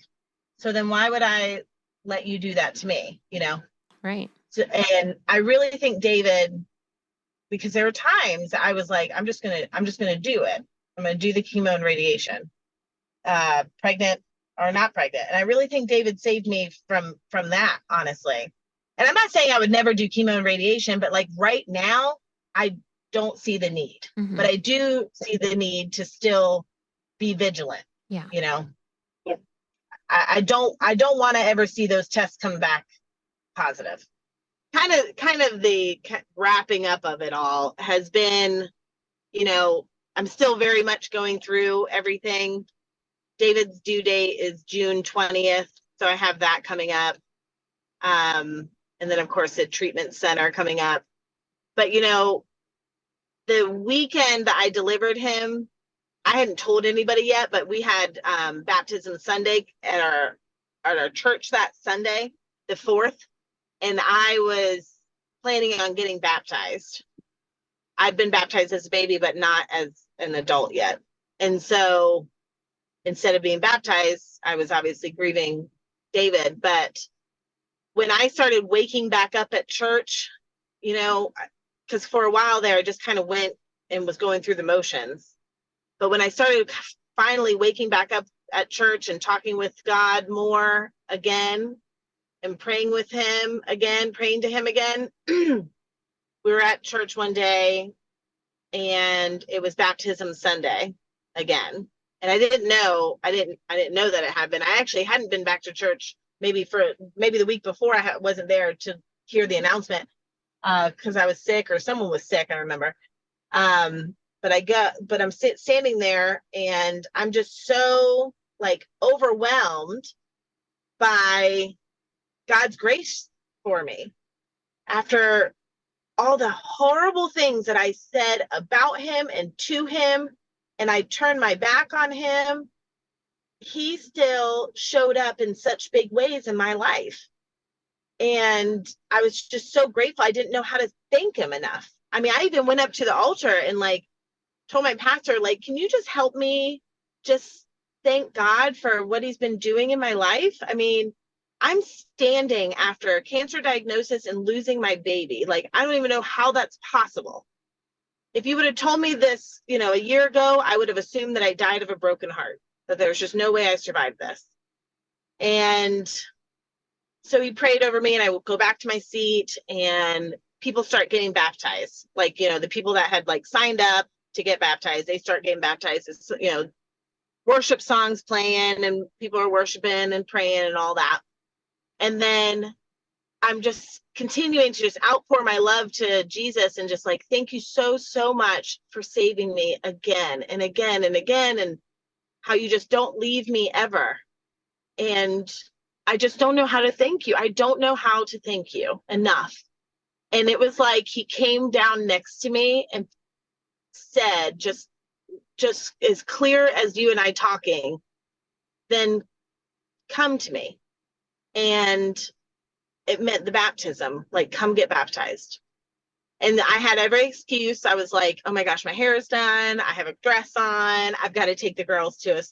so then why would I let you do that to me? Right. So, and I really think David, because there were times I was like, I'm just going to do it. I'm going to do the chemo and radiation, pregnant or not pregnant. And I really think David saved me from that, honestly. And I'm not saying I would never do chemo and radiation, but like right now, I don't see the need. Mm-hmm. But I do see the need to still be vigilant. Yeah. I don't want to ever see those tests come back positive. Kind of the wrapping up of it all has been, I'm still very much going through everything. David's due date is June 20th. So I have that coming up. And then, of course, the treatment center coming up. But, the weekend that I delivered him, I hadn't told anybody yet, but we had baptism Sunday at our church that Sunday, the 4th. And I was planning on getting baptized. I'd been baptized as a baby, but not as an adult yet. And so instead of being baptized, I was obviously grieving David. But when I started waking back up at church, because for a while there, I just kind of went and was going through the motions. But when I started finally waking back up at church and talking with God more again and praying with him again, praying to him again, we were at church one day and it was baptism Sunday again. And I didn't know that it had been. I actually hadn't been back to church maybe the week before. I wasn't there to hear the announcement because I was sick or someone was sick, I remember. But I'm standing there and I'm just so like overwhelmed by God's grace for me after all the horrible things that I said about him and to him, and I turned my back on him. He still showed up in such big ways in my life. And I was just so grateful. I didn't know how to thank him enough. I mean, I even went up to the altar and like told my pastor, like, can you just help me just thank God for what he's been doing in my life? I mean, I'm standing after a cancer diagnosis and losing my baby. Like, I don't even know how that's possible. If you would have told me this, a year ago, I would have assumed that I died of a broken heart, that there's just no way I survived this. And so he prayed over me and I would go back to my seat and people start getting baptized. Like, the people that had like signed up to get baptized, they start getting baptized. It's, worship songs playing and people are worshiping and praying and all that. And then I'm just continuing to just outpour my love to Jesus and just like, thank you so, so much for saving me again and again and again, and how you just don't leave me ever. And I just don't know how to thank you. I don't know how to thank you enough. And it was like he came down next to me and said, just as clear as you and I talking, then come to me. And it meant the baptism, like, come get baptized. And I had every excuse. I was like, oh my gosh, my hair is done. I have a dress on. I've got to take the girls to a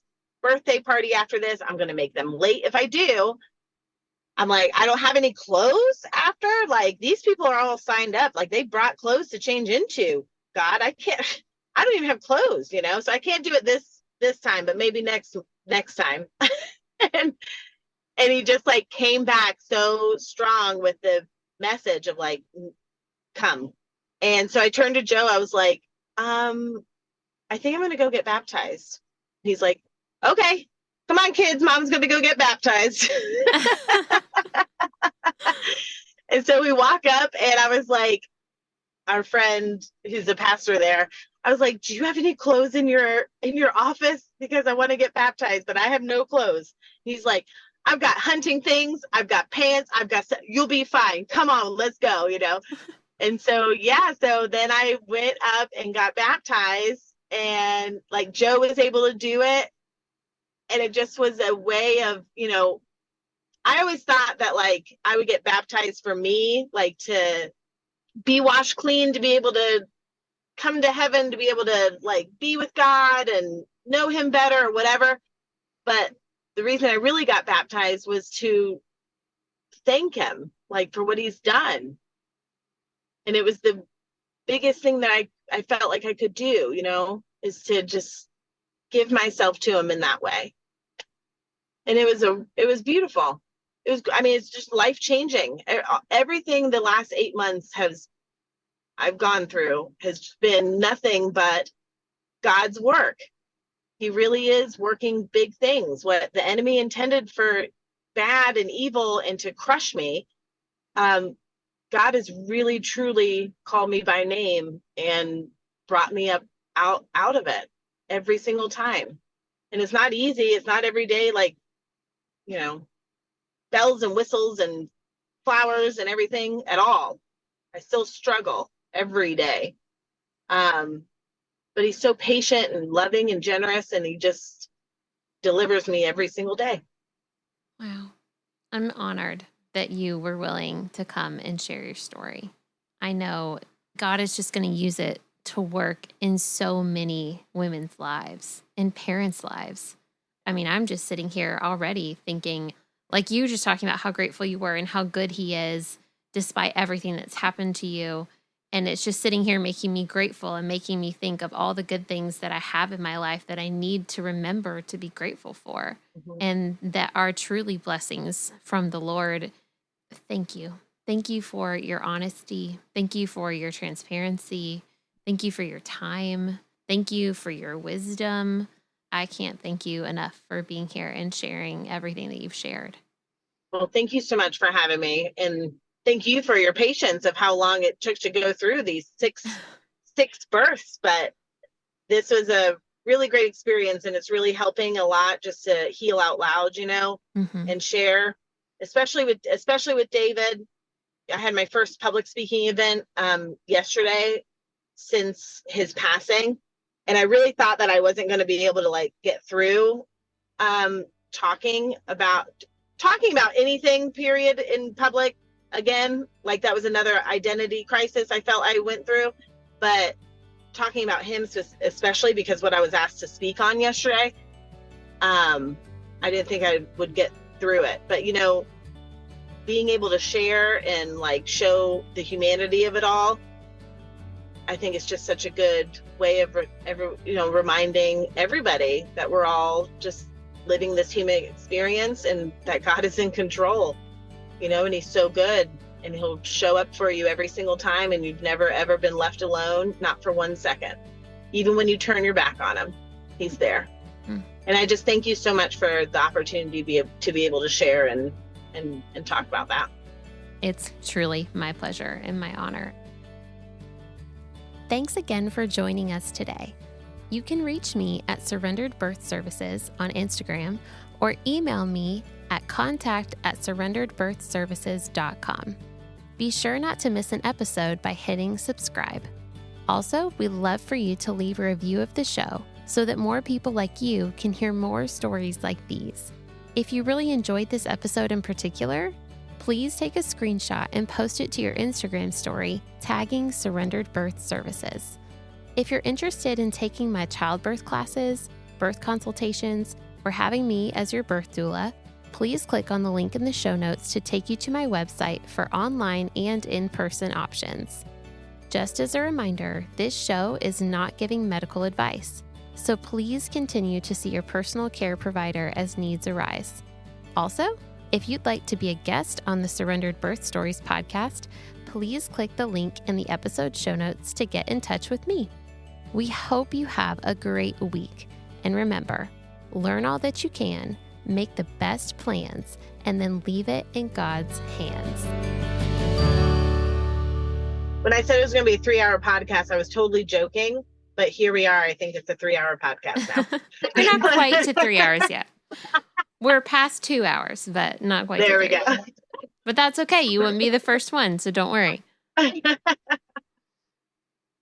birthday party after this. I'm going to make them late if I do. I'm like, I don't have any clothes after. Like, these people are all signed up. Like, they brought clothes to change into. God, I don't even have clothes, so I can't do it this time, but maybe next time. and he just like came back so strong with the message of like, come. And so I turned to Joe. I was like, I think I'm going to go get baptized. He's like, okay, come on, kids. Mom's going to go get baptized. And so we walk up, and I was like, our friend who's a pastor there, I was like, do you have any clothes in your office? Because I want to get baptized, but I have no clothes. He's like, I've got hunting things. I've got pants. You'll be fine. Come on, let's go, And so, so then I went up and got baptized, and like Joe was able to do it. And it just was a way of, I always thought that like I would get baptized for me, like to be washed clean, to be able to come to heaven, to be able to like be with God and know him better or whatever. But the reason I really got baptized was to thank him like for what he's done. And it was the biggest thing that I felt like I could do, is to just give myself to him in that way. And it was beautiful. It's just life changing. Everything the last 8 months I've gone through has been nothing but God's work. He really is working big things. What the enemy intended for bad and evil and to crush me, God has really, truly called me by name and brought me up out of it every single time. And it's not easy. It's not every day, like, bells and whistles and flowers and everything at all. I still struggle every day. But he's so patient and loving and generous, and he just delivers me every single day. Wow. I'm honored that you were willing to come and share your story. I know God is just going to use it to work in so many women's lives and parents' lives. I'm just sitting here already thinking, like you just talking about how grateful you were and how good he is despite everything that's happened to you. And it's just sitting here making me grateful and making me think of all the good things that I have in my life that I need to remember to be grateful for, and that are truly blessings from the Lord. Thank you. Thank you for your honesty. Thank you for your transparency. Thank you for your time. Thank you for your wisdom. I can't thank you enough for being here and sharing everything that you've shared. Well, thank you so much for having me. And thank you for your patience of how long it took to go through these six births. But this was a really great experience, and it's really helping a lot just to heal out loud, and share, especially with David. I had my first public speaking event yesterday since his passing. And I really thought that I wasn't going to be able to like get through talking about anything, period, in public again. Like that was another identity crisis I felt I went through. But talking about him, especially because what I was asked to speak on yesterday, I didn't think I would get through it. But, being able to share and like show the humanity of it all, I think it's just such a good way of reminding everybody that we're all just living this human experience and that God is in control, and he's so good, and he'll show up for you every single time, and you've never, ever been left alone, not for 1 second. Even when you turn your back on him, he's there. And I just thank you so much for the opportunity to be able to share and talk about that. It's truly my pleasure and my honor. Thanks again for joining us today. You can reach me at Surrendered Birth Services on Instagram, or email me at contact@surrenderedbirthservices.com. Be sure not to miss an episode by hitting subscribe. Also, we'd love for you to leave a review of the show so that more people like you can hear more stories like these. If you really enjoyed this episode in particular, please take a screenshot and post it to your Instagram story, tagging Surrendered Birth Services. If you're interested in taking my childbirth classes, birth consultations, or having me as your birth doula, please click on the link in the show notes to take you to my website for online and in-person options. Just as a reminder, this show is not giving medical advice, so please continue to see your personal care provider as needs arise. Also, if you'd like to be a guest on the Surrendered Birth Stories podcast, please click the link in the episode show notes to get in touch with me. We hope you have a great week. And remember, learn all that you can, make the best plans, and then leave it in God's hands. When I said it was going to be a 3-hour podcast, I was totally joking, but here we are. I think it's a 3-hour podcast now. We're not quite to 3 hours yet. We're past 2 hours, but not quite. There we go. But that's okay. You wouldn't be the first one, so don't worry.